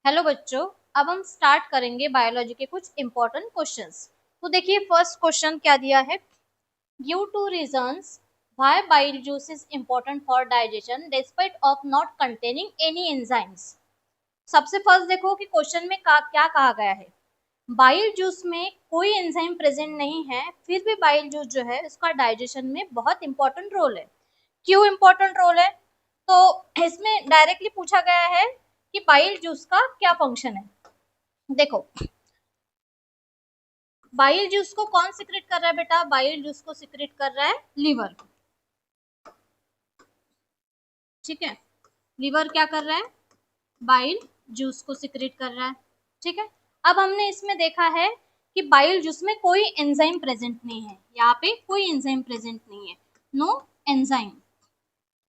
Hello बच्चों, अब हम स्टार्ट करेंगे बायोलॉजी के कुछ इंपॉर्टेंट क्वेश्चंस। तो देखिए फर्स्ट क्वेश्चन क्या दिया है। Give two reasons why bile juice is important for digestion despite of not containing any enzymes. सबसे फर्स्ट देखो कि क्वेश्चन में क्या कहा गया है। बाइल जूस में कोई एंजाइम प्रेजेंट नहीं है, फिर भी बाइल जूस जो है उसका डाइजेशन में बहुत इंपॉर्टेंट रोल है। क्यों इंपॉर्टेंट रोल है? तो इसमें डायरेक्टली पूछा गया है कि बाइल जूस का क्या फंक्शन है। देखो, बाइल जूस को कौन सिक्रेट कर रहा है बेटा? बाइल जूस को सिक्रेट कर रहा है लीवर। ठीक है, लीवर क्या कर रहा है? बाइल जूस को सिक्रेट कर रहा है। ठीक है, अब हमने इसमें देखा है कि बाइल जूस में कोई एंजाइम प्रेजेंट नहीं है। यहाँ पे कोई एंजाइम प्रेजेंट नहीं है, नो एंजाइम,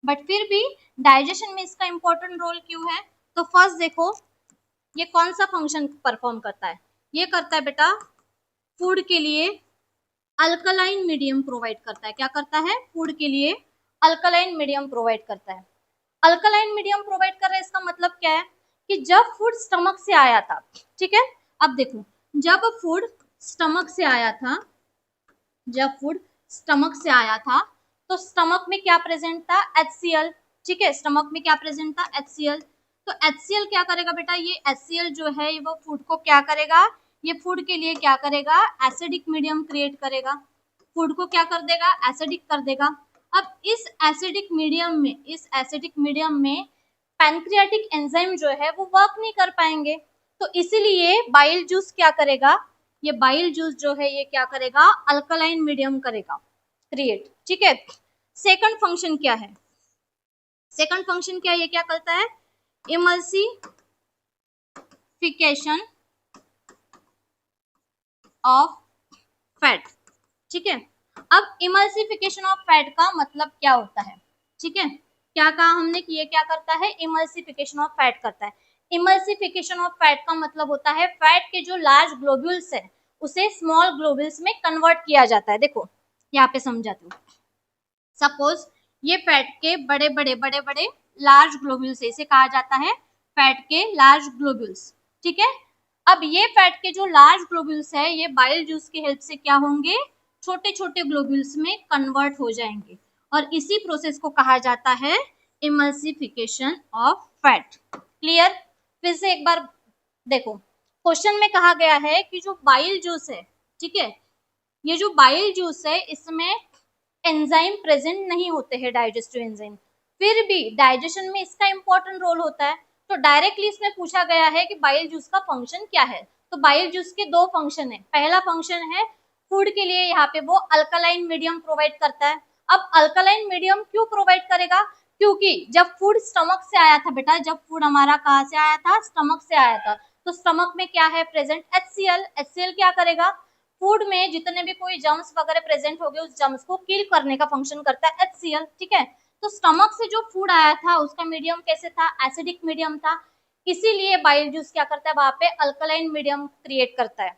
बट फिर भी डाइजेशन में इसका इंपॉर्टेंट रोल क्यों है? तो फर्स्ट देखो, ये कौन सा फंक्शन परफॉर्म करता है? ये करता है बेटा फूड के लिए अल्कलाइन मीडियम प्रोवाइड करता है। क्या करता है? फूड के लिए अल्कलाइन मीडियम प्रोवाइड करता है। अल्कलाइन मीडियम प्रोवाइड कर रहा है, इसका मतलब क्या है कि जब फूड स्टमक से आया था, ठीक है, अब देखो, जब फूड स्टमक से आया था, जब फूड स्टमक से आया था तो स्टमक में क्या प्रेजेंट था? HCl। ठीक है, स्टमक में क्या प्रेजेंट था? HCl। तो HCl क्या करेगा बेटा? ये HCl जो है वो फूड को क्या करेगा? ये फूड के लिए क्या करेगा? एसिडिक मीडियम क्रिएट करेगा। फूड को क्या कर देगा? एसिडिक कर देगा। अब इस एसिडिक मीडियम में पैनक्रियाटिक एंजाइम जो है वो वर्क नहीं कर पाएंगे। तो इसीलिए बाइल जूस क्या करेगा? ये बाइल जूस जो है ये क्या करेगा? अल्कलाइन मीडियम करेगा क्रिएट। ठीक है, सेकंड फंक्शन क्या है? सेकंड फंक्शन क्या है? ये क्या करता है? Emulsification of fat. ठीक है, अब इमल्सिफिकेशन ऑफ फैट का मतलब क्या होता है? ठीक है, क्या कहा हमने कि ये क्या करता है? इमल्सिफिकेशन ऑफ फैट करता है। इमल्सिफिकेशन ऑफ फैट का मतलब होता है फैट के जो लार्ज ग्लोब्यूल्स है उसे स्मॉल ग्लोब्यूल्स में कन्वर्ट किया जाता है। देखो यहाँ पे समझाती हूँ। सपोज ये फैट के बड़े बड़े लार्ज ग्लोब्यूल्स, इसे कहा जाता है फैट के लार्ज ग्लोब्यूल्स। ठीक है, अब ये फैट के जो लार्ज ग्लोब्यूल्स है ये बाइल जूस की हेल्प से क्या होंगे? छोटे छोटे ग्लोब्यूल्स में कन्वर्ट हो जाएंगे और इसी प्रोसेस को कहा जाता है इमल्सिफिकेशन ऑफ फैट। क्लियर? फिर से एक बार देखो, क्वेश्चन में कहा गया है कि जो बाइल जूस है, ठीक है, ये जो बाइल जूस है इसमें एंजाइम प्रेजेंट नहीं होते हैं, डाइजेस्टिव एंजाइम, फिर भी डाइजेशन में इसका इंपॉर्टेंट रोल होता है। तो डायरेक्टली इसमें पूछा गया है कि बाइल जूस का फंक्शन क्या है। तो बाइल जूस के दो फंक्शन है। पहला फंक्शन है फूड के लिए यहाँ पे वो अल्कलाइन मीडियम प्रोवाइड करता है। अब अल्कलाइन मीडियम क्यों प्रोवाइड करेगा? क्योंकि जब फूड स्टमक से आया था बेटा, जब फूड हमारा कहाँ से आया था? स्टमक से आया था। तो स्टमक में क्या है प्रेजेंट? HCl। HCl क्या करेगा? फूड में जितने भी कोई जर्म्स वगैरह प्रेजेंट हो गए उस जर्म्स को किल करने का फंक्शन करता है HCl। ठीक है, तो स्टमक से जो फूड आया था उसका मीडियम कैसे था? एसिडिक मीडियम था। इसीलिए बाइल जूस क्या करता है? वहां पे अल्कलाइन मीडियम क्रिएट करता है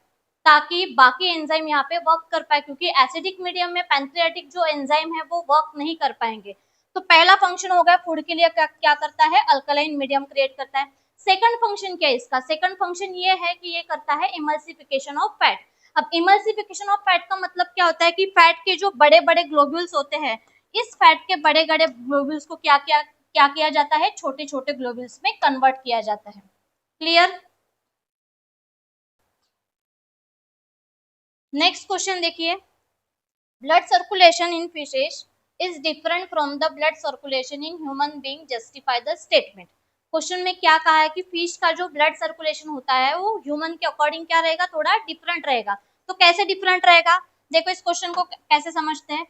ताकि बाकी एंजाइम यहाँ पे वर्क कर पाए, क्योंकि एसिडिक मीडियम में पैंक्रियाटिक जो एंजाइम है वो वर्क नहीं कर पाएंगे। तो पहला फंक्शन हो गया फूड के लिए क्या करता है? अल्कलाइन मीडियम क्रिएट करता है। सेकंड फंक्शन क्या है इसका? सेकंड फंक्शन ये है कि ये करता है इमल्सिफिकेशन ऑफ फैट। अब इमल्सिफिकेशन ऑफ फैट का मतलब क्या होता है कि फैट के जो बड़े बड़े ग्लोब्यूल्स होते हैं, इस फैट के बड़े बड़े ग्लोब्यूल्स को क्या किया जाता है? छोटे छोटे ग्लोब्यूल्स में कन्वर्ट किया जाता है। क्लियर? नेक्स्ट क्वेश्चन देखिए, blood circulation in fishes is different from the blood circulation in human being, justify the statement. Question में क्या कहा है कि फिश का जो ब्लड सर्कुलेशन होता है वो ह्यूमन के अकॉर्डिंग क्या रहेगा? थोड़ा डिफरेंट रहेगा। तो कैसे डिफरेंट रहेगा? देखो इस क्वेश्चन को कैसे समझते हैं।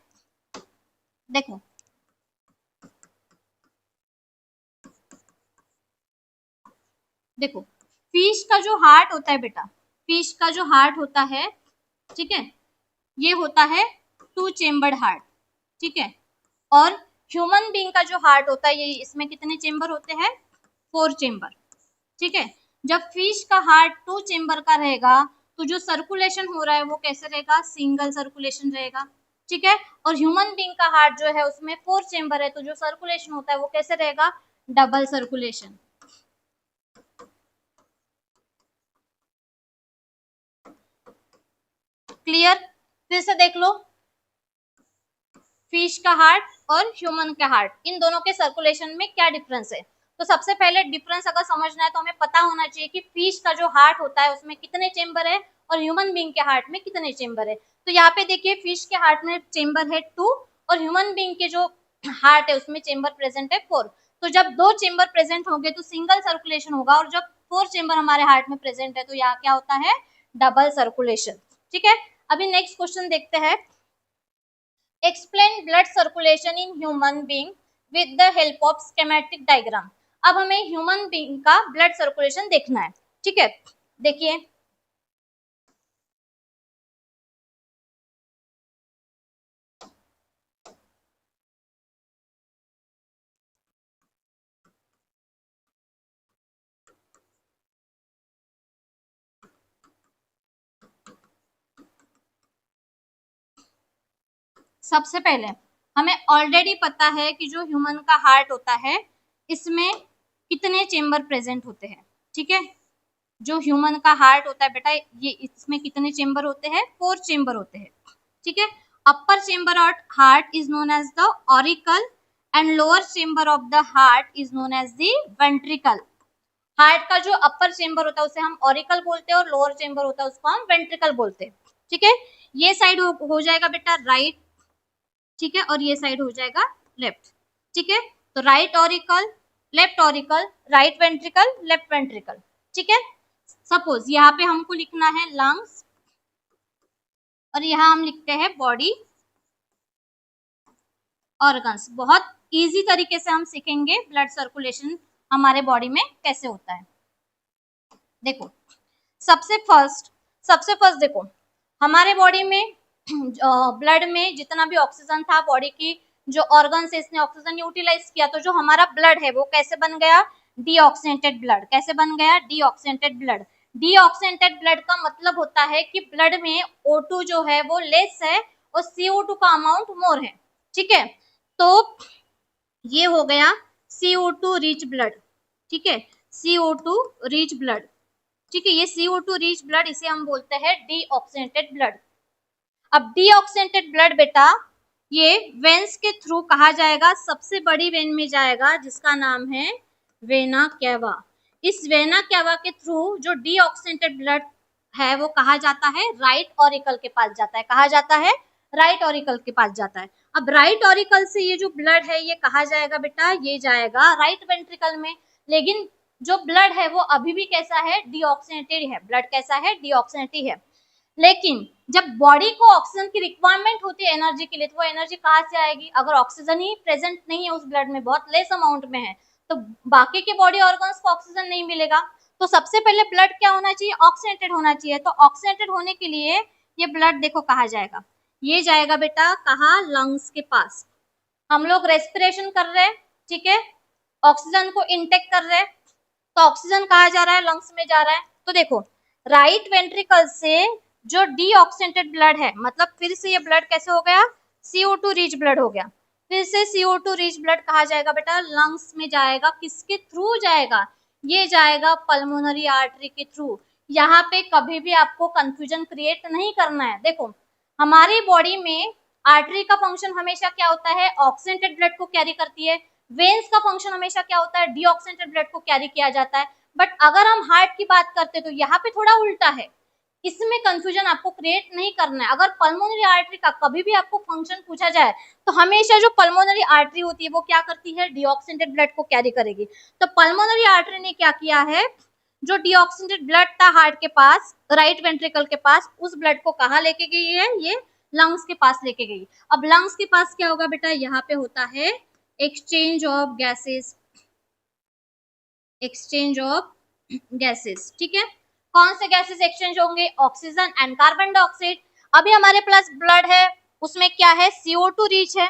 देखो, देखो फिश का जो हार्ट होता है बेटा, फिश का जो हार्ट होता है, ठीक है, ये होता है 2 चेम्बर्ड हार्ट। ठीक है, और ह्यूमन बीइंग का जो हार्ट होता है ये इसमें कितने चेम्बर होते हैं? 4 चेम्बर। ठीक है, जब फिश का हार्ट 2 चेम्बर का रहेगा तो जो सर्कुलेशन हो रहा है वो कैसे रहेगा? सिंगल सर्कुलेशन रहेगा। ठीक है, और ह्यूमन बीइंग का हार्ट जो है उसमें 4 चेम्बर है तो जो सर्कुलेशन होता है वो कैसे रहेगा? Double circulation. क्लियर? फिर से देख लो, फिश का हार्ट और ह्यूमन का हार्ट, इन दोनों के सर्कुलेशन में क्या डिफरेंस है? तो सबसे पहले डिफरेंस अगर समझना है तो हमें पता होना चाहिए कि फिश का जो हार्ट होता है उसमें कितने चेम्बर है और ह्यूमन बीइंग के हार्ट में कितने चेम्बर है। तो यहाँ पे देखिए फिश के हार्ट में चेम्बर है 2 और ह्यूमन बीइंग के जो हार्ट है उसमें चेम्बर प्रेजेंट है 4। तो जब 2 चेम्बर प्रेजेंट होंगे तो सिंगल सर्कुलेशन होगा, और जब 4 चेम्बर हमारे हार्ट में प्रेजेंट है तो यहाँ क्या होता है? Double circulation. ठीक है, अभी नेक्स्ट क्वेश्चन देखते हैं। Explain blood circulation in human being with the help of schematic diagram. अब हमें ह्यूमन बीइंग का ब्लड सर्कुलेशन देखना है। ठीक है, देखिए सबसे पहले हमें ऑलरेडी पता है कि जो ह्यूमन का हार्ट होता है इसमें कितने चेम्बर प्रेजेंट होते हैं। ठीक है, जो ह्यूमन का हार्ट होता है बेटा ये इसमें कितने चेम्बर होते हैं? 4 चेम्बर होते हैं। ठीक है, upper chamber of heart is known as the auricle and lower chamber of the heart is known as the ventricle. Heart का जो अपर चेम्बर होता है उसे हम ऑरिकल बोलते हैं और लोअर चेम्बर होता है उसको हम वेंट्रिकल बोलते हैं। ठीक है, ये साइड हो जाएगा बेटा राइट, ठीक है, और ये साइड हो जाएगा लेफ्ट। ठीक है, तो right auricle, left auricle, right ventricle, left ventricle. ठीक है, सपोज यहाँ पे हमको लिखना है लंग्स और यहाँ हम लिखते हैं बॉडी ऑर्गन्स। बहुत इजी तरीके से हम सीखेंगे ब्लड सर्कुलेशन हमारे बॉडी में कैसे होता है। देखो सबसे फर्स्ट देखो हमारे बॉडी में ब्लड में जितना भी ऑक्सीजन था, बॉडी की जो ऑर्गन से इसने ऑक्सीजन यूटिलाइज किया, तो जो हमारा ब्लड है वो कैसे बन गया? Deoxygenated blood. कैसे बन गया? Deoxygenated blood. डीऑक्सीनेटेड ब्लड का मतलब होता है कि ब्लड में O2 जो है वो लेस है और CO2 का अमाउंट मोर है। ठीक है, तो ये हो गया CO2 रिच ब्लड। ठीक है, CO2 रिच ब्लड। ठीक है, ये CO2 रिच ब्लड इसे हम बोलते हैं डीऑक्सीनेटेड ब्लड। अब डीऑक्सीनेटेड ब्लड बेटा ये वेन्स के थ्रू कहा जाएगा, सबसे बड़ी वेन में जाएगा जिसका नाम है वेना कैवा। इस वेना कैवा के थ्रू जो डीऑक्सीनेटेड ब्लड है वो कहा जाता है राइट ऑरिकल के पास जाता है। कहा जाता है? राइट ऑरिकल के पास जाता है। अब राइट ऑरिकल से ये जो ब्लड है ये कहा जाएगा बेटा? ये जाएगा राइट वेंट्रिकल में। लेकिन जो ब्लड है वो अभी भी कैसा है? डीऑक्सीनेटेड है। ब्लड कैसा है? डीऑक्सीनेटेड है। लेकिन जब बॉडी को ऑक्सीजन की रिक्वायरमेंट होती है एनर्जी के लिए, तो वो एनर्जी कहाँ से आएगी? अगर ऑक्सीजन ही प्रेजेंट नहीं है उस ब्लड में, बहुत लेस अमाउंट में है, तो बाकी के बॉडी ऑर्गन्स को ऑक्सीजन नहीं मिलेगा। तो सबसे पहले ब्लड क्या होना चाहिए? ऑक्सीनेटेड होना चाहिए। तो ऑक्सीनेटेड होने के लिए ये ब्लड देखो कहाँ जाएगा? ये जाएगा बेटा कहाँ? लंग्स के पास। हम लोग रेस्पिरेशन कर रहे हैं, ठीक है, ऑक्सीजन को इनटेक कर रहे हैं, तो ऑक्सीजन कहाँ जा रहा है? लंग्स में जा रहा है। तो देखो राइट वेंट्रिकल से जो डीऑक्सीनेटेड ब्लड है, मतलब फिर से ये ब्लड कैसे हो गया? CO2 रिच ब्लड हो गया। फिर से CO2 रिच ब्लड कहाँ जाएगा बेटा? लंग्स में जाएगा। किसके थ्रू जाएगा? ये जाएगा पल्मोनरी आर्टरी के थ्रू। यहाँ पे कभी भी आपको कंफ्यूजन क्रिएट नहीं करना है। देखो हमारी बॉडी में आर्टरी का फंक्शन हमेशा क्या होता है? ऑक्सीनेटेड ब्लड को कैरी करती है। वेन्स का फंक्शन हमेशा क्या होता है? डीऑक्सीनेटेड ब्लड को कैरी किया जाता है। बट अगर हम हार्ट की बात करते हैं तो यहाँ पे थोड़ा उल्टा है। इसमें कंफ्यूजन आपको क्रिएट नहीं करना है। अगर पल्मोनरी आर्टरी का कभी भी आपको फंक्शन पूछा जाए तो हमेशा जो पल्मोनरी आर्टरी होती है वो क्या करती है? डीऑक्सीनेटेड ब्लड को कैरी करेगी। तो पल्मोनरी आर्टरी ने क्या किया है? जो डीऑक्सीनेटेड ब्लड था हार्ट के पास, राइट वेंट्रिकल के पास, उस ब्लड को कहाँ लेके गई है? ये लंग्स के पास लेके गई। अब लंग्स के पास क्या होगा बेटा? यहाँ पे होता है exchange of gases. Exchange of gases, ठीक है। कौन से गैसेस एक्सचेंज होंगे? Oxygen and carbon dioxide. अभी हमारे पास ब्लड है, उसमें क्या है? CO2 रिच है,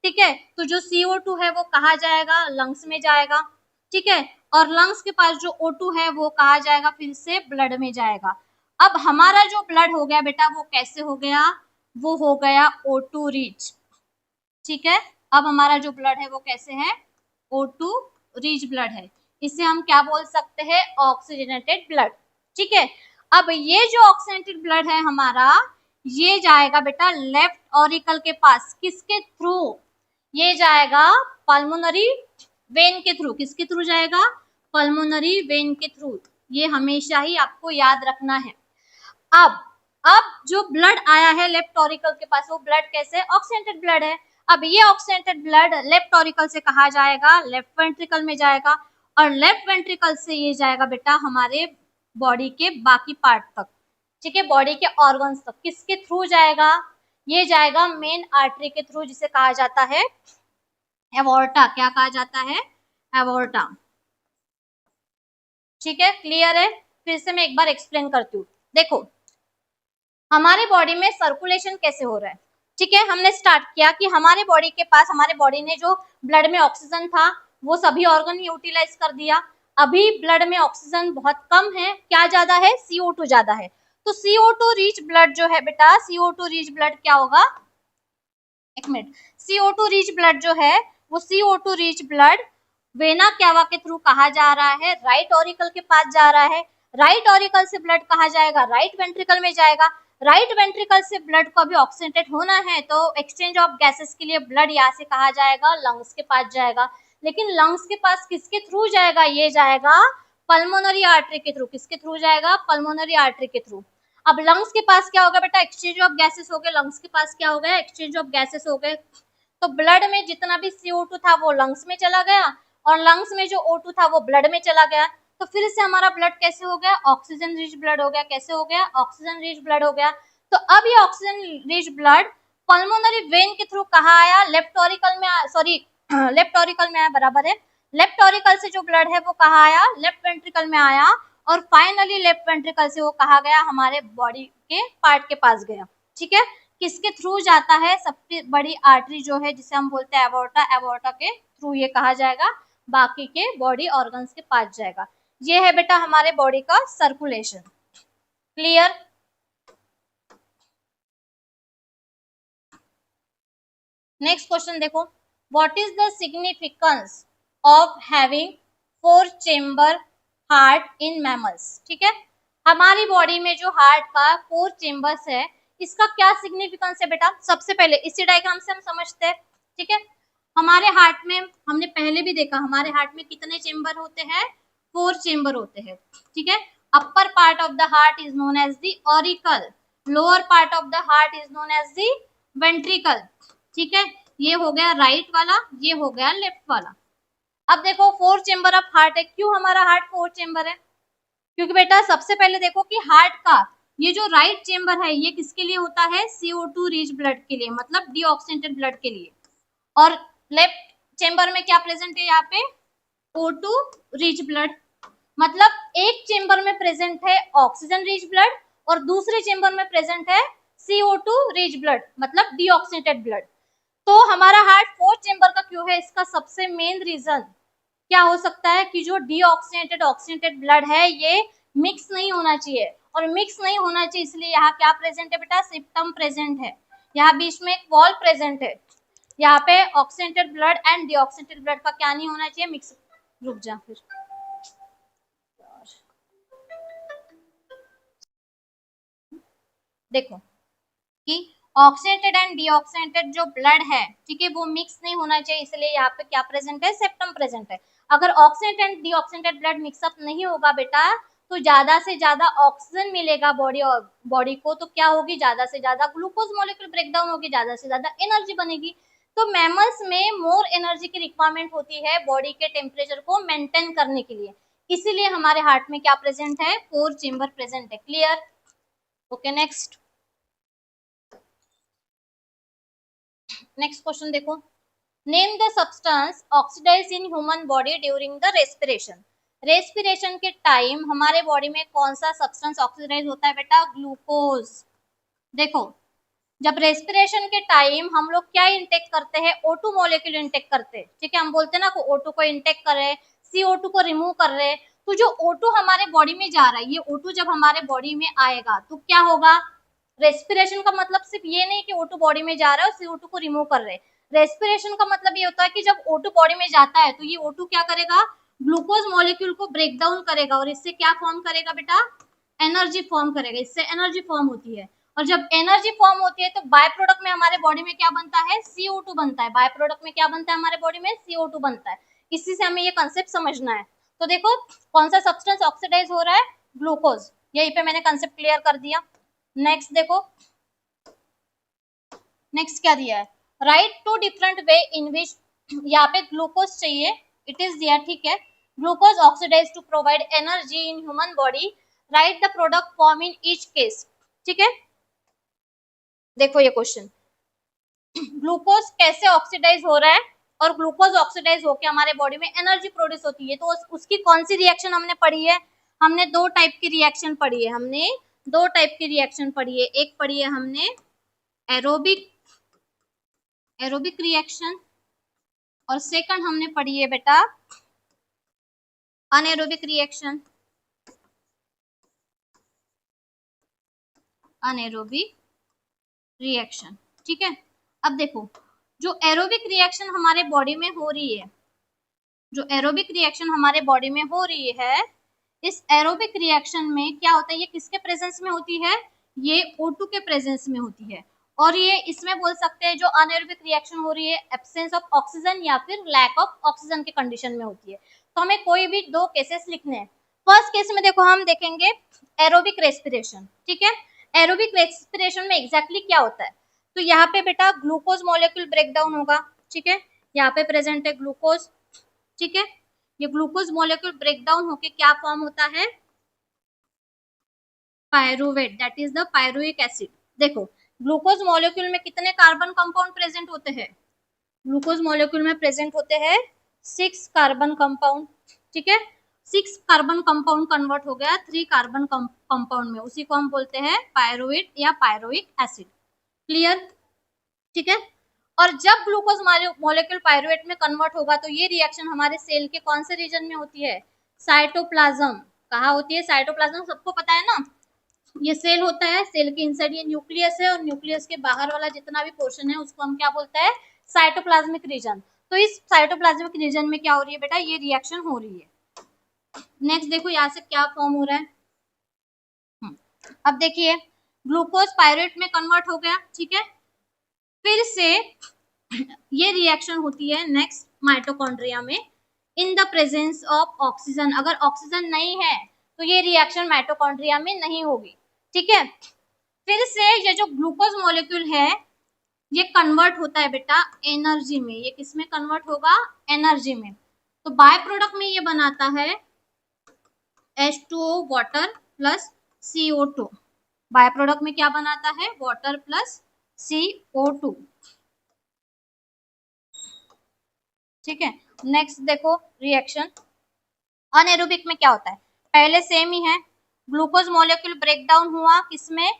ठीक है। तो जो CO2 है वो कहाँ जाएगा? लंग्स में जाएगा, ठीक है। और लंग्स के पास जो O2 है वो कहाँ जाएगा? फिर से ब्लड में जाएगा। अब हमारा जो ब्लड हो गया बेटा वो कैसे हो गया? वो हो गया O2 रिच, ठीक है। अब हमारा जो ब्लड है वो कैसे है? O2 रिच ब्लड है। इसे हम क्या बोल सकते हैं? ऑक्सीजनेटेड ब्लड, ठीक है। अब ये जो ऑक्सीजनेटेड ब्लड है हमारा, ये जाएगा बेटा लेफ्ट ऑरिकल के पास, किसके थ्रू, ये जाएगा पल्मोनरी वेन के थ्रू। किसके थ्रू जाएगा, पल्मोनरी वेन के थ्रू। ये हमेशा ही आपको याद रखना है। अब जो ब्लड आया है लेफ्ट ऑरिकल के पास, वो ब्लड कैसे, ऑक्सीडेंटेड ब्लड है। अब ये ऑक्सीडेंटेड ब्लड लेफ्ट ऑरिकल से कहा जाएगा, लेफ्ट वेंट्रिकल में जाएगा, और लेफ्ट वेंट्रिकल से ये जाएगा बेटा हमारे बॉडी के बाकी पार्ट तक, ठीक है, बॉडी के ऑर्गन्स तक। किसके थ्रू जाएगा, ये जाएगा मेन आर्टरी के थ्रू, जिसे कहा जाता है एवोर्टा। क्या कहा जाता है, एवोर्टा। ठीक है, क्लियर है। फिर से मैं एक बार एक्सप्लेन करती हूँ। देखो हमारे बॉडी में सर्कुलेशन कैसे हो रहा है, ठीक है। हमने स्टार्ट किया कि हमारे बॉडी के पास, हमारे बॉडी ने जो ब्लड में ऑक्सीजन था वो सभी ऑर्गन यूटिलाइज कर दिया। अभी ब्लड में ऑक्सीजन बहुत कम है, क्या ज्यादा है, CO2 ज्यादा है। तो CO2 रिच ब्लड जो है बेटा, CO2 रिच ब्लड क्या होगा, एक मिनट, CO2 रिच ब्लड जो है वो CO2 rich blood vena cava के थ्रू कहा जा रहा है, राइट ऑरिकल के पास जा रहा है। राइट ऑरिकल से ब्लड कहा जाएगा, राइट वेंट्रिकल में जाएगा। राइट वेंट्रिकल से ब्लड को अभी ऑक्सीडेंटेड होना है, तो एक्सचेंज ऑफ गैसेस के लिए ब्लड यहाँ से कहा जाएगा लंग्स के पास जाएगा। लेकिन लंग्स के पास किसके थ्रू जाएगा, ये जाएगा पल्मोनरी आर्टरी के थ्रू। किसके थ्रू जाएगा, पल्मोनरी आर्टरी के थ्रू। अब लंग्स के पास क्या होगा बेटा, एक्सचेंज ऑफ गैसेस हो गए। लंग्स के पास क्या हो गया, एक्सचेंज ऑफ गैसेस हो गए। तो ब्लड में जितना भी CO2 था वो लंग्स में चला गया, और लंग्स में जो O2 था वो ब्लड में चला गया। तो फिर से हमारा ब्लड कैसे हो गया, ऑक्सीजन रिच ब्लड हो गया। कैसे हो गया, ऑक्सीजन रिच ब्लड हो गया। तो अब ये oxygen rich blood pulmonary vein के थ्रू कहाँ आया, लेफ्ट ऑरिकल में, सॉरी लेफ्ट ऑरिकल में आया, बराबर है। लेफ्ट ऑरिकल से जो ब्लड है वो कहाँ आया, लेफ्ट वेंट्रिकल में आया, और फाइनली लेफ्ट वेंट्रिकल से वो कहा गया, हमारे बॉडी के पार्ट के पास गया। ठीक है, किसके थ्रू जाता है, सबसे बड़ी आर्टरी जो है जिसे हम बोलते हैं एवोर्टा, एवोर्टा के थ्रू ये कहा जाएगा, बाकी के बॉडी ऑर्गन्स के पास जाएगा। ये है बेटा हमारे बॉडी का सर्कुलेशन। क्लियर। नेक्स्ट क्वेश्चन देखो, what is the significance of having 4 chamber heart in mammals. ठीक है, हमारी बॉडी में जो हार्ट का 4 चेम्बर्स है, इसका क्या सिग्निफिकेंस है बेटा। सबसे पहले इसी डायग्राम से हम समझते हैं। ठीक है, हमारे हार्ट में हमने पहले भी देखा, हमारे हार्ट में कितने चेम्बर होते हैं, 4 चेम्बर होते हैं। ठीक है, upper part of the heart is known as the auricle, lower part of the heart is known as the ventricle. ठीक है, ये हो गया राइट वाला, ये हो गया लेफ्ट वाला। अब देखो 4 चेम्बर ऑफ हार्ट है, क्यों हमारा हार्ट 4 चेम्बर है, क्योंकि बेटा सबसे पहले देखो कि हार्ट का ये जो राइट चेम्बर है ये किसके लिए होता है, CO2 रिच ब्लड के लिए, मतलब डीऑक्सीडेंटेड ब्लड के लिए। और लेफ्ट चेम्बर में क्या प्रेजेंट है, यहाँ पे O2 रिच ब्लड। मतलब एक चेम्बर में प्रेजेंट है ऑक्सीजन रिच ब्लड, और दूसरे चेम्बर में प्रेजेंट है CO2 रिच ब्लड, मतलब डीऑक्सीडेंटेड ब्लड। तो हमारा हार्ट 4 चेम्बर का क्यों है, इसका सबसे मेन रीजन क्या हो सकता है कि जो डीऑक्सीडेंटेड ऑक्सीडेंटेड ब्लड है ये मिक्स नहीं होना चाहिए, और मिक्स नहीं होना चाहिए इसलिए यहाँ क्या प्रेजेंट है बेटा, सिप्टम प्रेजेंट है। यहाँ बीच में एक वॉल प्रेजेंट है, यहाँ पे ऑक्सीडेंटेड ब्लड एंड डीऑक्सीडेंटेड ब्लड का क्या नहीं होना चाहिए, मिक्स। रुक जा फिर, देखो कि ऑक्सीडेंटेड एंड डीऑक्सीडेंटेड जो ब्लड है, ठीक है, वो मिक्स नहीं होना चाहिए, इसलिए यहाँ पे क्या प्रेजेंट है, सेप्टम प्रेजेंट है। अगर ऑक्सीडेंटेड एंड डीऑक्सीडेंटेड ब्लड मिक्सअप नहीं होगा बेटा, तो ज्यादा से ज्यादा ऑक्सीजन मिलेगा बॉडी को, तो क्या होगी, ज्यादा से ज्यादा ग्लूकोज मॉलिक्यूल ब्रेकडाउन होगी, ज्यादा से ज्यादा एनर्जी बनेगी। तो मैमल्स में मोर एनर्जी की रिक्वायरमेंट होती है बॉडी के टेम्परेचर को मेंटेन करने के लिए, इसीलिए हमारे हार्ट में क्या प्रेजेंट है, 4 चेम्बर प्रेजेंट है। क्लियर। ओके, नेक्स्ट क्वेश्चन देखो, name the substance oxidise in human body during the respiration. Respiration के टाइम हमारे बॉडी में कौन सा सब्सटेंस ऑक्सीडाइज होता है बेटा, ग्लूकोज। देखो जब रेस्पिरेशन के टाइम हम लोग क्या इंटेक करते हैं, O2 मॉलिक्यूल इंटेक करते हैं। ठीक है, हम बोलते हैं ना को O2 को इंटेक कर रहे हैं, CO2 को रिमूव कर रहे हैं। तो जो O2 हमारे बॉडी में जा रहा है, ये O2 जब हमारे बॉडी में आएगा तो क्या होगा, रेस्पिरेशन का मतलब सिर्फ ये नहीं कि O2 बॉडी में जा रहा है और CO2 को रिमूव कर रहे हैं। रेस्पिरेशन का मतलब ये होता है कि जब O2 बॉडी में जाता है तो ये O2 क्या करेगा, ग्लूकोज मॉलिक्यूल को ब्रेक डाउन करेगा, और इससे क्या फॉर्म करेगा बेटा, एनर्जी फॉर्म करेगा, इससे एनर्जी फॉर्म होती है। और जब एनर्जी फॉर्म होती है तो बाय प्रोडक्ट में हमारे बॉडी में क्या बनता है, CO2 बनता है। बाय प्रोडक्ट में क्या बनता है हमारे बॉडी में, CO2 बनता है। इसी से हमें ये कंसेप्ट समझना है। तो देखो कौन सा सब्सटेंस ऑक्सीडाइज हो रहा है, ग्लूकोज, यहीं पे मैंने कंसेप्ट क्लियर कर दिया। नेक्स्ट देखो, नेक्स्ट क्या दिया है, write two different way in which, यहाँ पे ग्लूकोज चाहिए, इट इज दिया, ठीक है। Glucose oxidise to provide energy in human body, write the product form in each case, ठीक है। देखो ये क्वेश्चन, ग्लूकोज कैसे ऑक्सीडाइज हो रहा है और ग्लूकोज ऑक्सीडाइज होकर हमारे बॉडी में एनर्जी प्रोड्यूस होती है, तो उसकी कौन सी रिएक्शन हमने पढ़ी है, हमने दो टाइप की रिएक्शन पढ़ी है, हमने दो टाइप की रिएक्शन पढ़ी है। एक पढ़ी है हमने एरोबिक रिएक्शन, और सेकंड हमने पढ़ी है बेटा अनएरोबिक रिएक्शन, अनएरोबिक रिएक्शन, ठीक है। अब देखो जो एरोबिक रिएक्शन हमारे बॉडी में हो रही है, जो एरोबिक रिएक्शन हमारे बॉडी में हो रही है, इस एरोबिक रिएक्शन में क्या होता है, ये किसके प्रेजेंस में होती है, ये O2 के प्रेजेंस में होती है। और ये इसमें बोल सकते हैं जो अनएरोबिक रिएक्शन हो रही है एब्सेंस ऑफ ऑक्सीजन या फिर लैक ऑफ ऑक्सीजन के कंडीशन में होती है। तो हमें कोई भी दो केसेस लिखने हैं। फर्स्ट केस में देखो हम देखेंगे एरोबिक रेस्पिरेशन, ठीक है। एरोबिक रेस्पिरेशन में एग्जैक्टली क्या होता है, तो यहाँ पे बेटा ग्लूकोज मॉलिक्यूल ब्रेक डाउन होगा, ठीक है। यहाँ पे प्रेजेंट है ग्लूकोज, ठीक है। ये ग्लूकोज मॉलिक्यूल ब्रेक डाउन होके क्या फॉर्म होता है, pyruvate, that is the pyruvic acid. देखो ग्लूकोज मॉलिक्यूल में कितने कार्बन कंपाउंड प्रेजेंट होते हैं, ग्लूकोज मॉलिक्यूल में प्रेजेंट होते हैं 6 कार्बन कंपाउंड, ठीक है। 6 कार्बन कंपाउंड कन्वर्ट हो गया 3 कार्बन कंपाउंड में, उसी को हम बोलते हैं पायरुवेट या पायरुविक एसिड, क्लियर, ठीक है। और जब ग्लूकोज मॉलिक्यूल पायरुवेट में कन्वर्ट होगा तो ये रिएक्शन हमारे सेल के कौन से रीजन में होती है, साइटोप्लाज्म। कहाँ होती है, साइटोप्लाज्म सबको पता है ना, ये सेल होता है, सेल के इनसाइड ये न्यूक्लियस है और न्यूक्लियस के बाहर वाला जितना भी पोर्शन है उसको हम क्या बोलते हैं, साइटोप्लाज्मिक रीजन। तो इस साइटोप्लाज्मिक रीजन में क्या हो रही है बेटा, ये रिएक्शन हो रही है। नेक्स्ट देखो यहाँ से क्या फॉर्म हो रहा है, अब देखिए ग्लूकोज पायरुवेट में कन्वर्ट हो गया, ठीक है। फिर से ये रिएक्शन होती है नेक्स्ट माइटोकॉन्ड्रिया में in the presence of oxygen. अगर ऑक्सीजन नहीं है तो ये रिएक्शन माइटोकॉन्ड्रिया में नहीं होगी, ठीक है। फिर से ये जो ग्लूकोज मॉलिक्यूल है ये कन्वर्ट होता है बेटा एनर्जी में, ये किस में कन्वर्ट होगा, एनर्जी में। तो बाय प्रोडक्ट में ये बनाता है H2O water plus CO2, bye product में क्या बनाता है, वाटर प्लस CO2, ठीक है। नेक्स्ट देखो रिएक्शन अनएरोबिक में क्या होता है, पहले सेम ही है, ग्लूकोज मॉलिक्यूल ब्रेक डाउन हुआ किसमें,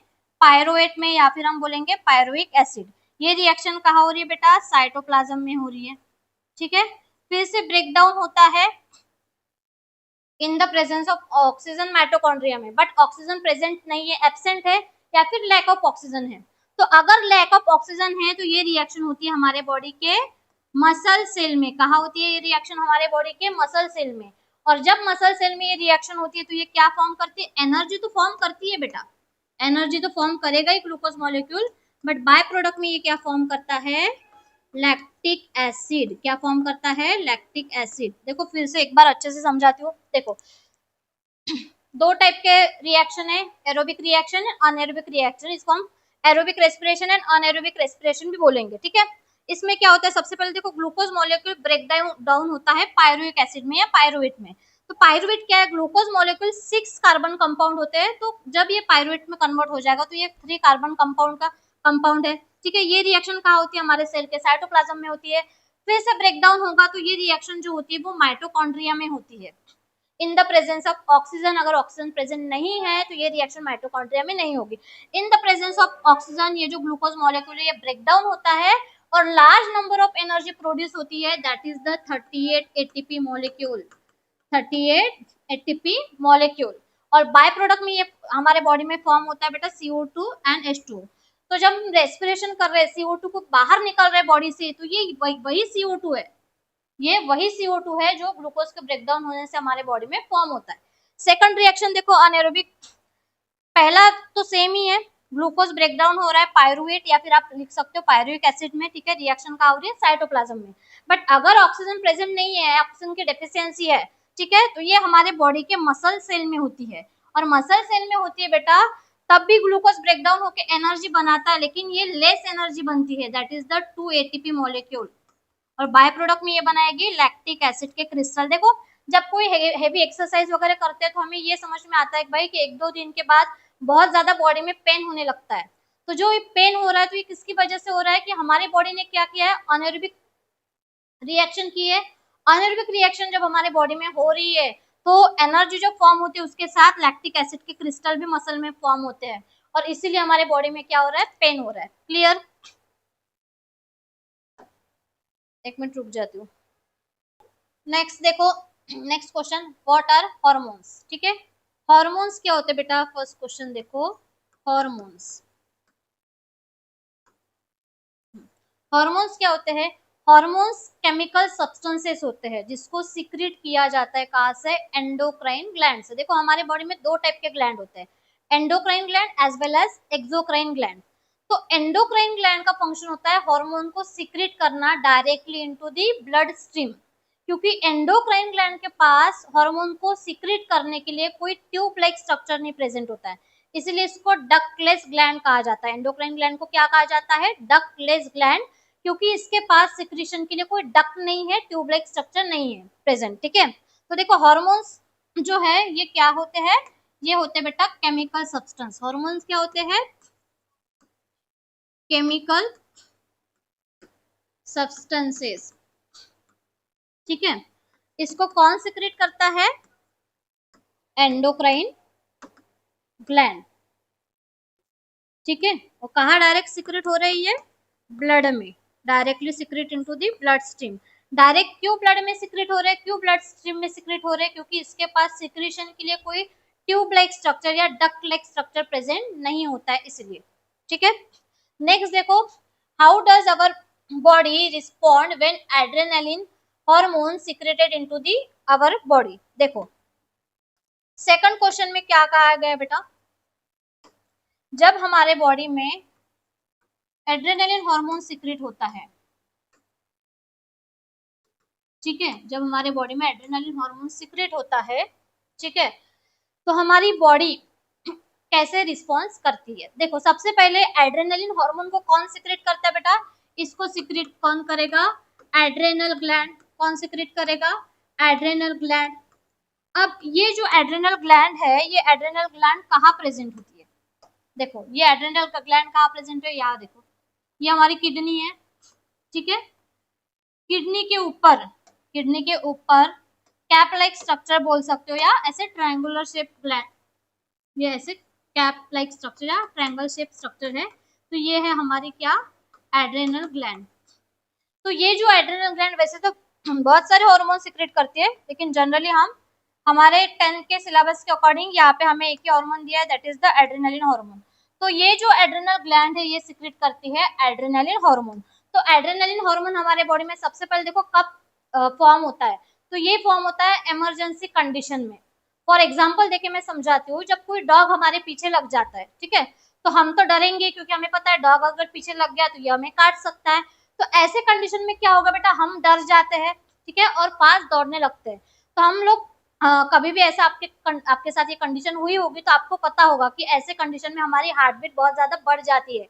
पायरुवेट में या फिर हम बोलेंगे पायरुविक एसिड। ये रिएक्शन कहाँ हो रही है बेटा, साइटोप्लाज्म में हो रही है, ठीक है। फिर से ब्रेक डाउन होता है in the presence of oxygen mitochondria में, बट ऑक्सीजन प्रेजेंट नहीं है, एब्सेंट है या फिर लैक ऑफ ऑक्सीजन है। तो अगर लैक ऑफ ऑक्सीजन है तो ये रिएक्शन होती है हमारे बॉडी के मसल सेल में। कहाँ होती है ये रिएक्शन, हमारे बॉडी के मसल सेल में। और जब मसल सेल में ये रिएक्शन होती है तो ये क्या फॉर्म करती है, एनर्जी तो फॉर्म करती है बेटा, एनर्जी तो फॉर्म करेगा ही glucose molecule, but by product में ये क्या फॉर्म करता है, लैक्टिक एसिड। क्या फॉर्म करता है, लैक्टिक एसिड। देखो फिर से एक बार अच्छे से समझाती हूँ। देखो दो टाइप के रिएक्शन है, एरोबिक रिएक्शन है, अनएरोबिक रिएक्शन। इसको हम aerobic respiration and anaerobic respiration भी बोलेंगे, ठीक है। इसमें क्या होता है, सबसे पहले देखो ग्लूकोज मॉलिक्यूल ब्रेक डाउन होता है पायरुविक एसिड में या पायरुवेट में। तो पायरुवेट क्या है, ग्लूकोज मॉलिक्यूल 6 कार्बन कंपाउंड होते हैं, तो जब ये पायरुवेट में कन्वर्ट हो जाएगा तो ये 3 कार्बन कंपाउंड का कंपाउंड है, ठीक है। ये रिएक्शन कहाँ होती है, हमारे सेल के साइटोप्लाज्म में होती है। फिर से ब्रेक डाउन होगा तो ये रिएक्शन जो होती है वो माइटोकॉन्ड्रिया में होती है in the presence of oxygen. अगर ऑक्सीजन प्रेजेंट नहीं है तो ये रिएक्शन माइटोकॉन्ड्रिया में नहीं होगी। In the presence of oxygen ये जो ग्लूकोज मॉलिक्यूल है ये ब्रेक डाउन होता है और large number of energy produce होती है, that is the 38 ATP molecule, 38 ATP molecule. और बाय प्रोडक्ट में ये हमारे बॉडी में फॉर्म होता है बेटा CO2 एंड H2। तो जब हम रेस्पिरेशन कर रहे हैं CO2 को बाहर निकल रहे हैं बॉडी से, तो ये वही CO2 है, ये वही CO2 है जो ग्लूकोज के ब्रेकडाउन होने से हमारे बॉडी में फॉर्म होता है। सेकंड रिएक्शन देखो अनएरोबिक, पहला तो सेम ही है, ग्लूकोज ब्रेक डाउन हो रहा है पायरुवेट या फिर आप लिख सकते हो पायरुविक एसिड में, ठीक है, रिएक्शन कहाँ हो रही है, साइटोप्लाज्म में। बट अगर ऑक्सीजन प्रेजेंट नहीं है, ऑक्सीजन की डेफिशिएंसी है, ठीक है, तो ये हमारे बॉडी के मसल सेल में होती है, और मसल सेल में होती है बेटा तब भी ग्लूकोज ब्रेक डाउन होकर एनर्जी बनाता है, लेकिन ये लेस एनर्जी बनती है, that is the 2 ATP molecule, और बाय प्रोडक्ट में ये बनाएगी लैक्टिक एसिड के क्रिस्टल। देखो जब कोई हेवी एक्सरसाइज वगैरह करते हैं तो हमें ये समझ में आता है कि भाई कि 1-2 दिन के बाद बहुत ज्यादा बॉडी में पेन होने लगता है, तो जो पेन हो रहा है तो ये किसकी वजह से हो रहा है कि हमारी बॉडी ने क्या किया है, अनएरोबिक रिएक्शन की है। अनएरोबिक रिएक्शन जब हमारे बॉडी में हो रही है तो एनर्जी जो फॉर्म होती है उसके साथ लैक्टिक एसिड के क्रिस्टल भी मसल में फॉर्म होते हैं, और इसीलिए हमारे बॉडी में क्या हो रहा है, पेन हो रहा है। क्लियर? एक मिनट रुक जाती हूँ। नेक्स्ट देखो, next question, what are hormones, ठीक है, हॉर्मोन्स क्या होते हैं बेटा, फर्स्ट क्वेश्चन देखो, हॉर्मोन्स, हॉर्मोन्स क्या होते हैं, हॉर्मोन्स केमिकल सब्सटेंसेस होते हैं जिसको सीक्रेट किया जाता है, कहाँ से, एंडोक्राइन ग्लैंड से। देखो हमारे बॉडी में 2 टाइप के ग्लैंड होते हैं, endocrine gland as well as exocrine gland. तो एंडोक्राइन ग्लैंड का फंक्शन होता है हार्मोन को सीक्रेट करना directly into the bloodstream, क्योंकि एंडोक्राइन ग्लैंड के पास हार्मोन को सीक्रेट करने के लिए कोई ट्यूब लाइक स्ट्रक्चर नहीं प्रेजेंट होता है, इसीलिए इसको डक्टलेस ग्लैंड कहा जाता है। एंडोक्राइन ग्लैंड को क्या कहा जाता है, डक्टलेस ग्लैंड, क्योंकि इसके पास सिक्रीशन के लिए कोई डक्ट नहीं है, ट्यूब लाइक स्ट्रक्चर नहीं है प्रेजेंट, ठीक है। तो देखो हार्मोन्स जो है ये क्या होते हैं, ये होते हैं बेटा केमिकल सब्सटेंस। हार्मोन्स क्या होते हैं, केमिकल सब्सटेंसेस, ठीक है। इसको कौन सिक्रेट करता है, एंडोक्राइन ग्लैंड, ठीक है। और कहाँ डायरेक्ट सिक्रेट हो रही है, ब्लड में, directly secrete into the bloodstream. Direct क्यों ब्लड में सिक्रेट हो रहे हैं, क्यों ब्लड स्ट्रीम में सिक्रेट हो रहे हैं, क्योंकि इसके पास सिक्रेशन के लिए कोई ट्यूब लाइक स्ट्रक्चर या डक्ट लाइक स्ट्रक्चर प्रेजेंट नहीं होता है, इसलिए, ठीक है। नेक्स्ट देखो, how does our body respond when adrenaline hormone secreted into the our body. देखो सेकंड क्वेश्चन में क्या कहा गया बेटा, जब हमारे बॉडी में एड्रेनालिन हार्मोन सिक्रेट होता है, ठीक है, जब हमारे बॉडी में एड्रेनालिन हार्मोन सिक्रेट होता है, ठीक है, तो हमारी बॉडी कैसे रिस्पॉन्स करती है। देखो सबसे पहले एड्रेनालिन हार्मोन को कौन सिक्रेट करता है बेटा, इसको सिक्रेट कौन करेगा, एड्रेनल ग्लैंड। कौन सिक्रेट करेगा, एड्रेनल ग्लैंड। अब ये जो एड्रेनल ग्लैंड है, ये एड्रेनल ग्लैंड कहाँ प्रेजेंट होती है, देखो ये एड्रेनल का ग्लैंड कहाँ प्रेजेंट है, यहाँ देखो ये हमारी किडनी है, ठीक है, किडनी के ऊपर, किडनी के ऊपर कैप लाइक स्ट्रक्चर बोल सकते हो, या ऐसे ट्रायंगुलर शेप ग्लैंड, ये ऐसे कैप लाइक स्ट्रक्चर या ट्रायंगल शेप स्ट्रक्चर है, तो ये है हमारी क्या, एड्रेनल ग्लैंड। तो ये जो एड्रेनल ग्लैंड वैसे तो बहुत सारे हार्मोन सिक्रेट करती है, लेकिन जनरली हम हमारे 10th के सिलेबस के अकॉर्डिंग यहाँ पे हमें एक ही हार्मोन दिया है, that is the adrenaline hormone. तो ये जो एड्रेनल ग्लैंड है ये सिक्रेट करती है एड्रेनालिन हार्मोन। तो एड्रेनालिन हार्मोन हमारे बॉडी में सबसे पहले देखो कब फॉर्म होता है, तो ये फॉर्म होता है इमरजेंसी कंडीशन में। फॉर एग्जाम्पल देखिए मैं समझाती हूँ, जब कोई डॉग हमारे पीछे लग जाता है, ठीक है, तो हम तो डरेंगे क्योंकि हमें पता है डॉग अगर पीछे लग गया तो ये हमें काट सकता है। तो ऐसे कंडीशन में क्या होगा बेटा, हम डर जाते हैं, ठीक है, और पास दौड़ने लगते हैं। तो हम लोग कभी भी ऐसा आपके साथ ये कंडीशन हुई होगी तो आपको पता होगा कि ऐसे कंडीशन में हमारी हार्ट बीट बहुत ज्यादा बढ़ जाती है,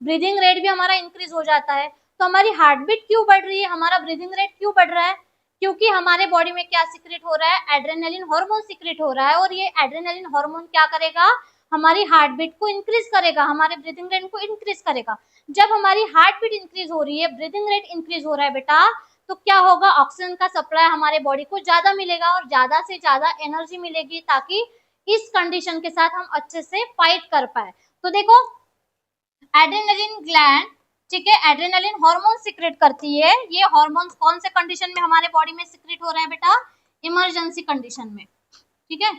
ब्रीदिंग रेट भी हमारा इंक्रीज हो जाता है। तो हमारी हार्ट बीट क्यों बढ़ रही है, हमारा ब्रीदिंग रेट क्यों बढ़ रहा है, क्योंकि हमारे बॉडी में क्या सिक्रेट हो रहा है, एड्रेनालिन हार्मोन सिक्रेट हो रहा है, और ये एड्रेनालिन हार्मोन क्या करेगा, हमारी हार्ट बीट को इंक्रीज करेगा, हमारे ब्रीदिंग रेट को इंक्रीज करेगा। जब हमारी हार्ट बीट इंक्रीज हो रही है, ब्रीदिंग रेट इंक्रीज हो रहा है बेटा, तो क्या होगा, ऑक्सीजन का सप्लाई हमारे बॉडी को ज्यादा मिलेगा और ज्यादा से ज्यादा एनर्जी मिलेगी, ताकि इस कंडीशन के साथ हम अच्छे से फाइट कर पाए। तो देखो एड्रेनालिन ग्लैंड, ठीक है, एड्रेनालिन हार्मोन सिक्रेट करती है। ये हार्मोन कौन से कंडीशन में हमारे बॉडी में सिक्रेट हो रहा है बेटा, इमरजेंसी कंडीशन में, ठीक है,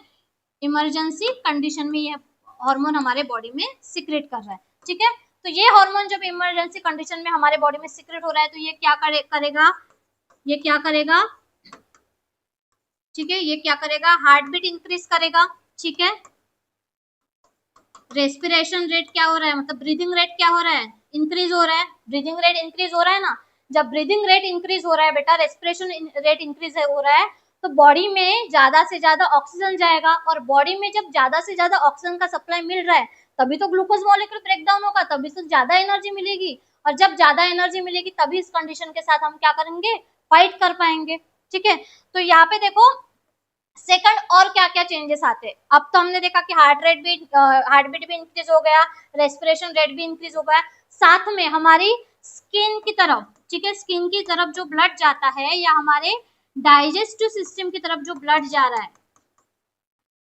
इमरजेंसी कंडीशन में ये हार्मोन हमारे बॉडी में सिक्रेट कर रहा है, ठीक है। तो ये हार्मोन जब इमरजेंसी कंडीशन में हमारे बॉडी में सिक्रेट हो रहा है तो ये क्या करेगा, ये क्या करेगा, ठीक है, ये क्या करेगा, हार्ट बीट इंक्रीज करेगा, ठीक है, रेस्पिरेशन रेट क्या हो रहा है, मतलब ब्रीदिंग रेट क्या हो रहा है, इंक्रीज हो रहा है, ब्रीदिंग रेट इंक्रीज हो रहा है ना। जब ब्रीदिंग रेट इंक्रीज हो रहा है बेटा, रेस्पिरेशन रेट इंक्रीज हो रहा है, तो बॉडी में ज्यादा से ज्यादा ऑक्सीजन जाएगा, और बॉडी में जब ज्यादा से ज्यादा ऑक्सीजन का सप्लाई मिल रहा है तभी तो ग्लूकोज मॉलिक्यूल ब्रेक डाउन होगा, तभी तो ज्यादा एनर्जी मिलेगी, और जब ज्यादा एनर्जी मिलेगी तभी इस कंडीशन के साथ हम क्या करेंगे, फाइट कर पाएंगे। ठीक है, तो यहाँ पे देखो सेकंड और क्या क्या चेंजेस आते हैं। अब तो हमने देखा कि हार्ट बीट भी इंक्रीज हो गया, रेस्पिरेशन रेट भी इंक्रीज हो गया, साथ में हमारी स्किन की तरफ, ठीक है, स्किन की तरफ जो ब्लड जाता है या हमारे डाइजेस्टिव सिस्टम की तरफ जो ब्लड जा रहा है,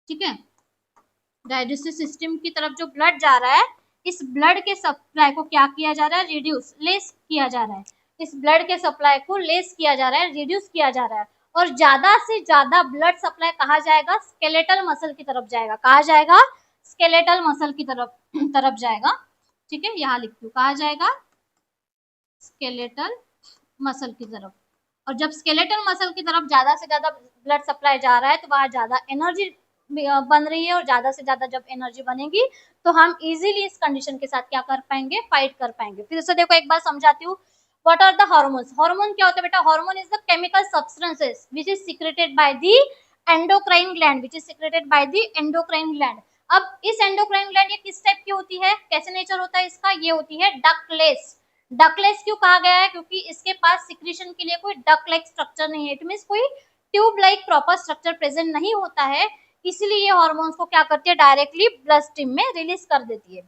ठीक है, डाइजेस्टिव सिस्टम की तरफ जो ब्लड जा रहा है, इस ब्लड के सप्लाई को क्या किया जा रहा है, रिड्यूस, लेस किया जा रहा है, इस ब्लड के सप्लाई को लेस किया जा रहा है, रिड्यूस किया जा रहा है, और ज्यादा से ज्यादा ब्लड सप्लाई कहा जाएगा, स्केलेटल मसल की तरफ जाएगा, कहा जाएगा स्केलेटल मसल की तरफ जाएगा। ठीक है, यहाँ लिखती हूँ, कहा जाएगा स्केलेटल मसल की तरफ। और जब स्केलेटल मसल की तरफ ज्यादा से ज्यादा ब्लड सप्लाई जा रहा है तो वहां ज्यादा एनर्जी बन रही है, और ज्यादा से ज्यादा जब एनर्जी बनेगी तो हम इजीली इस कंडीशन के साथ क्या कर पाएंगे, फाइट कर पाएंगे। फिर से देखो एक बार समझाती हूँ, what are the hormones. Hormone क्या होता है बेटा, hormone is the chemical substances which is secreted by the endocrine gland, which is secreted by the endocrine gland. अब इस एंडोक्राइन ग्लैंड ये किस टाइप की होती है, कैसे नेचर होता है इसका, ये होती है डक्टलेस। डकलेस क्यों कहा गया है, क्योंकि इसके पास सिक्रीशन के लिए कोई डक लाइक स्ट्रक्चर नहीं है, इट मींस कोई tube like proper structure present नहीं होता है, इसलिए ये हार्मोन्स को क्या करती है, डायरेक्टली ब्लड स्ट्रीम में रिलीज कर देती है।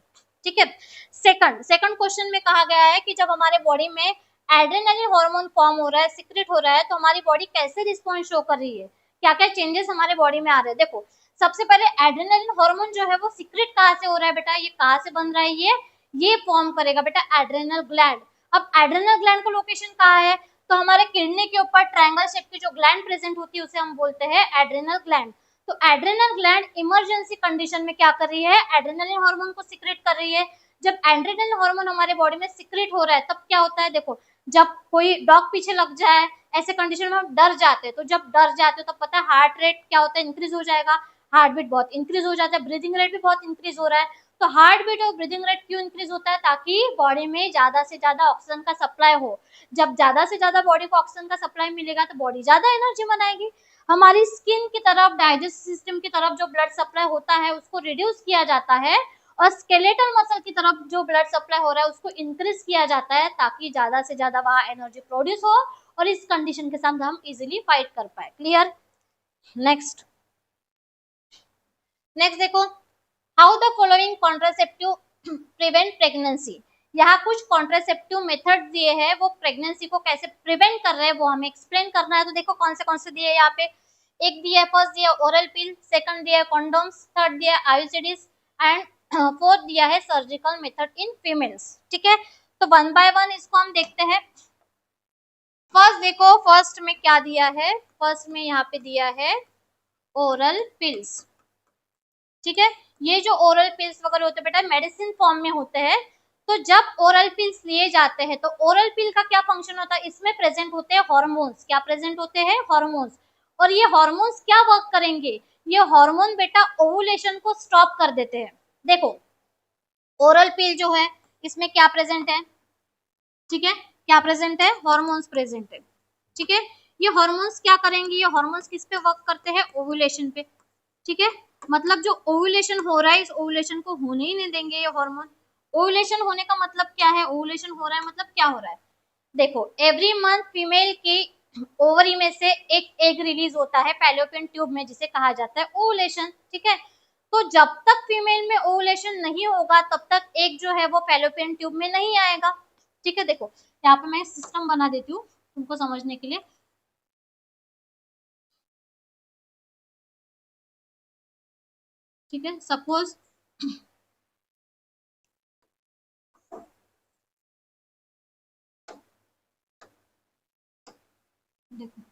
ठीक है, सेकंड क्वेश्चन में कहा गया है कि जब हमारे बॉडी में एड्रेनालिन हार्मोन फॉर्म हो रहा है, सिक्रेट हो रहा है, तो हमारी बॉडी कैसे रिस्पॉन्स शो कर रही है, क्या क्या चेंजेस हमारे बॉडी में आ रहे हैं। देखो सबसे पहले एड्रेनालिन हार्मोन जो है वो सिक्रेट कहाँ से हो रहा है बेटा, ये कहाँ से बन रहा है, ये फॉर्म करेगा बेटा एड्रेनल ग्लैंड। अब एड्रेनल ग्लैंड का लोकेशन कहाँ है, तो हमारे किडनी के ऊपर ट्रायंगल शेप की जो ग्लैंड प्रेजेंट होती है उसे हम बोलते हैं एड्रेनल ग्लैंड। तो एड्रेनल ग्लैंड इमरजेंसी कंडीशन में क्या कर रही है, एड्रेनलिन हार्मोन को सिक्रेट कर रही है। जब एड्रेनलिन हार्मोन हमारे बॉडी में सिक्रेट हो रहा है तब क्या होता है, देखो जब कोई डॉग पीछे लग जाए ऐसे कंडीशन में हम डर जाते हैं, तो जब डर जाते हो तब पता है हार्ट रेट क्या होता है, इंक्रीज हो जाएगा, हार्ट बीट बहुत इंक्रीज हो जाता है, ब्रीदिंग रेट भी बहुत इंक्रीज हो रहा है। तो हार्ट बीट और ब्रीदिंग रेट क्यों इंक्रीज होता है, ताकि बॉडी में ज्यादा से ज्यादा ऑक्सीजन का सप्लाई हो। जब ज्यादा से ज्यादा बॉडी को ऑक्सीजन का सप्लाई मिलेगा तो बॉडी ज्यादा एनर्जी बनाएगी। हमारी स्किन की तरफ, डाइजेस्टिव सिस्टम की तरफ जो ब्लड सप्लाई होता है उसको रिड्यूस किया जाता है, और स्केलेटल मसल की तरफ जो ब्लड सप्लाई हो रहा है उसको इंक्रीज किया जाता है, ताकि ज्यादा से ज्यादा वहां एनर्जी प्रोड्यूस हो और इस कंडीशन के साथ हम इजिली फाइट कर पाए। क्लियर। नेक्स्ट देखो, how the following contraceptive prevent pregnancy. यहाँ कुछ कॉन्ट्रासेप्टिव मेथड दिए हैं, वो प्रेगनेंसी को कैसे प्रिवेंट कर रहे हैं वो हमें एक्सप्लेन करना है। तो देखो कौन से दिए यहाँ पे, एक दिया है, फर्स्ट दिया ओरल पिल, सेकंड दिया है कॉन्डोम्स, थर्ड दिया है आयुसिडीज, एंड फोर्थ दिया है सर्जिकल मेथड इन फीमेल्स। ठीक है, तो वन बाय वन इसको हम देखते हैं। फर्स्ट देखो, फर्स्ट में क्या दिया है, फर्स्ट में यहाँ पे दिया है ओरल पिल्स। ठीक है, ये जो ओरल पिल्स वगैरह होते हैं बेटा मेडिसिन फॉर्म में होते हैं। तो जब ओरल पिल्स लिए जाते हैं तो ओरल पिल का क्या फंक्शन होता है, इसमें प्रेजेंट होते हैं हार्मोन्स। क्या प्रेजेंट होते हैं, हार्मोन्स। और ये हार्मोन्स क्या वर्क करेंगे, ये हार्मोन बेटा ओवुलेशन को स्टॉप कर देते हैं। देखो ओरल पिल जो है इसमें क्या प्रेजेंट है, ठीक है, क्या प्रेजेंट है, हार्मोन्स प्रेजेंट है। ठीक है, ये हार्मोन्स क्या करेंगे, ये हार्मोन्स किस पे वर्क करते हैं, ओवुलेशन पे। ठीक है, मतलब जो ओवुलेशन हो रहा है इस ओवुलेशन को होने ही नहीं देंगे ये हार्मोन। ओवुलेशन होने का मतलब क्या है, ओवुलेशन हो रहा है मतलब क्या हो रहा है, देखो एवरी मंथ फीमेल की ओवरी में से एक एग रिलीज होता है फैलोपियन ट्यूब में, जिसे कहा जाता है ओवुलेशन। ठीक है, तो जब तक फीमेल में ओवुलेशन नहीं होगा तब तक एग जो है वो फैलोपियन ट्यूब में नहीं आएगा। ठीक है, देखो यहाँ पे मैं सिस्टम बना देती हूँ तुमको समझने के लिए। ठीक है, सपोज देखो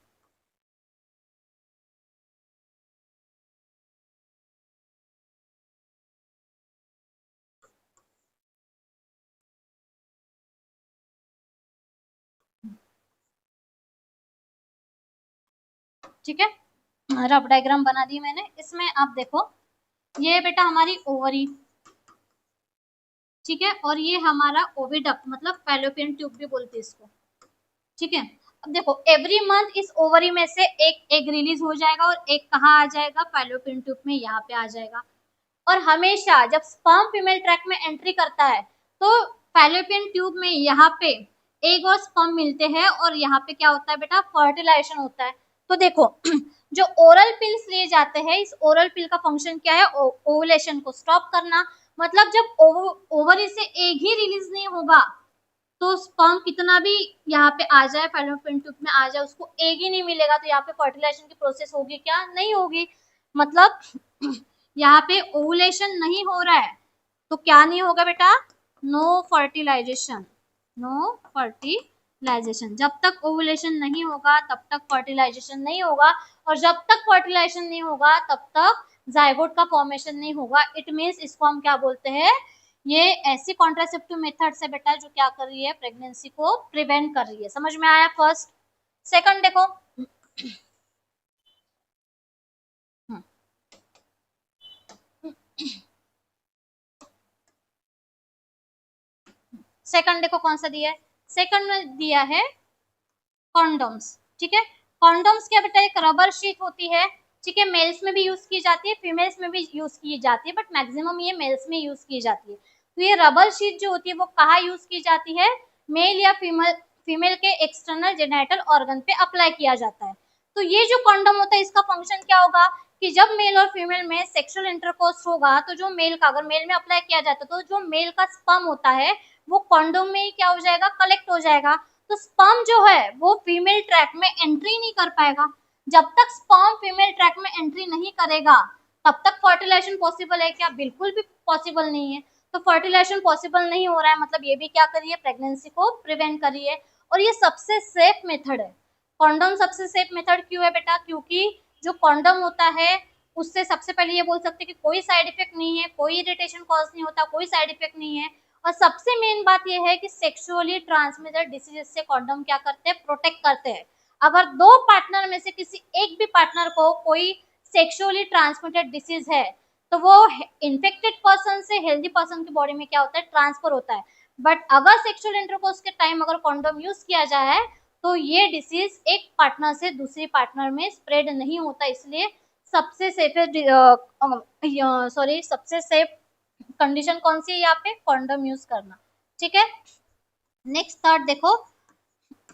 ठीक है, रफ डायग्राम बना दी मैंने। इसमें आप देखो ये बेटा हमारी ओवरी, ठीक है, और ये हमारा ओविडक्ट मतलब फैलोपियन ट्यूब भी बोलते हैं इसको। ठीक है, अब देखो एवरी मंथ इस ओवरी में से एक एग रिलीज हो जाएगा और एक कहाँ आ जाएगा, फैलोपियन ट्यूब में यहाँ पे आ जाएगा। और हमेशा जब स्पर्म फीमेल ट्रैक में एंट्री करता है तो फैलोपियन ट्यूब में यहाँ पे एग और स्पर्म मिलते हैं और यहाँ पे क्या होता है बेटा, फर्टिलाइजेशन होता है। तो देखो जो ओरल पिल्स लिए जाते हैं, इस ओरल पिल का फंक्शन क्या है, ओवुलेशन को स्टॉप करना। मतलब जब ओवरी से एग ही रिलीज नहीं होगा तो स्पर्म कितना भी यहाँ पे आ जाए, फैलोपियन ट्यूब में आ जाए, उसको एग ही नहीं मिलेगा, तो यहाँ पे फर्टिलाइजेशन की प्रोसेस होगी क्या, नहीं होगी। मतलब यहाँ पे ओवुलेशन नहीं हो रहा है तो क्या नहीं होगा बेटा, नो फर्टिलाइजेशन, नो फर्टिलाइजेशन। जब तक ओवुलेशन नहीं होगा तब तक फर्टिलाइजेशन नहीं होगा, और जब तक फर्टिलाइजेशन नहीं होगा तब तक जायगोट का फॉर्मेशन नहीं होगा। इट मीन्स इसको हम क्या बोलते हैं, ये ऐसी कॉन्ट्रासेप्टिव मेथड से बेटा जो क्या कर रही है, प्रेगनेंसी को प्रिवेंट कर रही है। समझ में आया फर्स्ट। सेकंड देखो, सेकंड देखो कौन सा दिया है, सेकंड में दिया है कॉन्डोम्स। ठीक है, कॉन्डोम्स क्या बेटा, एक रबर शीट होती है। ठीक है, मेल्स में भी यूज की जाती है, फीमेल्स में भी यूज की जाती है, बट मैक्सिमम ये मेल्स में यूज की जाती है। तो ये रबर शीट जो होती है वो कहाँ यूज की जाती है, मेल या फीमेल फीमेल के एक्सटर्नल जेनिटल ऑर्गन पे अप्लाई किया जाता है। तो ये जो कॉन्डोम होता है इसका फंक्शन क्या होगा कि जब मेल और फीमेल में सेक्सुअल इंटरकोर्स होगा तो जो मेल का, अगर मेल में अप्लाई किया जाता है तो जो मेल का स्पर्म होता है वो कॉन्डोम में ही क्या हो जाएगा, कलेक्ट हो जाएगा। तो स्पर्म जो है वो फीमेल ट्रैक में एंट्री नहीं कर पाएगा। जब तक स्पर्म फीमेल ट्रैक में एंट्री नहीं करेगा तब तक फर्टिलाइजेशन पॉसिबल है क्या, बिल्कुल भी पॉसिबल नहीं है। तो फर्टिलाइजेशन पॉसिबल नहीं हो रहा है मतलब ये भी क्या कर रही है, प्रेगनेंसी को प्रिवेंट कर रही है। और ये सबसे सेफ मेथड है। कॉन्डोम सबसे सेफ मेथड क्यों है बेटा, क्योंकि जो कॉन्डोम होता है उससे सबसे पहले ये बोल सकते हैं कि कोई साइड इफेक्ट नहीं है, कोई इरिटेशन कॉज नहीं होता, कोई साइड इफेक्ट नहीं है। और सबसे मेन बात यह है कि सेक्सुअली ट्रांसमिटेड डिसीज से कॉन्डोम क्या करते हैं, प्रोटेक्ट करते हैं। अगर दो पार्टनर में से किसी एक भी पार्टनर को कोई सेक्सुअली ट्रांसमिटेड डिसीज है तो वो इन्फेक्टेड पर्सन से हेल्दी पर्सन की बॉडी में क्या होता है, ट्रांसफर होता है। बट अगर सेक्सुअल इंटरकोर्स के टाइम अगर कॉन्डोम यूज किया जाए तो ये डिसीज एक पार्टनर से दूसरे पार्टनर में स्प्रेड नहीं होता। इसलिए सबसे सेफ सॉरी सबसे सेफ कंडीशन कौन सी है यहाँ पे, कॉन्डोम यूज करना। ठीक है, नेक्स्ट थर्ड देखो,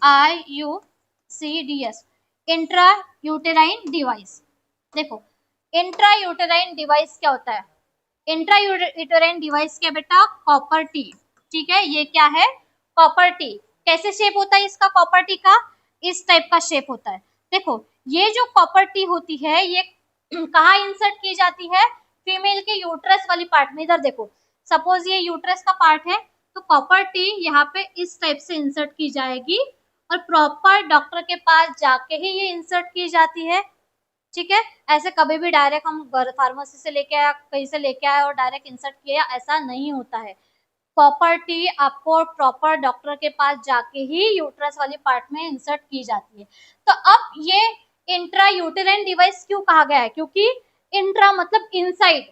IUCDS, इंट्रा यूटेराइन डिवाइस। देखो इंट्रा यूटेराइन डिवाइस क्या होता है, इंट्रा यूटेराइन डिवाइस क्या बेटा, कॉपर टी। ठीक है, ये क्या है, कॉपर टी। कैसे शेप होता है इसका, कॉपर टी का इस टाइप का शेप होता है। देखो ये जो कॉपर टी होती है ये कहाँ इंसर्ट की जाती है, फीमेल के यूट्रस वाली पार्ट में। इधर देखो सपोज ये यूट्रस का पार्ट है तो कॉपर टी यहाँ पे इस टाइप से इंसर्ट की जाएगी और प्रॉपर डॉक्टर के पास जाके ही ये इंसर्ट की जाती है। ठीक है, ऐसे कभी भी डायरेक्ट हम फार्मेसी से लेके आया, कहीं से लेके आए और डायरेक्ट इंसर्ट किया, ऐसा नहीं होता है। कॉपर टी आपको प्रॉपर डॉक्टर के पास जाके ही यूट्रस वाली पार्ट में इंसर्ट की जाती है। तो अब ये इंट्रा यूटेराइन डिवाइस क्यों कहा गया है, क्योंकि इंट्रा मतलब इनसाइड,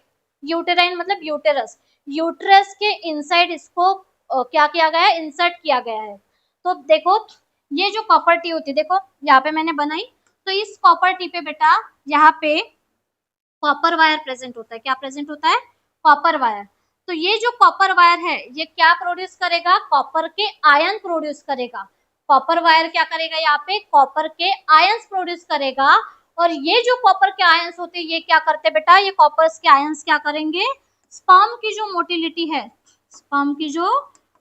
यूटेराइन मतलब यूटेरस, यूट्रस के इनसाइड इसको क्या किया गया है, इंसर्ट किया गया है। तो देखो ये जो कॉपर टी होती है, देखो यहाँ पे मैंने बनाई, तो इस कॉपर टी पे बेटा यहाँ पे कॉपर वायर प्रेजेंट होता है। क्या प्रेजेंट होता है, कॉपर वायर। तो ये जो कॉपर वायर है ये क्या प्रोड्यूस करेगा, कॉपर के आयन प्रोड्यूस करेगा। कॉपर वायर क्या करेगा, यहाँ पे कॉपर के आयंस प्रोड्यूस करेगा। और ये जो कॉपर के आयंस होते हैं ये क्या करते हैं बेटा, ये कॉपर के आयंस क्या करेंगे, स्पर्म की जो मोटिलिटी है, स्पर्म की जो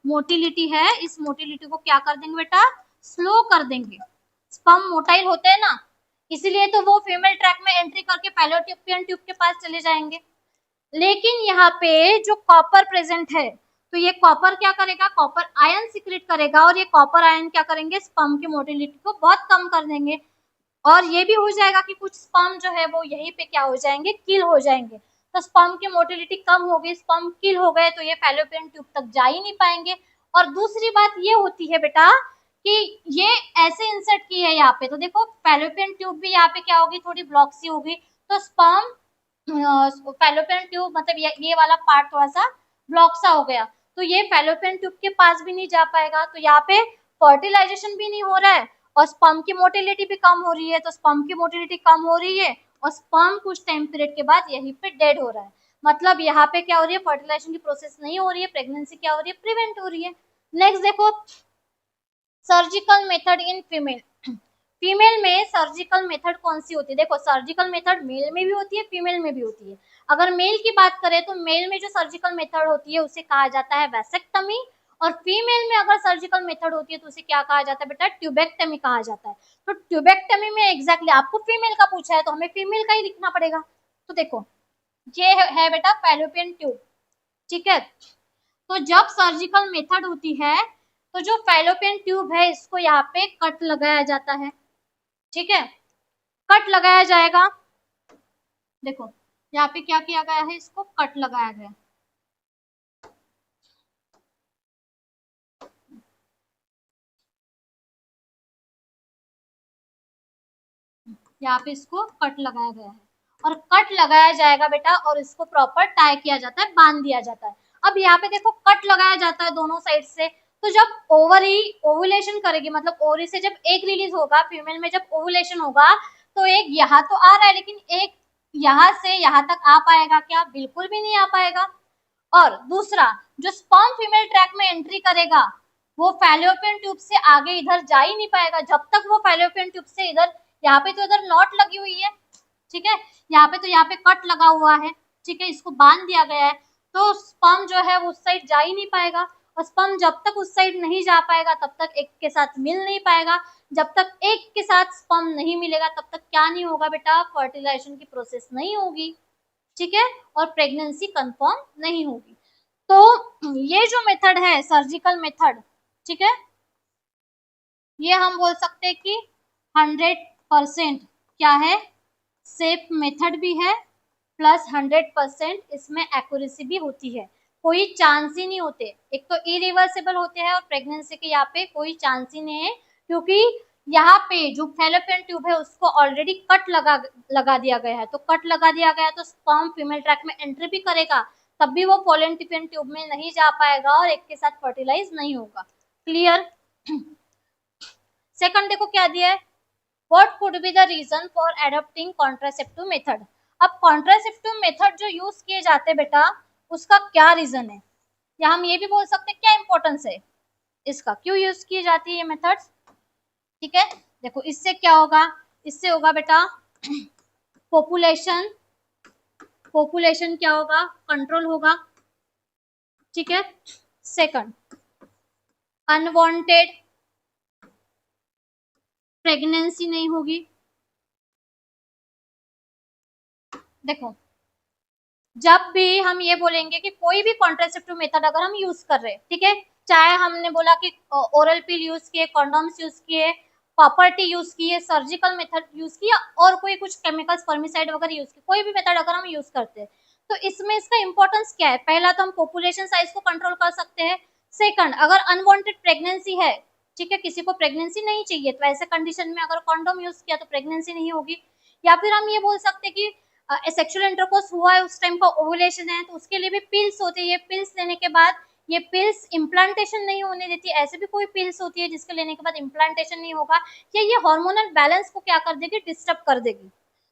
मोटिलिटी है इस मोटिलिटी को क्या कर देंगे बेटा, स्लो कर देंगे। स्पर्म मोटाइल होते हैं ना, इसीलिए तो वो फीमेल ट्रैक में एंट्री करके फैलोपियन ट्यूब के पास चले जाएंगे। लेकिन यहाँ पे जो कॉपर प्रेजेंट है तो ये कॉपर क्या करेगा, कॉपर आयन सिक्रेट करेगा और ये कॉपर आयन क्या करेंगे, स्पर्म की मोटिलिटी को बहुत कम कर देंगे। और ये भी हो जाएगा कि कुछ स्पर्म जो है वो यहीं पे क्या हो जाएंगे, किल हो जाएंगे। तो स्पर्म की मोटिलिटी कम होगी, स्पर्म किल हो गए तो ये फैलोपियन ट्यूब तक जा ही नहीं पाएंगे। और दूसरी बात ये होती है बेटा कि ये ऐसे इंसर्ट की है यहाँ पे, तो देखो फैलोपियन ट्यूब भी यहाँ पे क्या होगी, थोड़ी ब्लॉक सी होगी। तो स्पर्म फैलोपियन ट्यूब मतलब ये वाला पार्ट थोड़ा सा ब्लॉक सा हो गया। तो ये फैलोपियन ट्यूब के पास भी नहीं जा पाएगा, तो यहाँ पे फर्टिलाइजेशन भी नहीं हो रहा है और स्पर्म की मोटिलिटी भी कम हो रही है। तो स्पर्म की मोटिलिटी कम हो रही है और स्पर्म कुछ टाइम पीरियड के बाद यहीं पे डेड हो रहा है। मतलब यहाँ पे क्या हो रही है, फर्टिलाइजेशन की प्रोसेस नहीं हो रही है, प्रेगनेंसी क्या हो रही है, प्रिवेंट हो रही है। नेक्स्ट देखो, surgical method in female. Female में सर्जिकल मेथड कौन सी होती है? देखो सर्जिकल मेथड मेल में भी होती है, फीमेल में भी होती है। अगर मेल की बात करें तो मेल में जो सर्जिकल मेथड होती है उसे कहा जाता है वैसेक्टमी, और फीमेल में अगर सर्जिकल मेथड होती है तो उसे क्या कहा जाता है बेटा? ट्यूबेक्टमी कहा जाता है। तो ट्यूबेक्टमी में एग्जैक्टली आपको फीमेल का पूछा है तो हमें फीमेल का ही लिखना पड़ेगा। तो देखो ये है बेटा फैलोपियन ट्यूब, ठीक है। तो जब सर्जिकल मेथड होती है तो जो फैलोपियन ट्यूब है इसको यहाँ पे कट लगाया जाता है, ठीक है, कट लगाया जाएगा। देखो यहाँ पे क्या किया गया है, इसको कट लगाया गया। यहाँ पे इसको कट लगाया गया है और कट लगाया जाएगा बेटा और इसको प्रॉपर टाई किया जाता है, बांध दिया जाता है। अब यहाँ पे देखो कट लगाया जाता है दोनों साइड से। तो जब ओवरी ओवुलेशन करेगी, मतलब ओवरी से जब एग रिलीज होगा, फीमेल में जब ओवुलेशन होगा तो एग यहाँ तो आ रहा है लेकिन एक यहाँ से यहाँ तक आ पाएगा क्या? बिल्कुल भी नहीं आ पाएगा। और दूसरा, जो स्पर्म फीमेल ट्रैक में एंट्री करेगा वो फैलोपियन ट्यूब से आगे इधर जा ही नहीं पाएगा जब तक वो फैलोपियन ट्यूब से इधर, यहाँ पे तो इधर नॉट लगी हुई है, ठीक है, यहाँ पे तो यहाँ पे कट लगा हुआ है, ठीक है, इसको बांध दिया गया है। तो स्पर्म जो है वो उस साइड जा ही नहीं पाएगा और स्पर्म जब तक उस साइड नहीं जा पाएगा तब तक एक के साथ मिल नहीं पाएगा। जब तक एक के साथ स्पर्म नहीं मिलेगा तब तक क्या नहीं होगा बेटा? फर्टिलाइजेशन की प्रोसेस नहीं होगी, ठीक है, और प्रेगनेंसी कंफर्म नहीं होगी। तो ये जो मेथड है सर्जिकल मेथड, ठीक है, ये हम बोल सकते हैं कि 100% क्या है, सेफ मेथड भी है, प्लस 100% इसमें एक्यूरेसी भी होती है। कोई चांस ही नहीं होते, एक तो इरिवर्सिबल होते हैं और प्रेगनेंसी के यहाँ पे कोई चांस ही नहीं है, क्योंकि यहाँ पे जो फैलोपियन ट्यूब है उसको ऑलरेडी कट लगा दिया गया है। तो कट लगा दिया गया तो स्पर्म फीमेल ट्रैक में एंट्री भी करेगा तब भी वो फैलोपियन ट्यूब में नहीं जा पाएगा और एक के साथ फर्टिलाइज नहीं होगा। क्लियर? सेकंड देखो क्या दिया है, What could be the reason for adopting contraceptive method? अब कॉन्ट्रासेप्टिव मेथड जो यूज किए जाते हैं बेटा उसका क्या रीजन है, या हम ये भी बोल सकते हैं क्या इंपॉर्टेंस है इसका, क्यों यूज की जाती है ये मेथड्स, ठीक है। देखो इससे क्या होगा, इससे होगा बेटा पॉपुलेशन क्या होगा? कंट्रोल होगा, ठीक है। सेकंड, अनवांटेड प्रेगनेंसी नहीं होगी। देखो जब भी हम ये बोलेंगे कि कोई भी कॉन्ट्रासेप्टिव मेथड अगर हम यूज कर रहे हैं, ठीक है, चाहे हमने बोला कि ओरल पिल यूज किए, कॉन्डोम्स यूज किए, कॉपर टी यूज किए, सर्जिकल मेथड यूज किया और कोई कुछ केमिकल स्पर्मिसाइड वगैरह यूज किए, कोई भी मेथड अगर हम यूज करते हैं तो इसमें इसका इंपॉर्टेंस क्या है? पहला तो हम पॉपुलेशन साइज को कंट्रोल कर सकते हैं। सेकंड, अगर अनवांटेड प्रेगनेंसी है, ठीक है, किसी को प्रेगनेंसी नहीं चाहिए तो ऐसे कंडीशन में अगर कॉन्डोम यूज किया तो प्रेगनेंसी नहीं होगी। या फिर हम ये बोल सकते हैं कि सेक्सुअल इंटरकोर्स हुआ है, उस टाइम का ओवुलेशन है, तो उसके लिए भी पिल्स होती है, पिल्स लेने के बाद ये पिल्स इम्प्लांटेशन नहीं होने देती। ऐसे भी कोई पिल्स होती है जिसके लेने के बाद इम्प्लांटेशन नहीं होगा, या ये हार्मोनल बैलेंस को क्या कर देगी? डिस्टर्ब कर देगी।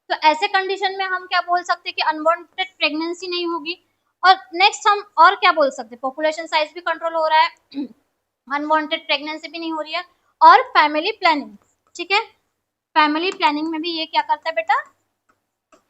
तो ऐसे कंडीशन में हम क्या बोल सकते हैं कि अनवांटेड प्रेगनेंसी नहीं होगी। और नेक्स्ट हम और क्या बोल सकते हैं, पॉपुलेशन साइज भी कंट्रोल हो रहा है, अनवांटेड प्रेगनेंसी भी नहीं हो रही है, और फैमिली प्लानिंग, ठीक है, फैमिली प्लानिंग में भी ये क्या करता है बेटा?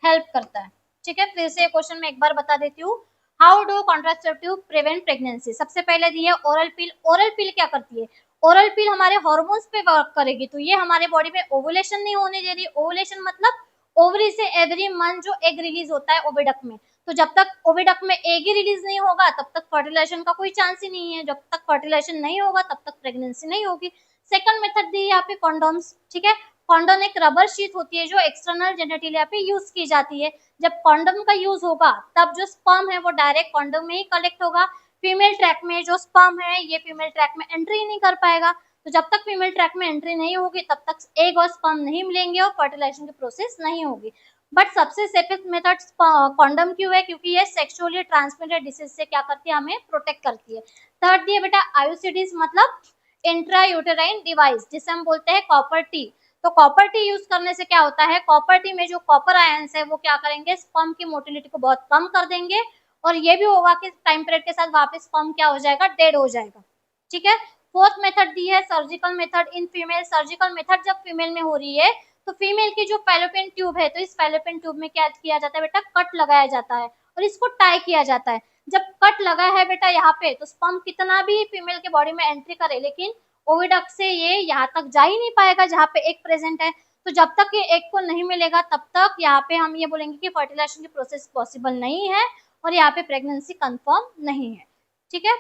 हेल्प करता है, ठीक है। फिर से क्वेश्चन में एक बार बता देती हूँ, how do contraceptive prevent pregnancy. सबसे पहले दी है ओरल पिल। ओरल पिल क्या करती है? ओरल पिल हमारे हार्मोन्स पे वर्क करेगी, तो ये हमारे बॉडी में ओवुलेशन नहीं होने दे रही। ओवुलेशन मतलब ओवरी से एवरी मंथ जो एग रिलीज होता है ओविडक्ट में, तो जब तक ओविडक्ट में एग ही रिलीज नहीं होगा तब तक फर्टिलाइजेशन का कोई चांस ही नहीं है। जब तक फर्टिलाइजेशन नहीं होगा तब तक प्रेगनेंसी नहीं होगी। सेकंड मेथड दी है यहाँ पे कॉन्डोम्स, ठीक है। कॉन्डोम एक रबर शीट होती है जो एक्सटर्नल जेनिटलिया पे यूज की जाती है। जब कॉन्डोम का यूज होगा तब जो स्पर्म है वो डायरेक्ट कॉन्डोम में ही कलेक्ट होगा। फीमेल ट्रैक में जो स्पर्म है ये फीमेल ट्रैक में एंट्री नहीं कर पाएगा। तो जब तक फीमेल ट्रैक में एंट्री नहीं होगी तब तक एग और स्पर्म नहीं मिलेंगे और फर्टिलाइजेशन की प्रोसेस नहीं होगी। बट सबसे सेफेस्ट मेथड कॉन्डम क्यों है? क्योंकि ये सेक्सुअली ट्रांसमिटेड डिसीज से क्या करती है, हमें प्रोटेक्ट करती है। थर्ड दिया बेटा आईयूसीडीज मतलब इंट्रा यूटेराइन डिवाइस, जिसे हम बोलते हैं कॉपर टी। तो कॉपर टी यूज करने से क्या होता है, कॉपर टी में जो कॉपर आयंस है वो क्या करेंगे, स्पर्म की मोटिलिटी को बहुत कम कर देंगे, और ये भी होगा कि टाइम पीरियड के साथ वापस स्पर्म क्या हो जाएगा, डेड हो जाएगा। ठीक है। फोर्थ मेथड दी है surgical method in female. Surgical method जब फीमेल में हो रही है तो फीमेल की जो फैलोपियन ट्यूब है, तो इस फैलोपियन ट्यूब में क्या किया जाता है बेटा, कट लगाया जाता है और इसको टाई किया जाता है। जब कट लगा है बेटा यहाँ पे, तो स्पर्म कितना भी फीमेल के बॉडी में एंट्री करे, लेकिन ओविडक्ट से ये यहाँ तक जा ही नहीं पाएगा जहाँ पे एग प्रेजेंट है। तो जब तक ये एग को नहीं मिलेगा तब तक यहाँ पे हम ये बोलेंगे कि फर्टिलाइजेशन की प्रोसेस पॉसिबल नहीं है और यहाँ पे प्रेगनेंसी कंफर्म नहीं है। ठीक है,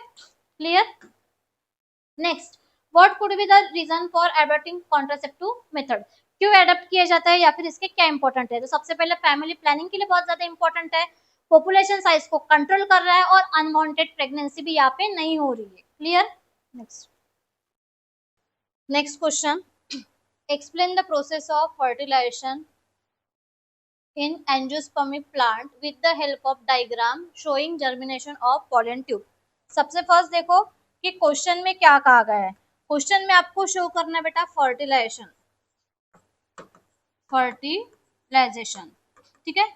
clear. Next, what could be the reason for adopting contraceptive method? क्यों एडॉप्ट किया जाता है या फिर इसके क्या इंपॉर्टेंट है? तो सबसे पहले फैमिली प्लानिंग के लिए बहुत ज्यादा इंपॉर्टेंट है, पॉपुलेशन साइज को कंट्रोल कर रहा है और अनवांटेड प्रेगनेंसी भी यहाँ पे नहीं हो रही है। Clear. Next, next question, explain the process of fertilisation in angiospermic plant with the help of diagram showing germination of pollen tube। सबसे फर्स्ट देखो कि क्वेश्चन में क्या कहा गया है। क्वेश्चन में आपको शो करना है बेटा फर्टिलाइजेशन, फर्टिलाइजेशन। ठीक है।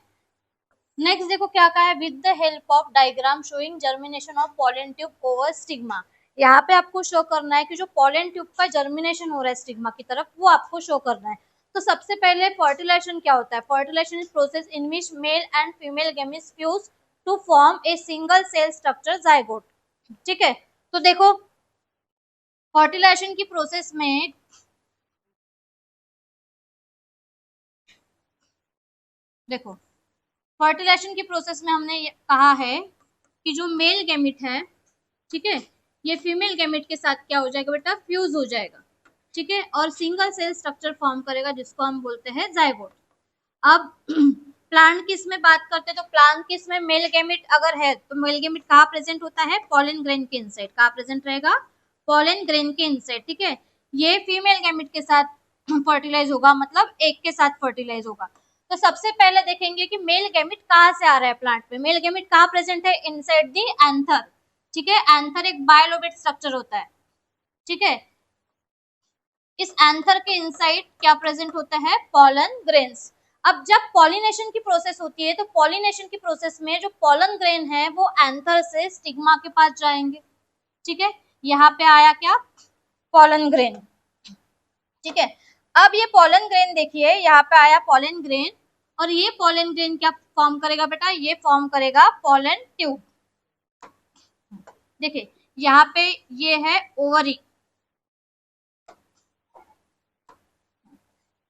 नेक्स्ट देखो क्या कहा है, with the help of diagram showing germination of pollen tube over stigma. यहाँ पे आपको शो करना है कि जो पॉलन ट्यूब का जर्मिनेशन हो रहा है स्टिग्मा की तरफ, वो आपको शो करना है। तो सबसे पहले फर्टिलाइजेशन क्या होता है? Fertilisation is process in which male and female gametes fuse to form a single cell structure zygote. ठीक है। तो देखो फर्टिलाइजेशन की प्रोसेस में देखो फर्टिलाइजेशन की प्रोसेस में हमने कहा है कि जो मेल गैमिट है, ठीक है, ये फीमेल गैमिट के साथ क्या हो जाएगा बेटा, फ्यूज हो जाएगा। ठीक है, और सिंगल सेल स्ट्रक्चर फॉर्म करेगा जिसको हम बोलते हैं जाइगोट। अब प्लांट किस में बात करते हैं, तो प्लांट किस में मेल गैमिट अगर है तो मेल गैमिट कहाँ प्रेजेंट होता है, पॉलन ग्रेन के इनसाइड। कहाँ प्रेजेंट रहेगा, पॉलन ग्रेन के इनसाइड। ठीक है, ये फीमेल गैमिट के साथ फर्टिलाइज होगा, मतलब एक के साथ फर्टिलाइज होगा। तो सबसे पहले देखेंगे कि मेल गैमिट कहाँ से आ रहा है प्लांट में। मेल गैमिट कहाँ प्रेजेंट है, इनसाइड दी एंथर। ठीक है, एंथर एक बायोलोबेट स्ट्रक्चर होता है। ठीक है, इस एंथर के इनसाइड क्या प्रेजेंट होता है, पॉलन ग्रेन्स। अब जब पॉलिनेशन की प्रोसेस होती है तो पॉलिनेशन की प्रोसेस में जो पॉलन ग्रेन है वो एंथर से स्टिग्मा के पास जाएंगे। ठीक है, यहाँ पे आया क्या, पॉलन ग्रेन। ठीक है, अब ये पॉलन ग्रेन देखिए, यहाँ पे आया पॉलन ग्रेन, और ये पॉलन ग्रेन क्या फॉर्म करेगा बेटा, ये फॉर्म करेगा पॉलन ट्यूब। देखिए यहाँ पे ये है ओवरी,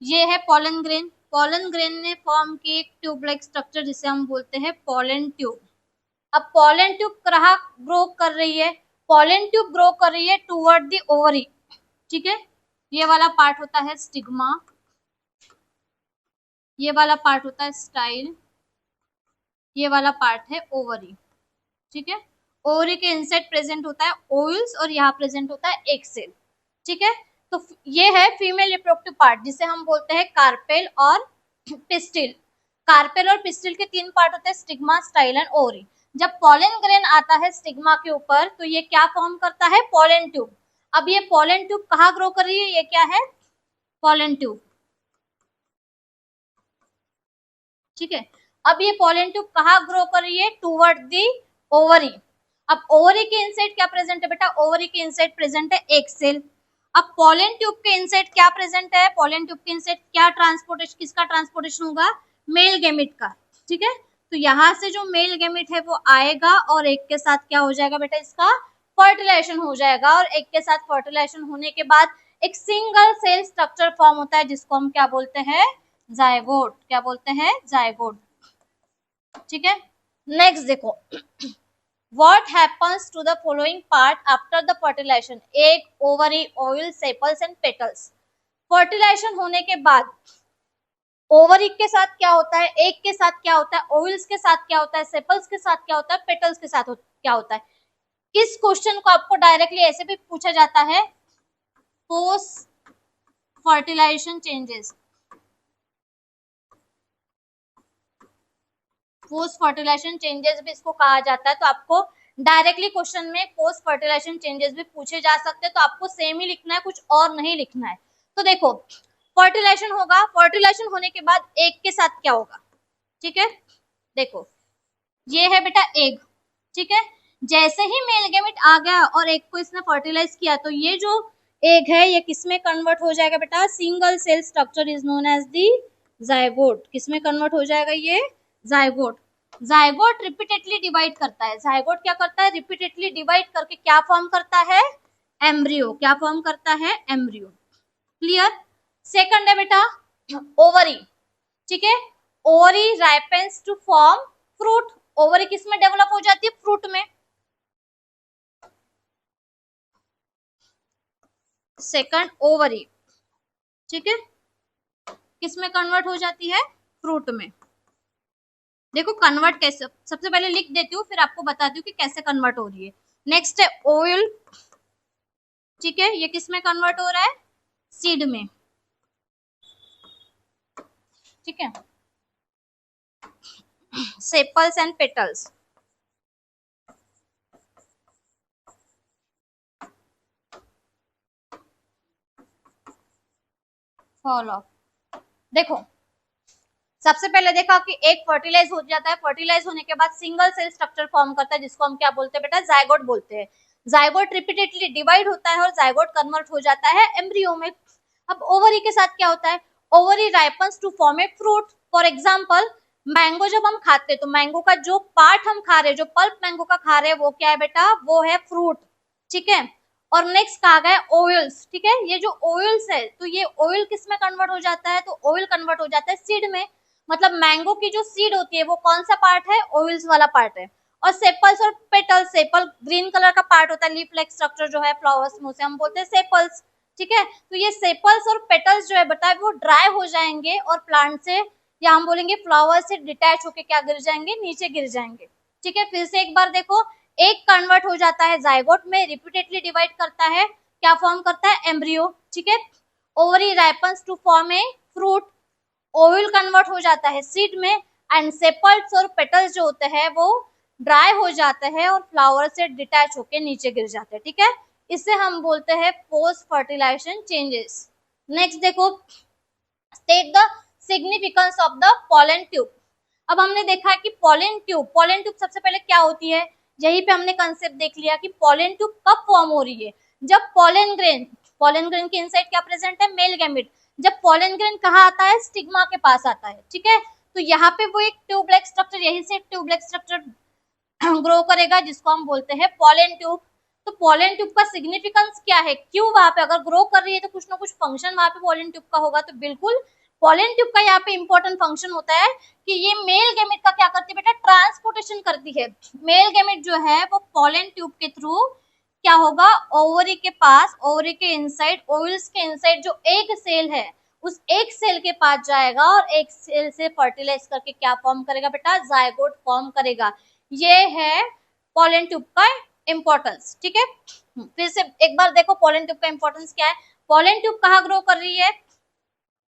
ये है पॉलन ग्रेन। पॉलन ग्रेन ने फॉर्म की एक ट्यूब लाइक स्ट्रक्चर जिसे हम बोलते हैं पॉलन ट्यूब। अब पॉलन ट्यूब कहाँ ग्रो कर रही है, पॉलन ट्यूब ग्रो कर रही है टूवर्ड द ओवरी। ठीक है, ये वाला पार्ट होता है स्टिग्मा, ये वाला पार्ट होता है स्टाइल, ये वाला पार्ट है ओवरी। ठीक है, ओवरी के इनसाइड प्रेजेंट होता है ओव्यूल्स और यहाँ प्रेजेंट होता है एग सेल। ठीक है, तो ये है फीमेल रिप्रोडक्टिव पार्ट जिसे हम बोलते हैं कार्पेल और पिस्टिल। कार्पेल और पिस्टिल के तीन पार्ट होते हैं, स्टिग्मा, स्टाइल एंड ओवरी। जब पॉलन ग्रेन आता है स्टिग्मा के ऊपर तो ये क्या फॉर्म करता है, पॉलन ट्यूब। अब ये पॉलन ट्यूब कहाँ ग्रो कर रही है, ये क्या है, पॉलन ट्यूब। ठीक है, अब ये पॉलन ट्यूब कहाँ ग्रो कर रही है, टूवर्ड दी ओवरी। अब ओवरी के इनसाइड क्या प्रेजेंट है बेटा, ओवरी के इनसाइड प्रेजेंट है एग सेल। अब पॉलन ट्यूब के इनसाइड क्या प्रेजेंट है, पॉलन ट्यूब के इनसाइड क्या ट्रांसपोर्टेशन, किसका ट्रांसपोर्टेशन होगा, मेल गैमेट का। ठीक है, तो यहाँ से जो मेल गैमेट है वो आएगा और एक के साथ क्या हो जाएगा बेटा, इसका फर्टिलाइजेशन हो जाएगा, और एक के साथ फर्टिलाइजेशन होने के बाद एक सिंगल सेल स्ट्रक्चर फॉर्म होता है जिसको हम क्या बोलते हैं, जायगोट। क्या बोलते हैं, जायगोट। ठीक है, नेक्स्ट देखो, what happens to the following part after the fertilization, egg, ovary, ovule, sepals and petals। Fertilisation होने के बाद ओवरी के साथ क्या होता है, एग के साथ क्या होता है, ओवल्स के साथ क्या होता है, सेपल्स के साथ क्या होता है, पेटल्स के साथ क्या होता है। इस क्वेश्चन को आपको डायरेक्टली ऐसे भी पूछा जाता है, post fertilisation changes. Post fertilisation changes भी इसको कहा जाता है। तो आपको डायरेक्टली क्वेश्चन में पोस्ट फर्टिलाइजेशन चेंजेस भी पूछे जा सकते हैं, तो आपको सेम ही लिखना है, कुछ और नहीं लिखना है। तो देखो फर्टिलाइजेशन होगा, फर्टिलाइजेशन होने के बाद एग के साथ क्या होगा, ठीक है, देखो ये है बेटा एग, ठीक है, जैसे ही मेल गैमेट आ गया और एग को इसने फर्टिलाइज किया, तो ये जो एग है ये किसमें कन्वर्ट हो जाएगा बेटा, single cell structure is known as the zygote. किसमें कन्वर्ट हो जाएगा, ये जायगोट। जायगोट रिपीटेडली डिवाइड करता है, जायगोट क्या करता है, रिपीटेडली डिवाइड करके क्या फॉर्म करता है, एम्ब्रियो। क्या फॉर्म करता है, एम्ब्रियो। क्लियर। सेकंड है बेटा ओवरी, ठीक है, ovary ripens to form fruit. Ovary किसमें डेवलप हो जाती है, फ्रूट में। सेकंड ओवरी, ठीक है, किसमें कन्वर्ट हो जाती है, फ्रूट में। देखो कन्वर्ट कैसे, सबसे पहले लिख देती हूँ फिर आपको बताती हूँ कि कैसे कन्वर्ट हो रही है। नेक्स्ट है ऑयल, ठीक है, ये किसमें कन्वर्ट हो रहा है, सीड में, ठीक है। Sepals and petals, fall of. देखो सबसे पहले देखा कि एक फर्टिलाइज हो जाता है, फर्टिलाइज होने के बाद सिंगल सेल स्ट्रक्चर फॉर्म करता है, जिसको हम क्या बोलते हैं बेटा, जायगोट बोलते हैं। जायगोट रिपीटेडली डिवाइड होता है और जायगोट कन्वर्ट हो जाता है एम्ब्रियो में। अब ओवरी के साथ क्या होता है, ovary ripens to form a fruit. For example mango जब हम खाते हैं तो मैंगो का जो पार्ट हम खा रहे हैं, जो पल्प मैंगो का खा रहे हैं, वो क्या है बेटा, वो है फ्रूट, ठीक है। और नेक्स्ट कहा गया ऑयल्स, ठीक है, ये जो ऑयल्स है तो ये ऑयल किस में कन्वर्ट हो जाता है, तो ऑयल कन्वर्ट हो जाता है सीड में। मतलब मैंगो की जो सीड होती है वो कौन सा पार्ट है, ऑयल्स वाला पार्ट है। और सेपल्स और पेटल्स, सेपल ग्रीन कलर का पार्ट होता है, लीफ लाइक स्ट्रक्चर जो है फ्लावर्स में, उसे हम बोलते हैं सेपल्स, ठीक है। तो ये सेपल्स और पेटल्स जो है बताए वो ड्राई हो जाएंगे और प्लांट से या हम बोलेंगे फ्लावर से डिटैच होके क्या गिर जाएंगे, नीचे गिर जाएंगे, ठीक है। फिर से एक बार देखो, एक कन्वर्ट हो जाता है जायगोट में, रिपीटेडली डिवाइड करता है, क्या फॉर्म करता है, एम्ब्रियो, ठीक है। Ovary ripens to form a fruit, ऑयल कन्वर्ट हो जाता है सीड में, एंड सेपल्स और पेटल्स जो होते हैं वो ड्राई हो जाते हैं और फ्लावर से डिटैच होके नीचे गिर जाते हैं, ठीक है। इसे हम बोलते हैं पोस्ट फर्टिलाइजेशन चेंजेस। नेक्स्ट देखो, state the significance of the pollen tube. अब हमने देखा कि पोलन ट्यूब सबसे पहले क्या होती है, यहीं पे हमने कंसेप्ट देख लिया कि पोलन ट्यूब कब फॉर्म हो रही है, जब पोलन ग्रेन के इनसाइड क्या प्रेजेंट है, मेल गैमेट। जब पोलन ग्रेन कहाँ आता है, स्टिग्मा के पास आता है, ठीक है। तो यहाँ पे वो एक ट्यूब लाइक स्ट्रक्चर, यहीं से ट्यूब लाइक स्ट्रक्चर ग्रो करेगा, जिसको हम बोलते हैं पोलन ट्यूब। तो पोलन ट्यूब का सिग्निफिकेंस क्या है, क्यों वहां पे अगर ग्रो कर रही है तो कुछ ना कुछ फंक्शन वहां पे पोलन ट्यूब का होगा। तो बिल्कुल पोलन ट्यूब का यहाँ पे इंपॉर्टेंट फंक्शन होता है कि ये मेल गैमेट का क्या करती है बेटा, ट्रांसपोर्टेशन करती है। मेल गैमेट जो है वो पोलन ट्यूब के थ्रू क्या होगा, ओवरी के पास, ओवरी के इनसाइड, ओवल्स के इनसाइड जो एक सेल है उस एक सेल के पास जाएगा और एक सेल से फर्टिलाइज करके क्या फॉर्म करेगा बेटा, जायगोट फॉर्म करेगा। ये है पोलन ट्यूब का इंपॉर्टेंस, ठीक है। फिर से एक बार देखो पोलन ट्यूब का इंपॉर्टेंस क्या है। पोलन ट्यूब कहाँ ग्रो कर रही है,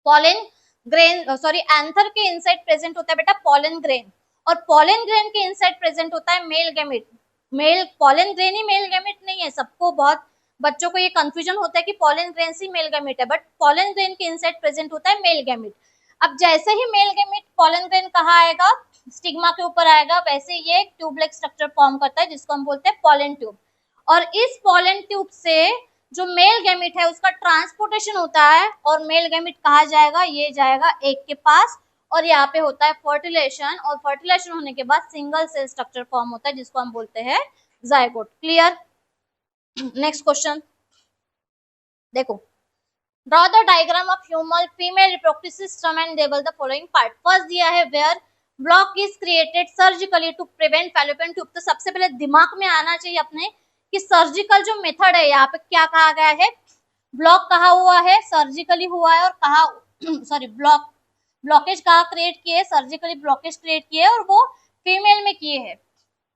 पोलन ग्रेन, सॉरी एंथर के इनसाइड प्रेजेंट होता है बेटा पोलन ग्रेन, और पोलन ग्रेन के इनसाइड प्रेजेंट होता है male gamete. Male pollen grain ही मेल गैमेट नहीं है, सबको बहुत बच्चों को ये कंफ्यूजन होता है कि पोलन ग्रेन ही मेल गैमेट है, बट पोलन ग्रेन के इनसाइड प्रेजेंट होता है मेल गैमेट। अब जैसे ही मेल गैमेट पोलन ग्रेन कहाँ आएगा, स्टिग्मा के ऊपर आएगा, वैसे ये एक ट्यूब लाइक स्ट्रक्चर फॉर्म करता है जिसको हम बोलते हैं पोलन ट्यूब। और इस पोलन ट्यूब से जो मेल गैमेट है उसका ट्रांसपोर्टेशन होता है, और मेल गैमेट कहाँ जाएगा, ये जाएगा एग के पास, और यहाँ पे होता है फर्टिलाइजेशन, और फर्टिलाइजेशन होने के बाद सिंगल सेल स्ट्रक्चर फॉर्म होता है जिसको हम बोलते हैं जायगोट। क्लियर। नेक्स्ट क्वेश्चन देखो, draw the diagram of human female reproductive system and label the following part. First दिया है where block is created surgically to prevent fallopian tube. तो सबसे पहले दिमाग में आना चाहिए अपने कि सर्जिकल जो मेथड है, यहाँ पे क्या कहा गया है, ब्लॉक कहा हुआ है, सर्जिकली हुआ है, और कहा सॉरी ब्लॉकेज कहा क्रिएट किए, सर्जिकली ब्लॉकेज क्रिएट किए, और वो फीमेल में किए हैं,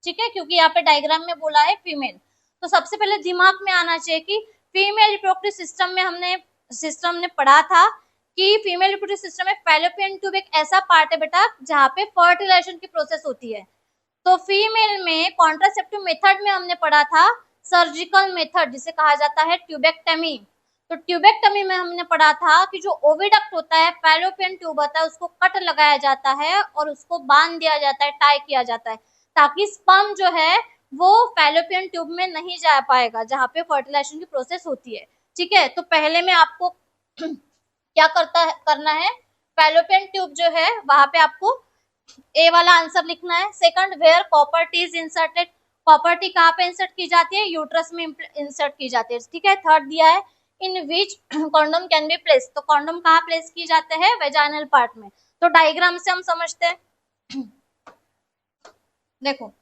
ठीक है, क्योंकि यहाँ पे डायग्राम में बोला है फीमेल। तो सबसे पहले दिमाग में आना चाहिए कि फीमेल रिप्रोडक्टिव सिस्टम में हमने पढ़ा था कि फीमेल रिप्रोडक्टिव सिस्टम में फैलोपियन ट्यूब एक ऐसा पार्ट है बेटा जहाँ पे फर्टिलाइजेशन की प्रोसेस होती है। तो फीमेल में कॉन्ट्रासेप्टिव मेथड में हमने पढ़ा था सर्जिकल मेथड जिसे कहा जाता है ट्यूबेक्टमी। तो ट्यूबेक्टमी में हमने पढ़ा था कि जो ओविडक्ट होता है, फैलोपियन ट्यूब होता है, उसको कट लगाया जाता है और उसको बांध दिया जाता है, टाई किया जाता है, ताकि स्पर्म जो है वो फैलोपियन ट्यूब में नहीं जा पाएगा जहाँ पे फर्टिलाइजेशन की प्रोसेस होती है। ठीक है, तो पहले में आपको क्या करना है, फैलोपियन ट्यूब जो है वहां पे आपको ए वाला आंसर लिखना है। Second, where copper T is inserted, copper T कहाँ पे इंसर्ट की जाती है, यूट्रस में इंसर्ट की जाती है। ठीक है, थर्ड दिया है इन विच कॉन्डोम कैन बी प्लेस, तो कॉन्डोम कहाँ प्लेस की जाते हैं, वेजाइनल पार्ट में। तो डायग्राम से हम समझते हैं। देखो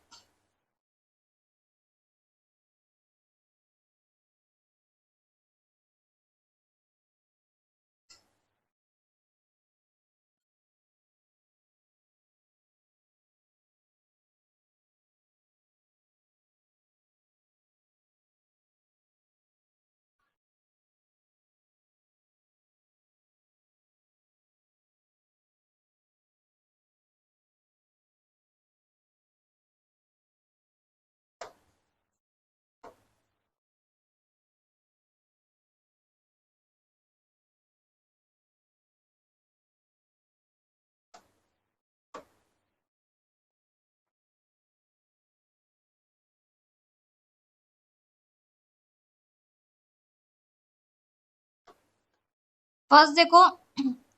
फर्स्ट देखो,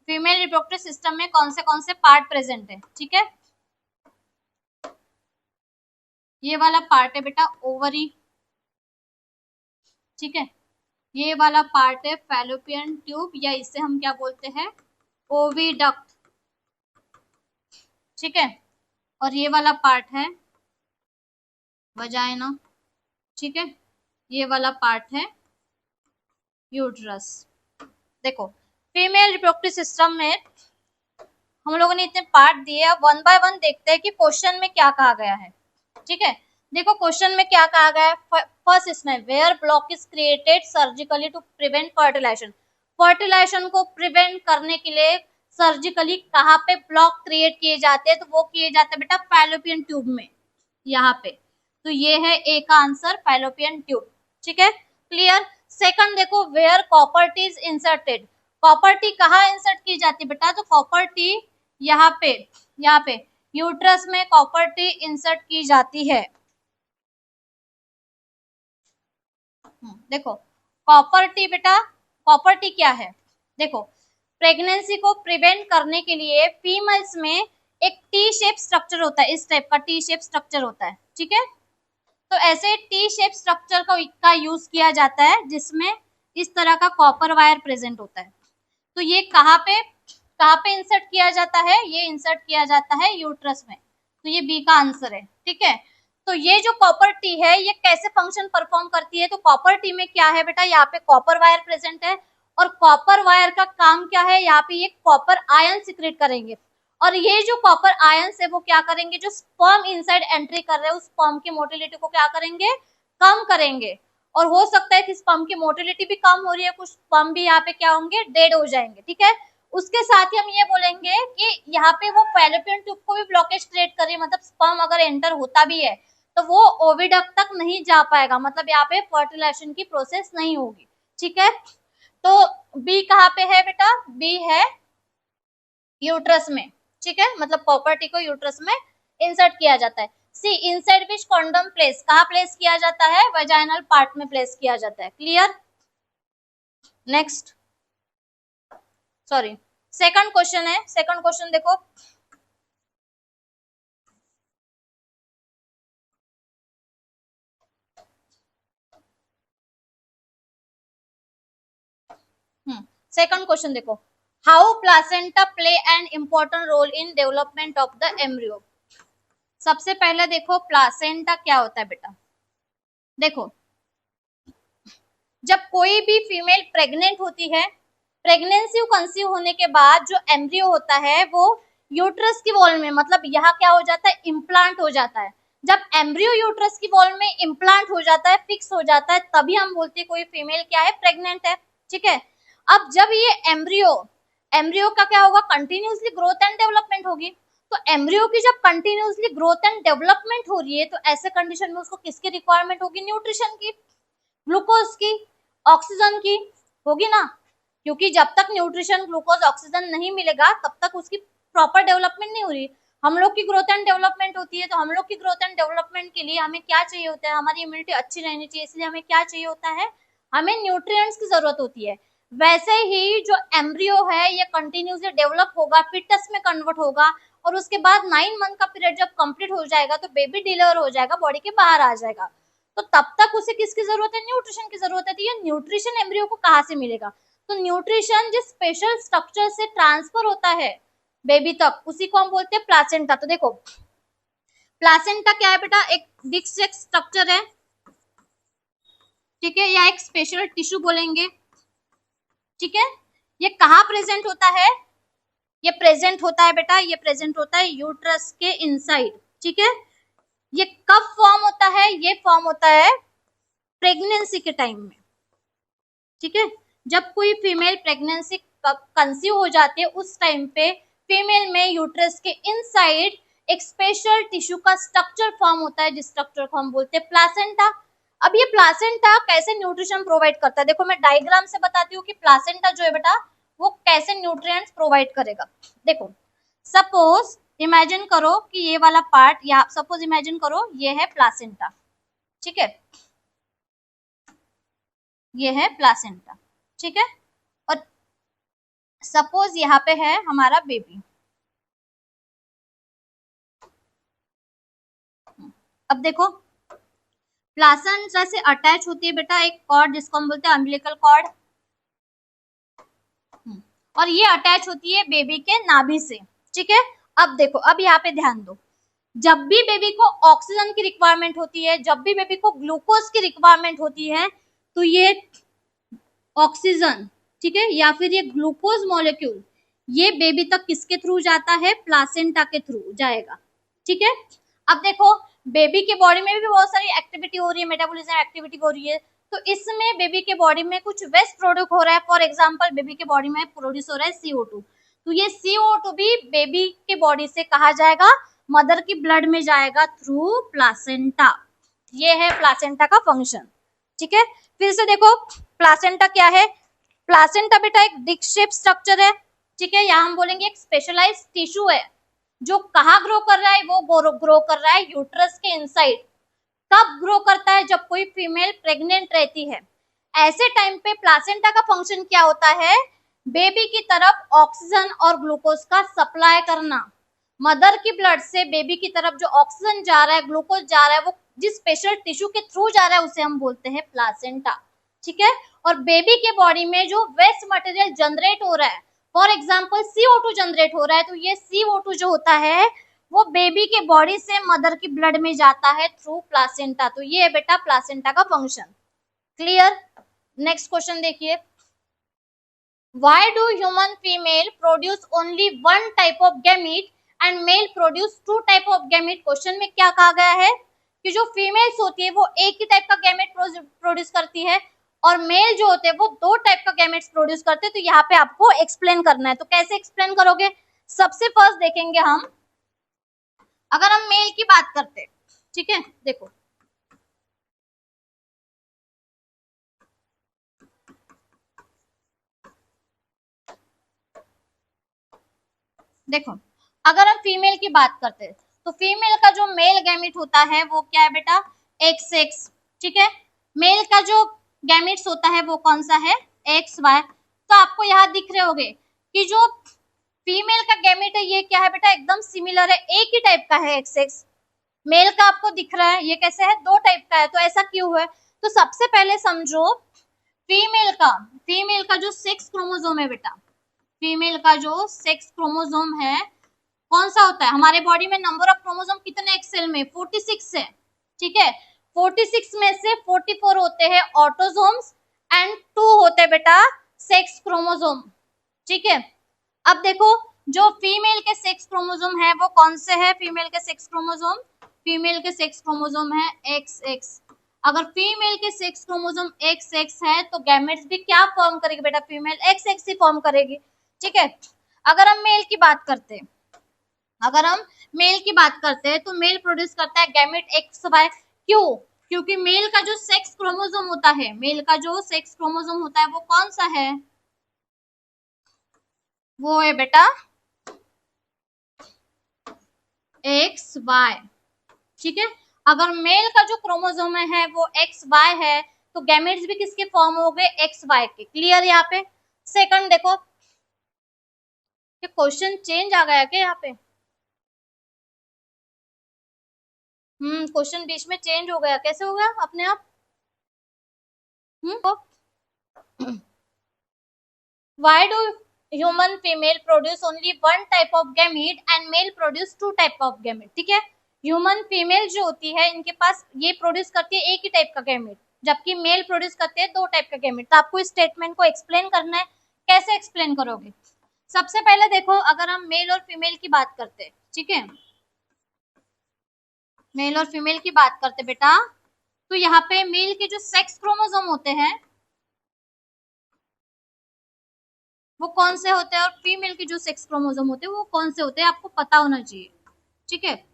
फीमेल रिप्रोडक्टिव सिस्टम में कौन से पार्ट प्रेजेंट है। ठीक है, ये वाला पार्ट है बेटा ओवरी। ठीक है, ये वाला पार्ट है फैलोपियन ट्यूब, या इसे हम क्या बोलते हैं, ओविडक्ट। ठीक है, और ये वाला पार्ट है वजाइना। ठीक है, ये वाला पार्ट है यूट्रस। देखो फीमेल रिप्रोडक्टिव सिस्टम में हम लोगों ने इतने पार्ट दिए, अब वन बाय वन देखते हैं कि क्वेश्चन में क्या कहा गया है। ठीक है, देखो क्वेश्चन में क्या कहा गया है। फर्स्ट इसमें where block is created surgically to prevent fertilisation, fertilisation को प्रिवेंट करने के लिए सर्जिकली कहाँ पे ब्लॉक क्रिएट किए जाते हैं, तो वो किए जाते हैं बेटा फैलोपियन ट्यूब में, यहाँ पे। तो ये है ए का आंसर, फैलोपियन ट्यूब। ठीक है, क्लियर। सेकंड देखो, where copper T is inserted, copper T कहाँ इंसर्ट की जाती है बेटा, तो कॉपर टी यहाँ पे यूट्रस में कॉपर टी इंसर्ट की जाती है। देखो कॉपर टी बेटा, कॉपर टी क्या है, देखो प्रेगनेंसी को प्रिवेंट करने के लिए फीमेल्स में एक टी शेप स्ट्रक्चर होता है, इस टाइप का टी शेप स्ट्रक्चर होता है। ठीक है, तो ऐसे टी शेप स्ट्रक्चर का यूज किया जाता है जिसमें इस तरह का कॉपर वायर प्रेजेंट होता है। तो ये कहाँ पे इंसर्ट किया जाता है, ये इंसर्ट किया जाता है यूट्रस में। तो ये बी का आंसर है। ठीक है, तो ये जो कॉपर टी है ये कैसे फंक्शन परफॉर्म करती है, तो कॉपर टी में क्या है बेटा, यहाँ पे कॉपर वायर प्रेजेंट है, और कॉपर वायर का काम क्या है, यहाँ पे ये कॉपर आयन सिक्रेट करेंगे, और ये जो कॉपर आयंस है वो क्या करेंगे, जो स्पर्म इनसाइड एंट्री कर रहे हैं उस स्पर्म की मोटिलिटी को क्या करेंगे, कम करेंगे। और हो सकता है कि स्पर्म की मोटिलिटी भी कम हो रही है, कुछ स्पर्म भी यहाँ पे क्या होंगे, डेड हो जाएंगे। ठीक है, उसके साथ ही हम ये बोलेंगे कि यहाँ पे वो फैलोपियन ट्यूब को भी ब्लॉकेज क्रिएट कर रही है, मतलब स्पर्म अगर एंटर होता भी है तो वो ओविडक्ट तक नहीं जा पाएगा, मतलब यहाँ पे फर्टिलाइजेशन की प्रोसेस नहीं होगी। ठीक है, तो बी कहाँ पे है बेटा, बी है यूट्रस में। ठीक है, मतलब कॉपर टी को यूट्रस में इंसर्ट किया जाता है। सी इनसाइड विच कॉन्डम प्लेस, कहाँ प्लेस किया जाता है, वेजाइनल पार्ट में प्लेस किया जाता है। Clear. Next, sorry second question है, सेकंड क्वेश्चन देखो, सेकंड क्वेश्चन देखो, how placenta play an important role in development of the embryo. सबसे पहले देखो प्लासेंटा क्या होता है बेटा, देखो जब कोई भी फीमेल प्रेग्नेंट होती है, प्रेगनेंसी कंसीव होने के बाद जो एम्ब्रियो होता है वो यूट्रस की वॉल में, मतलब यहाँ क्या हो जाता है, इम्प्लांट हो जाता है। जब एम्ब्रियो यूट्रस की वॉल में इम्प्लांट हो जाता है, फिक्स हो जाता है, तभी हम बोलते हैं कोई फीमेल क्या है, प्रेग्नेंट है। ठीक है, अब जब ये एम्ब्रियो का क्या होगा, कंटिन्यूसली ग्रोथ एंड डेवलपमेंट होगी। तो एम्ब्रियो की जब कंटिन्यूसली ग्रोथ एंड डेवलपमेंट हो रही है तो ऐसे कंडीशन में उसको किसकी रिक्वायरमेंट होगी, न्यूट्रिशन की, ग्लूकोज की, ऑक्सीजन की होगी ना, क्योंकि जब तक न्यूट्रिशन, ग्लूकोज, ऑक्सीजन नहीं मिलेगा तब तक उसकी प्रॉपर डेवलपमेंट नहीं हो रही। हम लोग की ग्रोथ एंड डेवलपमेंट होती है, तो हम लोग की ग्रोथ एंड डेवलपमेंट के लिए हमें क्या चाहिए होता है, हमारी इम्यूनिटी अच्छी रहनी चाहिए, इसलिए हमें क्या चाहिए होता है, हमें न्यूट्रिएंट्स की जरूरत होती है। वैसे ही जो एम्ब्रियो है ये कंटिन्यूसली डेवलप होगा, फिटस में कन्वर्ट होगा, और उसके बाद 9 मंथ का पीरियड जब कंप्लीट हो जाएगा तो बेबी डिलीवर हो जाएगा, बॉडी के बाहर आ जाएगा। तो तब तक उसे किसकी जरूरत है, न्यूट्रिशन की जरूरत है। तो ये न्यूट्रिशन एम्ब्रियो को कहाँ से मिलेगा, तो न्यूट्रिशन जिस स्पेशल स्ट्रक्चर से ट्रांसफर होता है बेबी तक, उसी को हम बोलते हैं प्लासेंटा। तो देखो प्लासेंटा क्या है बेटा, एक डिस्क स्ट्रक्चर है, ठीक है, या एक स्पेशल टिश्यू बोलेंगे, ठीक है। ये कहाँ प्रेजेंट होता है, ये प्रेजेंट होता है बेटा, ये प्रेजेंट होता है यूट्रस के इनसाइड, ठीक है। ये कब फॉर्म होता है, ये फॉर्म होता है प्रेगनेंसी के टाइम में, ठीक है। जब कोई फीमेल प्रेगनेंसी कंसीव हो जाती है उस टाइम पे फीमेल में यूट्रस के इनसाइड एक स्पेशल टिश्यू का स्ट्रक्चर फॉर्म होता है, जिस स्ट्रक्चर को हम बोलते हैं प्लासेंटा। अब ये प्लासेंटा कैसे न्यूट्रिशन प्रोवाइड करता है, देखो मैं डायग्राम से बताती हूँ कि प्लासेंटा जो है बेटा वो कैसे न्यूट्रिएंट्स प्रोवाइड करेगा। देखो सपोज इमेजिन करो कि ये वाला पार्ट, या सपोज इमेजिन करो ये है प्लासेंटा, ठीक है, ये है प्लासेंटा, ठीक है, और सपोज यहाँ पे है हमारा बेबी। अब देखो प्लासेंटा से अटैच होती है बेटा एक कॉर्ड जिसको हम बोलते हैं अम्बिलिकल कॉर्ड, और ये अटैच होती है बेबी के नाभि से, ठीक है। अब देखो, अब यहाँ पे ध्यान दो, जब भी बेबी को ऑक्सीजन की रिक्वायरमेंट होती है, जब भी बेबी को ग्लूकोज की रिक्वायरमेंट होती है, तो ये ऑक्सीजन, ठीक है, या फिर ये ग्लूकोज मॉलिक्यूल ये बेबी तक किसके थ्रू जाता है, प्लासेंटा के थ्रू जाएगा, ठीक है। अब देखो बेबी के बॉडी में भी बहुत सारी एक्टिविटी हो रही है, मेटाबॉलिज्म एक्टिविटी हो रही है, तो इसमें बेबी के बॉडी में कुछ वेस्ट प्रोड्यूस हो रहा है। फॉर एग्जांपल बेबी के बॉडी में प्रोड्यूस हो रहा है CO2, तो ये CO2 भी बेबी के बॉडी से कहा जाएगा, मदर की ब्लड में जाएगा थ्रू प्लासेंटा। ये है प्लासेंटा का फंक्शन, ठीक है। फिर से देखो प्लासेंटा क्या है, प्लासेंटा बेटा एक डिस्क शेप स्ट्रक्चर है, ठीक है, यहाँ हम बोलेंगे एक स्पेशलाइज्ड टिश्यू है जो कहाँ ग्रो कर रहा है, वो ग्रो कर रहा है यूट्रस के इनसाइड। कब ग्रो करता है, जब कोई फीमेल प्रेग्नेंट रहती है, ऐसे टाइम पे प्लासेंटा का फंक्शन क्या होता है, बेबी की तरफ ऑक्सीजन और ग्लूकोज का सप्लाई करना। मदर की ब्लड से बेबी की तरफ जो ऑक्सीजन जा रहा है, ग्लूकोज जा रहा है, वो जिस स्पेशल टिश्यू के थ्रू जा रहा है उसे हम बोलते हैं प्लासेंटा, ठीक है। और बेबी के बॉडी में जो वेस्ट मटेरियल जनरेट हो रहा है, फॉर एग्जाम्पल CO2 जनरेट हो रहा है, तो ये CO2 जो होता है वो बेबी के बॉडी से मदर की ब्लड में जाता है थ्रू प्लासेंटा। तो ये है बेटा प्लासेंटा का फंक्शन, क्लियर। नेक्स्ट क्वेश्चन देखिए, why do human female produce only one type of gamete and male produce two type of gamete। Question में क्या कहा गया है कि जो फीमेल्स होती है वो एक ही टाइप का गैमेट प्रोड्यूस करती है, और मेल जो होते हैं वो दो टाइप का गैमेट्स प्रोड्यूस करते हैं। तो यहाँ पे आपको एक्सप्लेन करना है, तो कैसे एक्सप्लेन करोगे, सबसे फर्स्ट देखेंगे हम, अगर हम मेल की बात करते हैं, ठीक है, देखो देखो अगर हम फीमेल की बात करते हैं तो फीमेल का जो मेल गैमेट होता है वो क्या है बेटा, XX, ठीक है। मेल का जो गैमेट्स होता है वो कौन सा है, XY। तो आपको यहाँ दिख रहे होंगे कि जो फीमेल का गैमेट है ये क्या है बेटा, एकदम सिमिलर है, एक ही टाइप का है XX। मेल का आपको दिख रहा है ये कैसे है, दो टाइप का है, तो ऐसा क्यों है। तो सबसे पहले समझो फीमेल का जो सेक्स क्रोमोसोम है बेटा, फीमेल का जो सेक्स क्रोमोसोम है कौन सा होता है, हमारे बॉडी में नंबर ऑफ क्रोमोसोम कितने एक सेल में, 46 है, ठीक है। 46 में से 44 होते हैं ऑटोसोम्स एंड 2 होते हैं बेटा सेक्स क्रोमोसोम, ठीक है। अब देखो जो फीमेल के सेक्स क्रोमोसोम है वो कौन से है, फीमेल के सेक्स क्रोमोसोम है XX। अगर फीमेल के सेक्स क्रोमोसोम XX है तो गैमेट्स भी क्या फॉर्म करेगी बेटा, फीमेल XX ही फॉर्म करेगी। ठीक है। अगर हम मेल की बात करते हैं, अगर हम मेल की बात करते हैं तो मेल प्रोड्यूस करता है गैमेट एक्स वाई। क्यों? क्योंकि मेल का जो सेक्स क्रोमोसोम होता है, मेल का जो सेक्स क्रोमोसोम होता है वो कौन सा है? वो है बेटा एक्स वाई। ठीक है। अगर मेल का जो क्रोमोसोम है वो एक्स वाई है तो गैमेट्स भी किसके फॉर्म हो गए? एक्स वाई के। क्लियर यहाँ पे? सेकंड देखो, ये क्वेश्चन चेंज आ गया क्या यहाँ पे? क्वेश्चन बीच में चेंज हो गया, कैसे हो गया अपने आप? Why do human female produce only one type of gamete and male produce two type of gamete? ठीक है। ह्यूमन फीमेल जो होती है इनके पास ये प्रोड्यूस करती है एक ही टाइप का गैमेट, जबकि मेल प्रोड्यूस करते हैं दो टाइप का गैमेट। तो आपको इस स्टेटमेंट को एक्सप्लेन करना है। कैसे एक्सप्लेन करोगे? सबसे पहले देखो, अगर हम मेल और फीमेल की बात करते हैं, ठीक है, मेल और फीमेल की बात करते बेटा, तो यहाँ पे मेल के जो सेक्स क्रोमोसोम होते हैं वो कौन से होते हैं और फीमेल के जो सेक्स क्रोमोसोम होते हैं वो कौन से होते हैं, आपको पता होना चाहिए। ठीक है।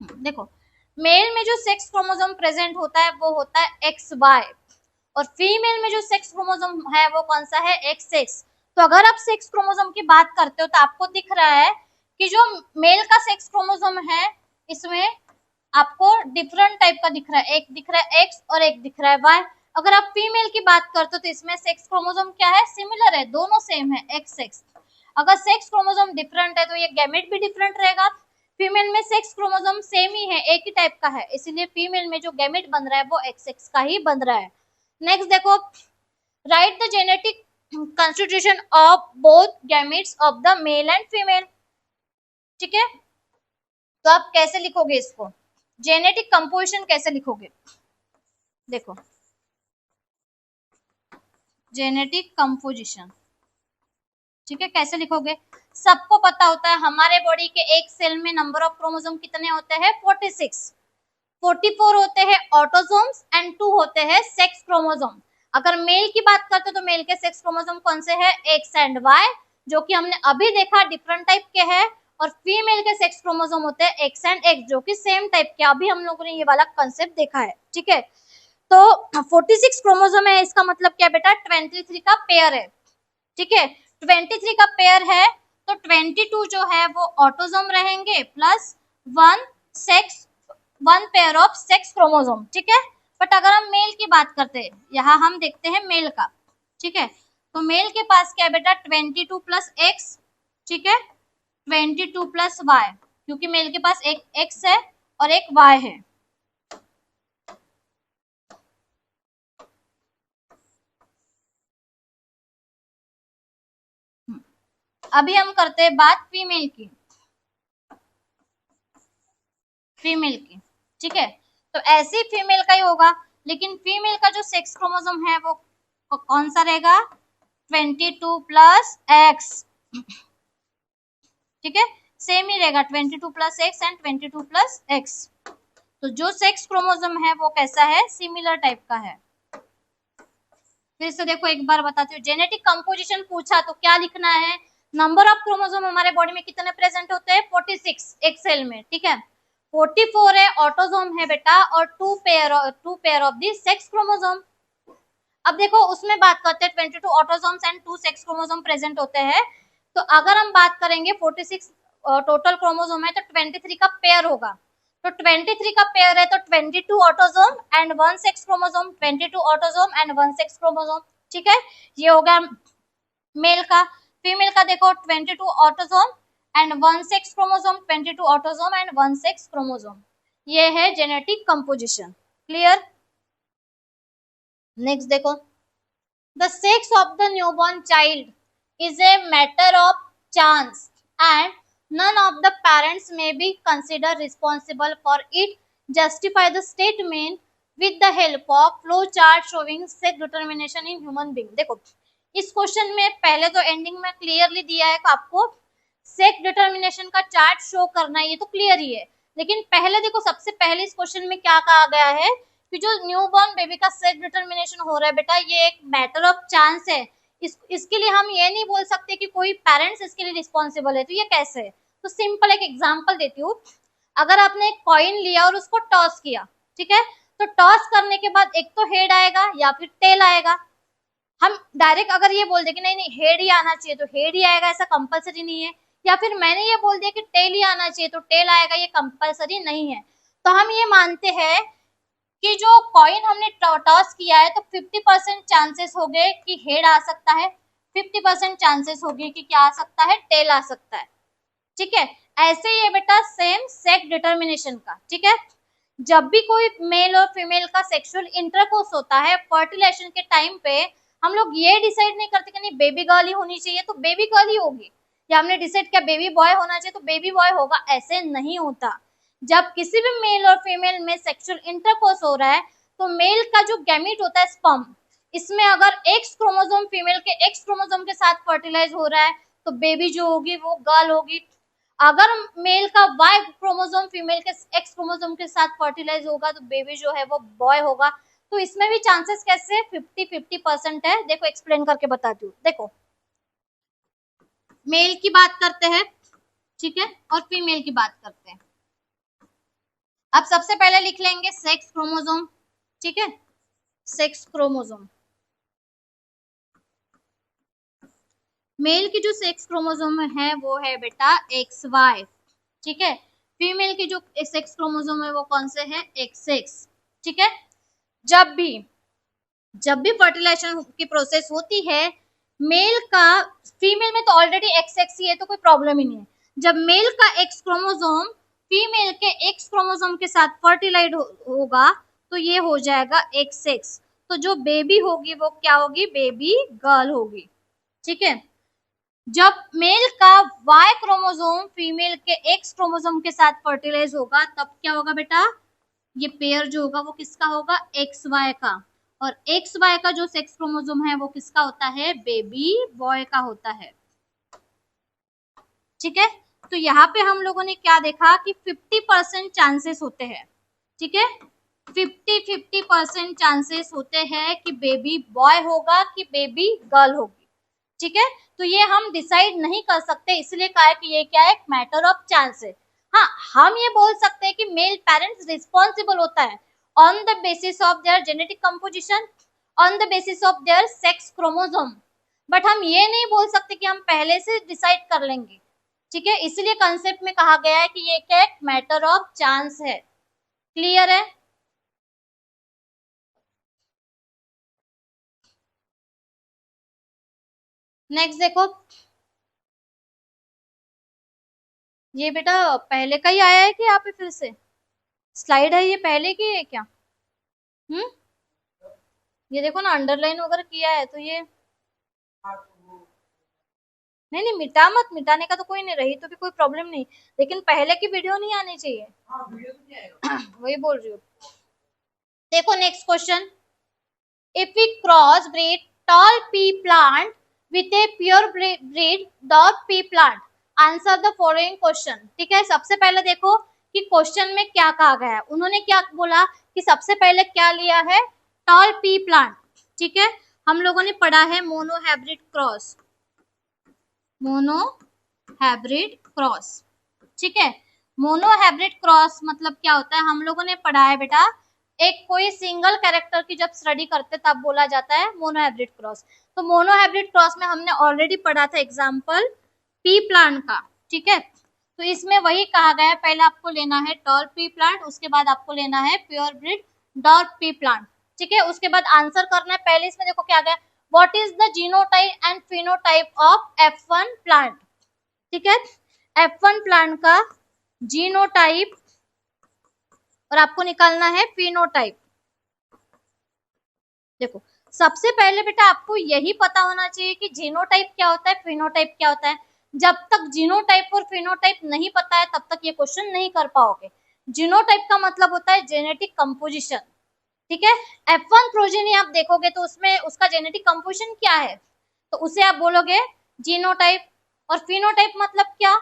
देखो, मेल में जो सेक्स क्रोमोसोम प्रेजेंट होता है वो होता है एक्स वाई, और फीमेल में जो सेक्स क्रोमोसोम है वो कौन सा है? X x. तो अगर आप सेक्स क्रोमोसोम की बात करते हो तो आपको दिख रहा है कि जो मेल का सेक्स क्रोमोसोम है इसमें आपको डिफरेंट टाइप का दिख रहा है, एक दिख रहा है एक्स और एक दिख रहा है वाई। अगर आप फीमेल की बात करते हो तो इसमें सेक्स क्रोमोसोम क्या है? सिमिलर है, दोनों सेम है, एक्स एक्स। अगर सेक्स क्रोमोसोम डिफरेंट है तो ये गैमेट भी डिफरेंट रहेगा। फीमेल में सेक्स क्रोमोसोम सेम ही है, एक ही टाइप का है, इसीलिए फीमेल में जो गैमेट बन रहा है वो एक्स एक्स का ही बन रहा है। नेक्स्ट देखो, right the genetic constitution of both gametes of the mail and female. ठीक है। तो आप कैसे लिखोगे इसको? जेनेटिक कंपोजिशन कैसे लिखोगे? देखो, जेनेटिक कंपोजिशन, ठीक है, कैसे लिखोगे? सबको पता होता है हमारे बॉडी के एक सेल में नंबर ऑफ क्रोमोसोम कितने होते हैं? 46। 44 होते हैं ऑटोसोम्स एंड 2 होते हैं सेक्स क्रोमोसोम। अगर मेल की बात करते तो मेल के सेक्स क्रोमोसोम कौन से हैं? एक्स एंड वाई, जो कि हमने अभी देखा डिफरेंट टाइप के हैं, और फीमेल के सेक्स क्रोमोसोम होते हैं एक्स एंड एक्स, जो कि सेम टाइप के। अभी हम लोगों ने ये वाला कंसेप्ट देखा है। ठीक है। तो 46 क्रोमोसोम है, इसका मतलब क्या बेटा? 23 का पेयर है। ठीक है। 23 का पेयर है तो 22 जो है वो ऑटोसोम रहेंगे plus one pair of sex chromosome. ठीक है। बट अगर हम मेल की बात करते हैं, यहाँ हम देखते हैं मेल का। ठीक है। तो मेल के पास क्या है बेटा? 22 प्लस एक्स। ठीक है। 22 प्लस वाई, क्योंकि मेल के पास एक एक्स है और एक वाई है। अभी हम करते हैं बात फीमेल की। फीमेल की, ठीक है, तो ऐसे ही फीमेल का ही होगा, लेकिन फीमेल का जो सेक्स क्रोमोसोम है वो कौन सा रहेगा? 22 प्लस एक्स। ठीक है, सेम ही रहेगा, 22 plus x and 22 plus x. तो जो सेक्स क्रोमोसोम है वो कैसा है? सिमिलर टाइप का है। फिर से देखो, एक बार बताती हूँ, जेनेटिक कंपोजिशन पूछा तो क्या लिखना है? नंबर ऑफ क्रोमोसोम हमारे बॉडी में कितने प्रेजेंट होते हैं? 46 एक सेल में। ठीक है। 44 है ऑटोसोम है बेटा, और two pair of the sex chromosome. अब देखो, उसमें बात करते हैं 22 autosomes and 2 sex chromosome present होते हैं। तो अगर हम बात करेंगे 46 टोटल क्रोमोसोम है तो 23 का पेयर होगा। तो 23 का पेयर है तो 22 autosome and 1 sex chromosome, 22 autosome and 1 sex chromosome. ठीक है, ये हो गया मेल का। फीमेल का देखो, 22 autosome and 1 sex chromosome, 22 autosome and 1 sex chromosome. ये है जेनेटिक कंपोजिशन। क्लियर? नेक्स्ट देखो, the sex of the newborn child is a matter of chance and none of the parents may be considered responsible for it. Justify the statement with the help of flow chart showing sex determination in human being। देखो, इस question में पहले तो ending में clearly दिया है कि आपको सेक्स डिटर्मिनेशन का चार्ट शो करना है, ये तो क्लियर ही है। लेकिन पहले देखो, सबसे पहले इस क्वेश्चन में क्या कहा गया है कि जो न्यूबॉर्न बेबी का सेक्स डिटर्मिनेशन हो रहा है बेटा, ये एक मैटर ऑफ चांस है। इसके लिए हम ये नहीं बोल सकते कि कोई पेरेंट्स इसके लिए रिस्पॉन्सिबल है। तो ये कैसे है? तो सिंपल एक एग्जांपल देती हूँ। अगर आपने एक कॉइन लिया और उसको टॉस किया, ठीक है, तो टॉस करने के बाद एक तो हेड आएगा या फिर टेल आएगा। हम डायरेक्ट अगर ये बोल दे कि नहीं नहीं हेड ही आना चाहिए तो हेड ही आएगा, ऐसा कंपलसरी नहीं है। या फिर मैंने ये बोल दिया कि टेल ही आना चाहिए तो टेल आएगा, ये कंपलसरी नहीं है। तो हम ये मानते हैं कि जो कॉइन हमने टॉस किया है तो 50% चांसेस हो गए कि हेड आ सकता है, 50% चांसेस हो गए कि क्या आ सकता है, टेल आ सकता है। ठीक है, ऐसे ही है बेटा सेम सेक्स डिटर्मिनेशन का। ठीक है, जब भी कोई मेल और फीमेल का सेक्सुअल इंटरकोर्स होता है फर्टिलाइजेशन के टाइम पे, हम लोग ये डिसाइड नहीं करते कि नहीं बेबी गर्ल ही होनी चाहिए तो बेबी गर्ल ही होगी, या हमने डिसाइड किया बेबी बॉय होना चाहिए तो बेबी बॉय होगा, ऐसे नहीं होता। जब किसी भी मेल और फीमेल में सेक्सुअल इंटरकोर्स हो रहा है तो मेल का जो गैमीट होता है स्पर्म, इसमें अगर एक्स क्रोमोसोम फीमेल के एक्स क्रोमोसोम के साथ फर्टिलाइज हो रहा है तो बेबी जो होगी वो गर्ल होगी। अगर मेल का वाई क्रोमोसोम फीमेल के एक्स क्रोमोसोम के साथ फर्टिलाइज होगा तो बेबी जो है वो बॉय होगा। तो इसमें भी चांसेस कैसे 50-50% है। देखो एक्सप्लेन करके बताती हूँ। देखो मेल की बात करते हैं, ठीक है, और फीमेल की बात करते हैं। अब सबसे पहले लिख लेंगे सेक्स क्रोमोसोम। ठीक है, सेक्स क्रोमोसोम, मेल की जो सेक्स क्रोमोसोम है वो है बेटा XY। ठीक है, फीमेल की जो सेक्स क्रोमोसोम है वो कौन से है, XX। ठीक है, जब भी फर्टिलाइजेशन की प्रोसेस होती है मेल का, फीमेल में तो ऑलरेडी XX ही है तो कोई प्रॉब्लम ही नहीं है। जब मेल का X क्रोमोसोम फीमेल के X क्रोमोसोम के साथ फर्टिलाइज होगा तो ये हो जाएगा XX। तो जो बेबी होगी वो क्या होगी, बेबी गर्ल होगी। ठीक है, जब मेल का Y क्रोमोसोम फीमेल के X क्रोमोसोम के साथ फर्टिलाइज होगा तब क्या होगा बेटा, ये पेयर जो होगा वो किसका होगा, XY का। और XY का जो सेक्स क्रोमोसोम है वो किसका होता है, बेबी बॉय का होता है। ठीक है, तो यहाँ पे हम लोगों ने क्या देखा कि 50% चांसेस होते हैं। ठीक है, 50-50% चांसेस होते हैं कि बेबी बॉय होगा कि बेबी गर्ल होगी। ठीक है, तो ये हम डिसाइड नहीं कर सकते, इसलिए कहा है कि ये क्या है, मैटर ऑफ चांस है। हाँ, हम ये बोल सकते हैं कि मेल पेरेंट्स रिस्पॉन्सिबल होता है on the basis of their genetic composition, on the basis of their sex chromosome, but हम ये नहीं बोल सकते कि हम पहले से डिसाइड कर लेंगे। ठीक है, इसलिए कंसेप्ट में कहा गया है कि ये क्या है, मैटर ऑफ चांस है। क्लियर है? नेक्स्ट देखो, ये बेटा पहले का ही आया है कि यहाँ पे फिर से स्लाइड है, ये पहले की है क्या? ये देखो ना अंडरलाइन वगैरह किया है तो ये नहीं नहीं मिटा मत, मिटाने का तो कोई नहीं, रही तो भी कोई प्रॉब्लम नहीं, लेकिन पहले की वीडियो नहीं आनी चाहिए। वही बोल रही हूँ। देखो next question, if we cross breed tall pea plant with a pure breed dwarf pea plant, answer the following question. ठीक है, सबसे पहले देखो कि क्वेश्चन में क्या कहा गया है। उन्होंने क्या बोला कि सबसे पहले क्या लिया है, टॉल पी प्लांट। ठीक है, हम लोगों ने पढ़ा है मोनोहाइब्रिड क्रॉस, मोनोहाइब्रिड क्रॉस। ठीक है, मोनोहाइब्रिड क्रॉस मतलब क्या होता है, हम लोगों ने पढ़ा है बेटा, एक कोई सिंगल कैरेक्टर की जब स्टडी करते तब बोला जाता है मोनोहाइब्रिड क्रॉस। तो मोनोहाइब्रिड क्रॉस में हमने ऑलरेडी पढ़ा था एग्जांपल पी प्लांट का। ठीक है, तो इसमें वही कहा गया है, पहले आपको लेना है टॉल पी प्लांट, उसके बाद आपको लेना है pure breed dwarf P plant. ठीक है, उसके बाद आंसर करना है। पहले इसमें देखो क्या गया, what is the genotype and phenotype of F1 plant. ठीक है, F1 प्लांट का जीनोटाइप और आपको निकालना है फिनोटाइप। देखो सबसे पहले बेटा आपको यही पता होना चाहिए कि जीनोटाइप क्या होता है, फिनोटाइप क्या होता है। जब तक जीनोटाइप और फिनोटाइप नहीं पता है तब तक ये क्वेश्चन नहीं कर पाओगे। जीनोटाइप का मतलब होता है जेनेटिक कंपोजिशन। ठीक है, F1 प्रोजेनी आप देखोगे तो उसमें उसका जेनेटिक कंपोजिशन क्या है, तो उसे आप बोलोगे जीनोटाइप। और फिनोटाइप मतलब क्या,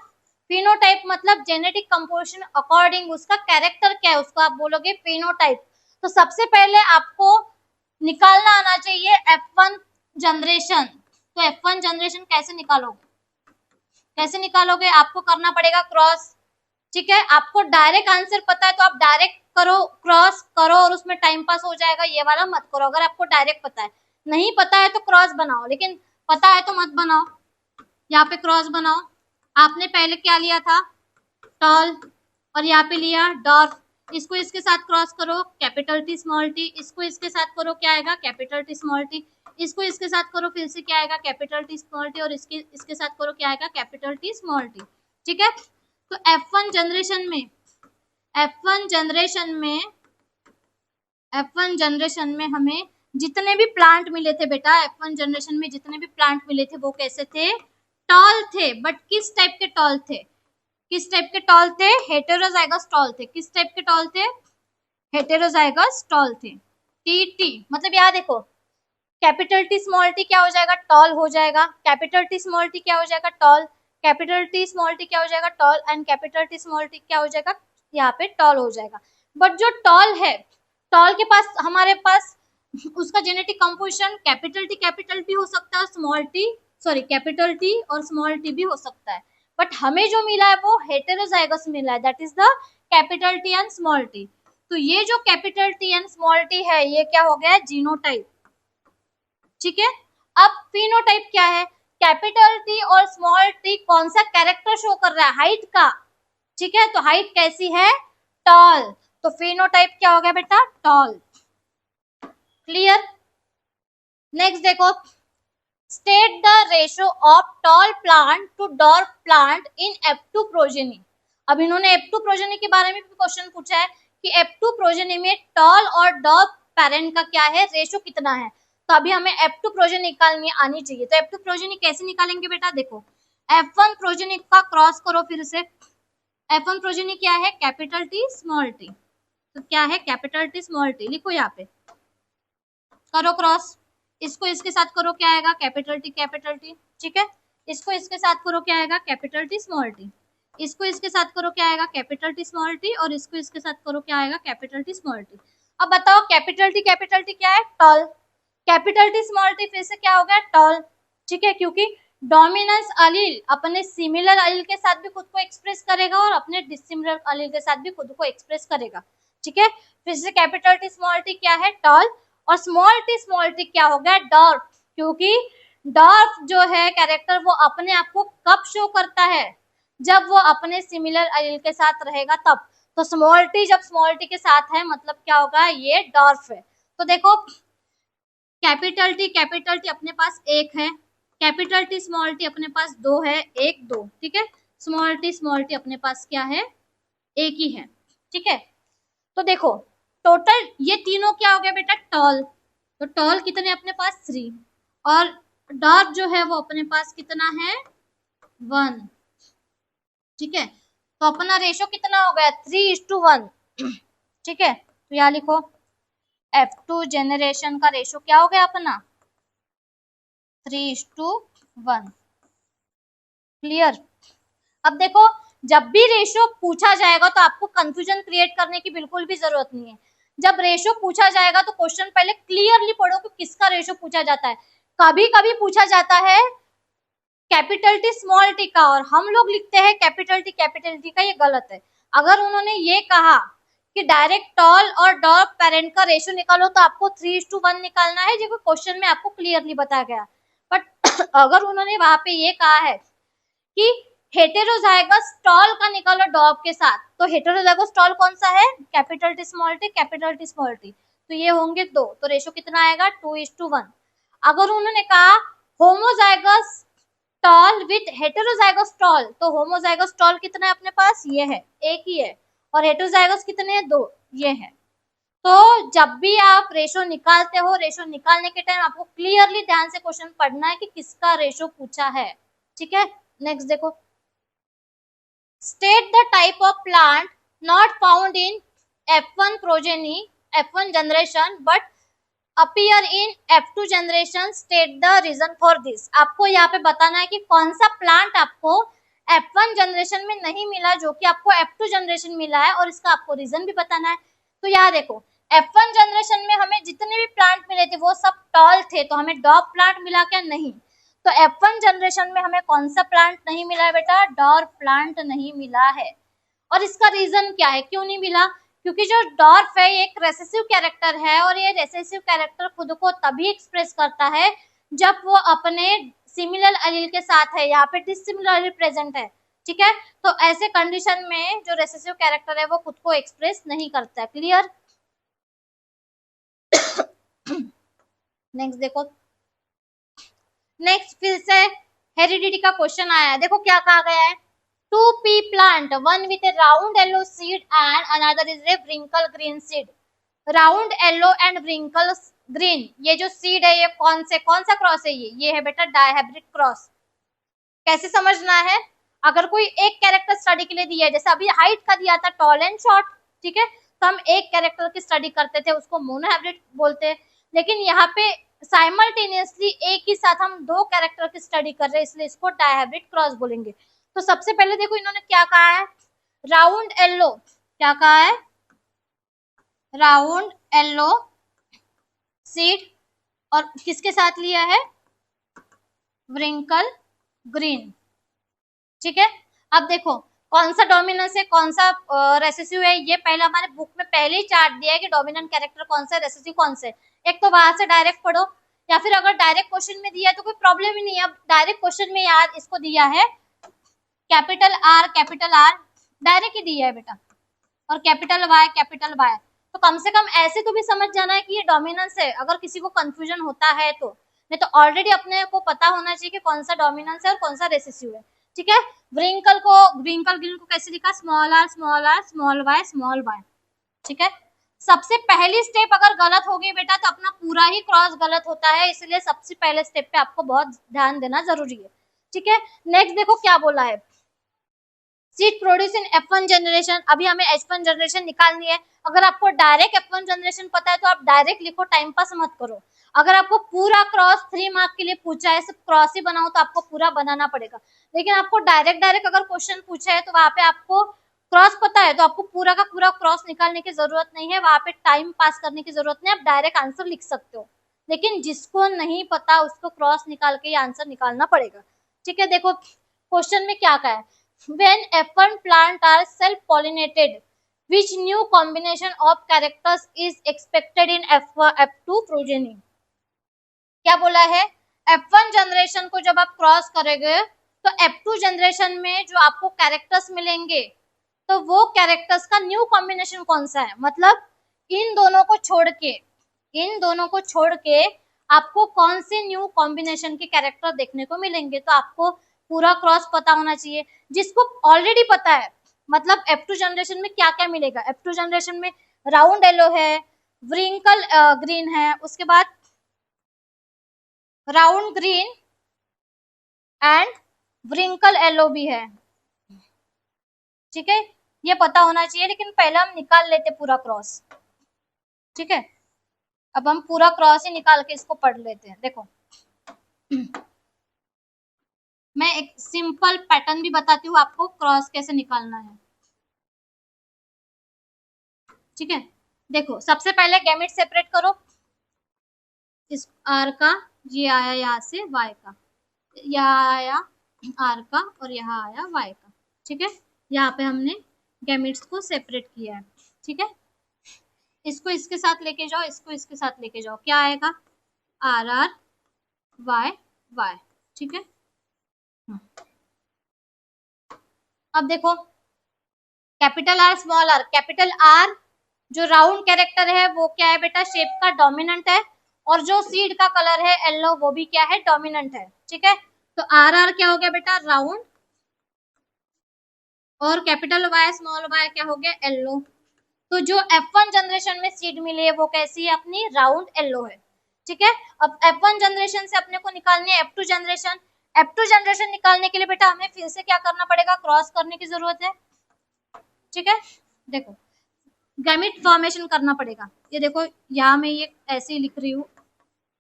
फिनोटाइप मतलब जेनेटिक कंपोजिशन अकॉर्डिंग उसका कैरेक्टर क्या है उसको आप बोलोगे फिनोटाइप। तो सबसे पहले आपको निकालना आना चाहिए F1 जनरेशन। तो F1 जनरेशन कैसे निकालोगे, कैसे निकालोगे, आपको करना पड़ेगा क्रॉस। ठीक है, आपको डायरेक्ट आंसर पता है तो आप डायरेक्ट करो, क्रॉस करो और उसमें टाइम पास हो जाएगा, ये वाला मत करो। अगर आपको डायरेक्ट पता है, नहीं पता है तो क्रॉस बनाओ, लेकिन पता है तो मत बनाओ। यहाँ पे क्रॉस बनाओ। आपने पहले क्या लिया था, टॉल, और यहाँ पे लिया डॉर्फ। इसको इसके साथ क्रॉस करो, कैपिटल टी स्मॉल टी। इसको इसके साथ करो, क्या आएगा, कैपिटल टी स्मॉल टी। इसको इसके साथ करो, फिर से क्या आएगा, कैपिटल टी स्मॉल टी। और इसके साथ करो, क्या आएगा, कैपिटल टी स्मॉल टी। ठीक है, तो F1 जनरेशन में, F1 जनरेशन में, F1 जनरेशन में हमें जितने भी प्लांट मिले थे बेटा, F1 जनरेशन में जितने भी प्लांट मिले थे वो कैसे थे, टॉल थे। बट किस टाइप के टॉल थे, किस टाइप के टॉल थे, हेटेरोजाइगस टॉल थे। किस टाइप के टॉल थे, हेटेरोजाइगस टॉल थे। टी टी मतलब यहाँ देखो, कैपिटल टी स्मॉल टी क्या हो जाएगा, टॉल हो जाएगा। कैपिटल टी स्मॉल टी क्या हो जाएगा, tall. Capital T small t क्या हो जाएगा, tall. And capital T small t क्या हो जाएगा, यहाँ पे टॉल हो जाएगा। बट जो टॉल है, टॉल के पास, हमारे पास उसका जेनेटिक कंपोजिशन कैपिटल टी हो सकता है, small T, sorry capital T और स्मॉल टी भी हो सकता है। बट हमें जो मिला है वो हेटेरोजाइगस मिला है, that is the capital T and small T. तो ये जो capital T and small T है, ये क्या हो गया, जीनोटाइप। ठीक है, अब फिनोटाइप क्या है, कैपिटल टी और स्मॉल टी कौन सा कैरेक्टर शो कर रहा है, हाइट का। ठीक है, तो हाइट कैसी है, टॉल। तो फिनोटाइप क्या हो गया बेटा, टॉल। क्लियर। नेक्स्ट देखो, state the ratio of tall plant to dwarf plant in F2 progeny. अब इन्होंने F2 प्रोजेनी के बारे में भी क्वेश्चन पूछा है कि F2 प्रोजेनी में टॉल और डॉर्फ पेरेंट का क्या है, रेशियो कितना है। तो अभी हमें F2 प्रोजेनी निकालनी आनी चाहिए। तो F2 प्रोजेनी कैसे निकालेंगे बेटा, देखो F1 प्रोजेनी का क्रॉस करो फिर से। F1 प्रोजेनी क्या है, कैपिटल टी स्मॉल टी। तो क्या है, कैपिटल टी स्मॉल टी, लिखो यहाँ पे, करो क्रॉस। इसको इसके साथ करो, क्या आएगा, कैपिटल टी कैपिटल टी। ठीक है, इसको इसके साथ करो, क्या आएगा, कैपिटल टी स्मॉल टी। इसको इसके साथ करो, क्या आएगा, कैपिटल टी स्मॉल टी। और इसको इसके साथ करो, क्या आएगा, कैपिटल टी स्मॉल टी। अब बताओ कैपिटल टी क्या है, tall. Capital T small t फिर से क्या हो गया, टॉल। ठीक है, क्योंकि डोमिनेंस अलील अपने सिमिलर अलील के साथ भी खुद को एक्सप्रेस करेगा और अपने डिसिमिलर अलील के साथ भी खुद को एक्सप्रेस करेगा। ठीक है, फिर से कैपिटल टी स्मॉल टी क्या है, टॉल। और स्मॉल टी क्या हो गया, डॉर्फ। क्योंकि डॉर्फ जो है कैरेक्टर, वो अपने आप को कब शो करता है, जब वो अपने सिमिलर अलील के साथ रहेगा तब। तो स्मॉल टी जब स्मॉल टी के साथ है मतलब क्या होगा, ये डॉर्फ है। तो देखो कैपिटल टी अपने पास एक है, कैपिटल टी स्मॉल टी अपने पास दो है, एक दो। ठीक है, स्मॉल टी अपने पास क्या है, एक ही है। ठीक है, तो देखो टोटल ये तीनों क्या हो गया बेटा, टॉल। तो टॉल कितने अपने पास, 3। और डॉर्फ जो है वो अपने पास कितना है, 1। ठीक है, तो अपना रेशो कितना हो गया, 3:1। ठीक है, तो यहाँ लिखो F2 जनरेशन का रेशो क्या हो गया अपना, 3:1। क्लियर। अब देखो जब भी रेशो पूछा जाएगा तो आपको कंफ्यूजन क्रिएट करने की बिल्कुल भी जरूरत नहीं है। जब रेशो पूछा जाएगा तो क्वेश्चन पहले क्लियरली पढ़ो कि किसका रेशो पूछा जाता है। कभी कभी पूछा जाता है कैपिटल टी स्मॉल टी का और हम लोग लिखते हैं कैपिटल टी का, ये गलत है। अगर उन्होंने ये कहा कि डायरेक्ट टॉल और डॉर्फ पेरेंट का रेशो निकालो तो आपको 3:1 निकालना है, जो क्वेश्चन में आपको क्लियरली बताया गया। बट अगर उन्होंने वहां पे ये कहा है कि हेटेरोजाइगस टॉल का निकालो डॉर्फ के साथ, तो हेटेरोजाइगस टॉल कौन सा है, कैपिटल टी स्मॉल टी। तो ये होंगे 2, तो रेशो कितना आएगा, 2:1। अगर उन्होंने कहा homozygous tall with heterozygous tall, तो होमोजाइगस टॉल कितना है अपने पास, ये है, एक ही है। और हेटेरोजाइगस कितने हैं, 2, ये है। तो जब भी आप रेशो निकालते हो, रेशो निकालने के टाइम आपको क्लियरली ध्यान से क्वेश्चन पढ़ना है कि किसका रेशो पूछा है। ठीक है, नेक्स्ट देखो, state the type of plant not found in F1 progeny, F1 generation but appear in F2 generation, state the reason for this. आपको यहाँ पे बताना है कि कौन सा प्लांट आपको F1 जनरेशन में नहीं मिला जो कि आपको F2 जनरेशन मिला है, और इसका आपको रीजन भी बताना है। तो यहाँ देखो F1 जनरेशन में हमें जितने भी प्लांट मिले थे वो सब टॉल थे, तो हमें डॉर्फ प्लांट मिला क्या, नहीं। तो F1 जनरेशन में हमें कौन सा प्लांट नहीं मिला है बेटा? डॉर्फ प्लांट नहीं मिला है। और इसका रीजन क्या है, क्यों नहीं मिला? क्योंकि जो डॉर्फ है ये एक रेसेसिव कैरेक्टर है, और ये रेसेसिव कैरेक्टर खुद को तभी एक्सप्रेस करता है जब वो अपने सिमिलर एलील के साथ है, यहाँ पे डिसिमिलर एलील प्रेजेंट है, ठीक है। तो ऐसे कंडीशन में जो रेसेसिव कैरेक्टर है वो खुद को एक्सप्रेस नहीं करता है। क्लियर? नेक्स्ट देखो, नेक्स्ट फिर से हेरिडिटी का क्वेश्चन आया है। देखो क्या कहा गया है, 2 pea plant, one with a round yellow seed and another is a wrinkle green seed. Round yellow and wrinkle green, ये जो सीड है ये कौन सा क्रॉस है? ये है बेटा डायहाइब्रिड क्रॉस। कैसे समझना है? अगर कोई एक कैरेक्टर स्टडी के लिए दिया है, जैसे अभी हाइट का दिया था टॉल एंड शॉर्ट, ठीक है, तो हम एक कैरेक्टर की स्टडी करते थे, उसको मोनोहाइब्रिड बोलते हैं। लेकिन यहाँ पे साइमल्टेनियसली एक ही साथ हम 2 कैरेक्टर की स्टडी कर रहे हैं, इसलिए इसको डायहाइब्रिड क्रॉस बोलेंगे। तो सबसे पहले देखो इन्होंने क्या कहा है, राउंड येलो, क्या कहा है? राउंड येलो सीड, और किसके साथ लिया है? व्रिंकल ग्रीन, ठीक है। अब देखो कौन सा डोमिनेंस है, कौन सा रेसेसिव है, ये पहले हमारे बुक में पहले ही चार्ट दिया है कि डोमिनेंट कैरेक्टर कौन सा, रेसेसिव कौन सा है। एक तो वहां से डायरेक्ट पढ़ो, या फिर अगर डायरेक्ट क्वेश्चन में दिया है तो कोई प्रॉब्लम ही नहीं है। अब डायरेक्ट क्वेश्चन में याद इसको दिया है कैपिटल आर डायरेक्ट ही दिया है बेटा, और कैपिटल वाई, तो कम से कम ऐसे तो भी समझ जाना है कि ये डोमिनेंस है, अगर किसी को कंफ्यूजन होता है तो। नहीं तो ऑलरेडी अपने को पता होना चाहिए कि कौन सा डोमिनेंस है और कौन सा रेसेसिव है, ठीक है। व्रिंकल ग्रीन को कैसे लिखा? स्मॉल आर स्मॉल वाई, ठीक है। सबसे पहली स्टेप अगर गलत हो गई बेटा तो अपना पूरा ही क्रॉस गलत होता है, इसलिए सबसे पहले स्टेप पे आपको बहुत ध्यान देना जरूरी है, ठीक है। नेक्स्ट देखो क्या बोला है, seed produce in F1 generation. अभी हमें H1 जनरेशन निकालनी है। अगर आपको डायरेक्ट F1 जनरेशन पता है तो आप डायरेक्ट लिखो, टाइम पास मत करो। अगर आपको पूरा क्रॉस 3 मार्क के लिए पूछा है, सिर्फ क्रॉस ही बनाओ, तो आपको पूरा बनाना पड़ेगा। लेकिन आपको डायरेक्ट अगर क्वेश्चन पूछा है तो वहां पे आपको क्रॉस पता है तो आपको पूरा का पूरा क्रॉस निकालने की जरूरत नहीं है, वहां पे टाइम पास करने की जरूरत नहीं है, आप डायरेक्ट आंसर लिख सकते हो। लेकिन जिसको नहीं पता उसको क्रॉस निकाल के आंसर निकालना पड़ेगा, ठीक है। देखो क्वेश्चन में क्या कहा है, when F1 plant are self-pollinated, which new combination of characters is expected in F2 progeny? क्या बोला है, F1 जनरेशन को जब आप क्रॉस करेंगे तो F2 जनरेशन में जो आपको कैरेक्टर्स मिलेंगे तो वो कैरेक्टर्स का न्यू कॉम्बिनेशन कौन सा है, मतलब इन दोनों को छोड़ के आपको कौन से न्यू कॉम्बिनेशन के कैरेक्टर देखने को मिलेंगे। तो आपको पूरा क्रॉस पता होना चाहिए। जिसको ऑलरेडी पता है, मतलब F2 जनरेशन में क्या क्या मिलेगा, F2 जनरेशन में राउंड येलो है, व्रिंकल ग्रीन है, उसके बाद round green and wrinkle yellow भी है, ठीक है, ये पता होना चाहिए। लेकिन पहले हम निकाल लेते पूरा क्रॉस, ठीक है। अब हम पूरा क्रॉस ही निकाल के इसको पढ़ लेते हैं। देखो मैं एक सिंपल पैटर्न भी बताती हूँ आपको क्रॉस कैसे निकालना है, ठीक है। देखो सबसे पहले गैमेट सेपरेट करो, इस आर का ये आया यहाँ से वाई का, यहाँ आया आर का और यहाँ आया वाई का, ठीक है। यहाँ पे हमने गैमेट्स को सेपरेट किया है, ठीक है। इसको इसके साथ लेके जाओ, इसको इसके साथ लेके जाओ, क्या आएगा आर आर वाई वाई, ठीक है। अब देखो capital R small r, capital R जो राउंड कैरेक्टर है वो क्या है बेटा, शेप का डोमिनेंट है, और जो सीड का कलर है येलो वो भी क्या है, डोमिनेंट है, ठीक है। तो आर आर क्या हो गया बेटा, राउंड, और कैपिटल वाई स्मॉल वाई क्या हो गया, येलो। तो जो F1 जनरेशन में सीड मिली है वो कैसी है, अपनी राउंड येलो है, ठीक है। अब F1 जनरेशन से अपने को निकालनी है F2 जनरेशन। F2 जनरेशन निकालने के लिए बेटा हमें फिर से क्या करना पड़ेगा, क्रॉस करने की जरूरत है, ठीक है। देखो गैमेट फॉर्मेशन करना पड़ेगा, ये देखो यहाँ मैं ये ऐसे ही लिख रही हूँ,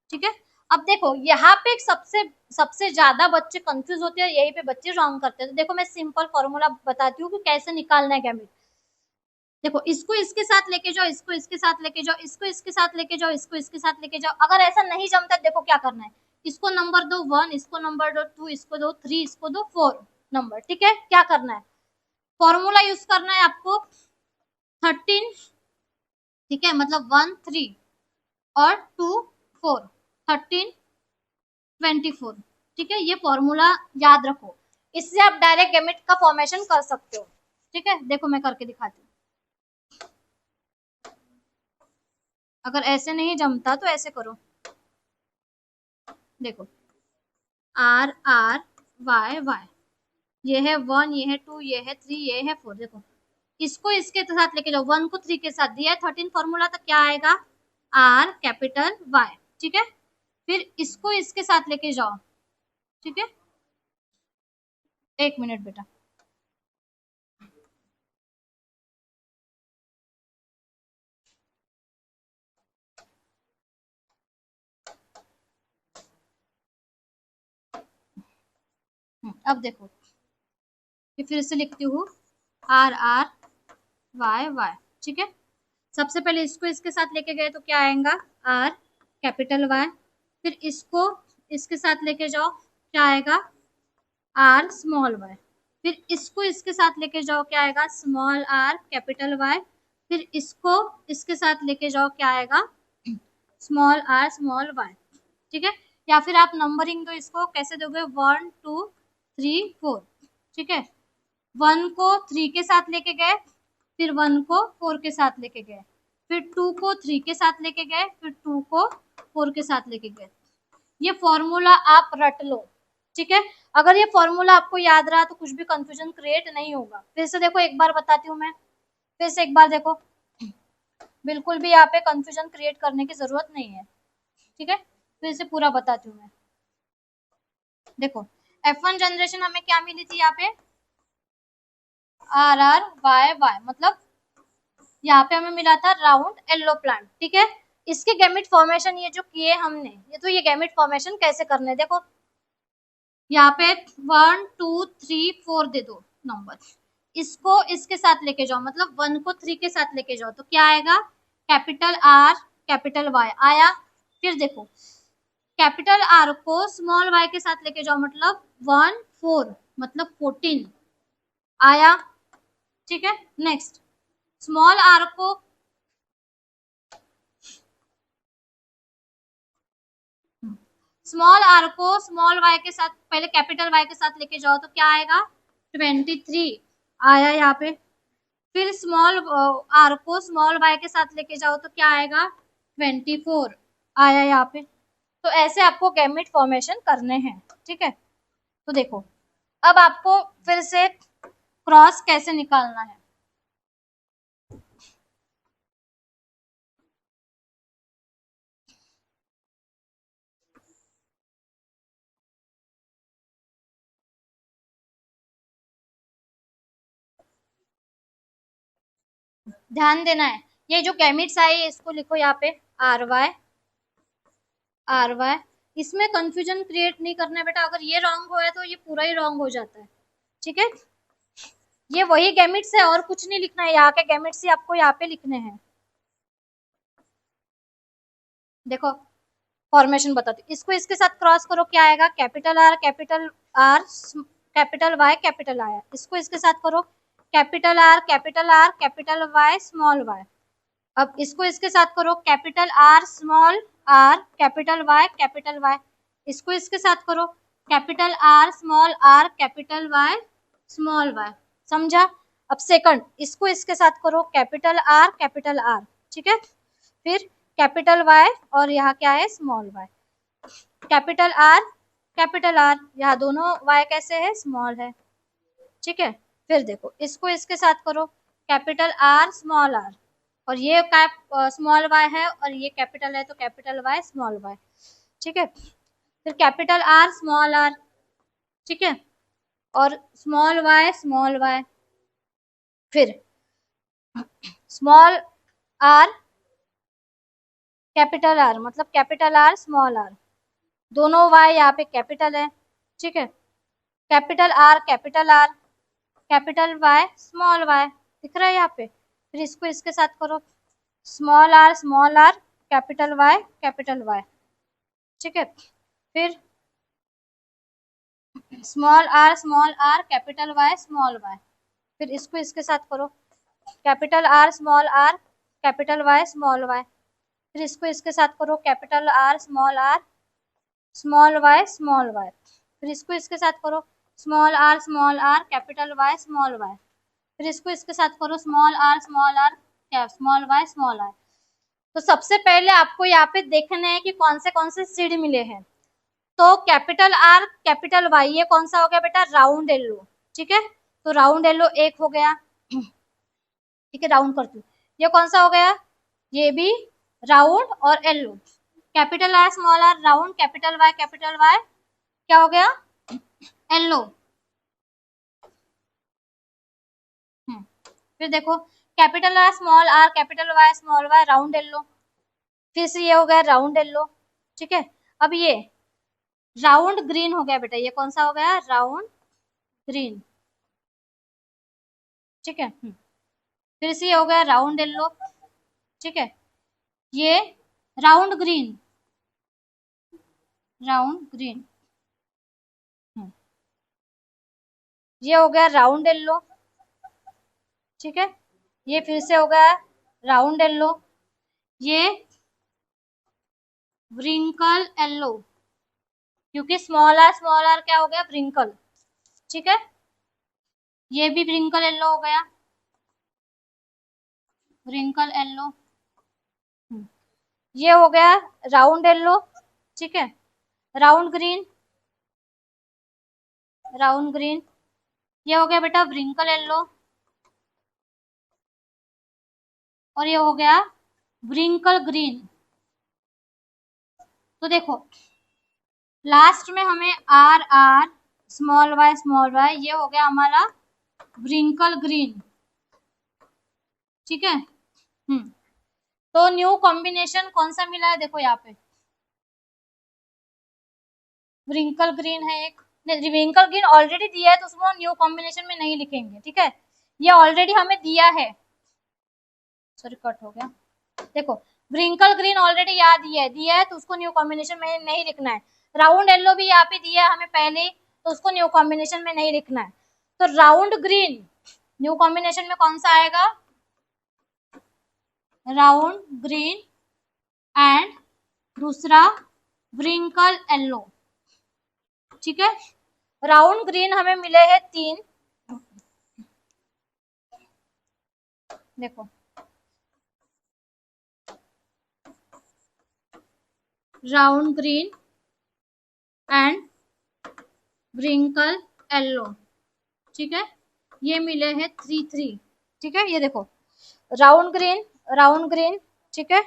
ठीक है। अब देखो यहाँ पे सबसे ज्यादा बच्चे कंफ्यूज होते हैं, यही पे बच्चे रॉन्ग करते हैं। तो देखो मैं सिंपल फॉर्मूला बताती हूँ कि कैसे निकालना है गैमेट। देखो इसको इसके साथ लेके जाओ, इसको इसके साथ लेके जाओ, इसको इसके साथ लेके जाओ, इसको इसके साथ लेके जाओ। अगर ऐसा नहीं जमता देखो क्या करना है, इसको नंबर दो 1, इसको नंबर दो 2, इसको दो 3, इसको दो 4 नंबर। ठीक है, क्या करना है, फॉर्मूला यूज करना है आपको 13, ठीक है, मतलब 1 3 और 2 4, 13 24। ठीक है, ये फॉर्मूला याद रखो, इससे आप डायरेक्ट गैमेट का फॉर्मेशन कर सकते हो। ठीक है, देखो मैं करके दिखाती हूँ। अगर ऐसे नहीं जमता तो ऐसे करो, देखो R R Y Y, ये है 1, ये है 2, ये है 3, ये है 4। देखो इसको इसके साथ लेके जाओ, 1 को 3 के साथ दिया है 13 फॉर्मूला, तो क्या आएगा R कैपिटल Y। ठीक है, फिर इसको इसके साथ लेके जाओ। ठीक है, एक मिनट बेटा। अब देखो, ये फिर से लिखती हूँ R R Y Y। ठीक है, सबसे पहले इसको इसके साथ लेके गए तो क्या आएगा R कैपिटल Y, फिर इसको इसके साथ लेके जाओ, क्या आएगा R स्मॉल y, फिर इसको इसके साथ लेके जाओ, क्या आएगा स्मॉल r कैपिटल Y, फिर इसको इसके साथ लेके जाओ, क्या आएगा स्मॉल r स्मॉल y। ठीक है, या फिर आप नंबरिंग दो, इसको कैसे दोगे 1 2 3 4। ठीक है, 1 को 3 के साथ लेके गए, फिर 1 को 4 के साथ लेके गए, फिर 2 को 3 के साथ लेके गए, फिर 2 को 4 के साथ लेके गए। ये फॉर्मूला आप रट लो। ठीक है, अगर ये फॉर्मूला आपको याद रहा तो कुछ भी कंफ्यूजन क्रिएट नहीं होगा। फिर से देखो, एक बार बताती हूँ मैं, फिर से एक बार देखो, बिल्कुल भी यहाँ पे कंफ्यूजन क्रिएट करने की जरूरत नहीं है। ठीक है, फिर से पूरा बताती हूँ मैं। देखो F1 जनरेशन हमें क्या मिली थी यहाँ पे R R Y Y, मतलब यहाँ पे हमें मिला था राउंड येलो प्लांट। ठीक है, इसके गैमेट फॉर्मेशन ये जो किए हमने, ये तो ये गैमेट फॉर्मेशन कैसे करने, देखो यहाँ पे 1 2 3 4 दे दो नंबर, इसको इसके साथ लेके जाओ, मतलब 1 को 3 के साथ लेके जाओ, तो क्या आएगा कैपिटल R कैपिटल Y आया। फिर देखो कैपिटल R को स्मॉल y के साथ लेके जाओ, मतलब 1 4, मतलब 14 आया। ठीक है, नेक्स्ट स्मॉल r को स्मॉल y के साथ, पहले कैपिटल Y के साथ लेके जाओ, तो क्या आएगा 23 आया यहाँ पे। फिर स्मॉल r को स्मॉल y के साथ लेके जाओ, तो क्या आएगा 24 आया यहाँ पे। तो ऐसे आपको गैमेट फॉर्मेशन करने हैं। ठीक है, तो देखो अब आपको फिर से क्रॉस कैसे निकालना है। ध्यान देना है, ये जो गैमेट्स आए इसको लिखो यहाँ पे आर वाई। इसमें कंफ्यूजन क्रिएट नहीं करना है बेटा, अगर ये रॉन्ग हो है तो ये पूरा ही रॉन्ग हो जाता है। ठीक है, ये वही गैमेट्स है और कुछ नहीं लिखना है, यहाँ के गैमेट्स ही आपको यहाँ पे लिखने हैं। देखो फॉर्मेशन बताती हूँ, इसको इसके साथ क्रॉस करो, क्या आएगा capital R capital Y capital आया, इसको इसके साथ करो capital R capital Y small y। अब इसको इसके साथ करो capital R small r capital Y, इसको इसके साथ करो capital R small r capital Y small y। समझा? अब सेकंड, इसको इसके साथ करो कैपिटल R। ठीक है, फिर कैपिटल Y और यहाँ क्या है स्मॉल y, कैपिटल R, यहाँ दोनों y कैसे है स्मॉल है। ठीक है, फिर देखो इसको इसके साथ करो कैपिटल R स्मॉल r, और ये स्मॉल y है और ये कैपिटल है, तो कैपिटल Y स्मॉल y। ठीक है, फिर कैपिटल R स्मॉल r, ठीक है, और स्मॉल y, फिर स्मॉल r कैपिटल R, मतलब कैपिटल R स्मॉल r, दोनों y यहाँ पे कैपिटल है। ठीक है, capital R capital Y small y, दिख रहा है यहाँ पे। फिर इसको इसके साथ करो स्मॉल r कैपिटल Y। ठीक है, फिर small r capital Y small y, फिर इसको इसके साथ करो, capital R capital Y small y, फिर इसको इसके साथ करो, capital R small y small y, फिर इसको इसके साथ करो, small r capital Y small y, फिर इसको इसके साथ करो, small r small y small i. तो सबसे पहले आपको यहाँ पे देखना है कि कौन से सीड मिले हैं। तो कैपिटल आर कैपिटल वाई, ये कौन सा हो गया बेटा, राउंड येलो, ठीक है। तो राउंड येलो एक हो गया, ठीक है, राउंड करती हूँ, ये कौन सा हो गया, ये भी राउंड और yellow. Capital R small r round, capital Y क्या हो गया, येलो। फिर देखो capital R capital Y small y round yellow, फिर से ये हो गया राउंड येलो, ठीक है। अब ये राउंड ग्रीन हो गया बेटा, ये कौन सा हो गया, राउंड ग्रीन, ठीक है। फिर से ये हो गया राउंड येलो, ठीक है। ये राउंड ग्रीन, ये हो गया राउंड येलो, ठीक है। ये फिर से हो गया राउंड येलो, ये व्रिंकल येलो, क्योंकि स्मॉल आर क्या हो गया, व्रिंकल, ठीक है। ये भी व्रिंकल येलो हो गया, व्रिंकल येलो। ये हो गया राउंड येलो, ठीक है। राउंड ग्रीन, ये हो गया बेटा व्रिंकल येलो, और ये हो गया व्रिंकल ग्रीन। तो देखो लास्ट में हमें आर स्मॉल वाई ये हो गया हमारा व्रिंकल ग्रीन, ठीक है। तो न्यू कॉम्बिनेशन कौन सा मिला है, देखो यहाँ पे व्रिंकल ग्रीन है एक, व्रिंकल ग्रीन ऑलरेडी दिया है तो उसको न्यू कॉम्बिनेशन में नहीं लिखेंगे, ठीक है। ये ऑलरेडी हमें दिया है, सॉरी कट हो गया, देखो व्रिंकल ग्रीन ऑलरेडी यहाँ दिया है तो उसको न्यू कॉम्बिनेशन में नहीं लिखना है। राउंड येलो भी यहाँ पे दिया है हमें पहले, तो उसको न्यू कॉम्बिनेशन में नहीं लिखना है। तो राउंड ग्रीन न्यू कॉम्बिनेशन में कौन सा आएगा, राउंड ग्रीन एंड दूसरा व्रिंकल येलो, ठीक है। राउंड ग्रीन हमें मिले हैं 3, देखो round green and wrinkle yellow, ठीक है। ये मिले हैं 3, ठीक है। ये देखो राउंड ग्रीन, ठीक है,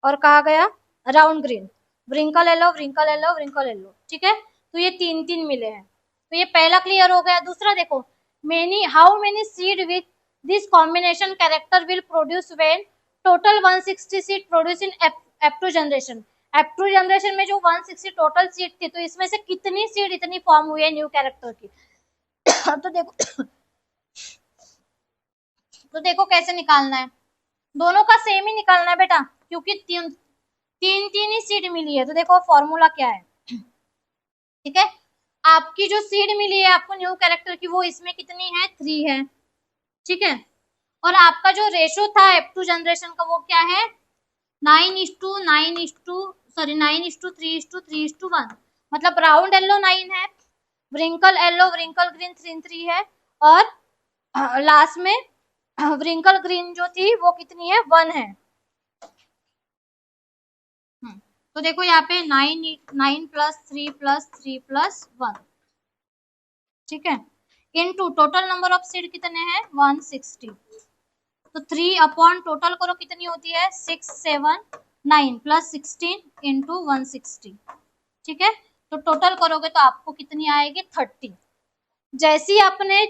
और कहा गया राउंड ग्रीन, व्रिंकल येलो, ठीक है। तो ये 3 मिले हैं, तो ये पहला क्लियर हो गया। दूसरा देखो how many seed with this combination character will produce when total 160 seed produce in F2 generation में जो 160 टोटल सीड थी, तो इसमें से कितनी सीड इतनी फॉर्म हुई है न्यू कैरेक्टर की। तो देखो कैसे निकालना है, दोनों का सेम ही निकालना है बेटा, क्योंकि तीन ही सीड मिली है। तो देखो फॉर्मूला क्या है, ठीक है। आपकी जो सीड मिली है आपको न्यू कैरेक्टर की, वो इसमें कितनी है, 3 है, ठीक है। और आपका जो रेशो था F2 जनरेशन का वो क्या है, 9:3:1, मतलब राउंड येलो 9 है, व्रिंकल ग्रीन 3 है, और लास्ट में व्रिंकल ग्रीन जो थी वो कितनी है, 1 है। तो देखो यहाँ पे 9 + 3 + 1, ठीक है, into total number of seed कितने हैं, 160। तो 3 अपॉन टोटल करो कितनी होती है, 6 7 9 + 16 × 160, ठीक है। तो टोटल करोगे तो आपको कितनी आएगी, 30। जैसी आपने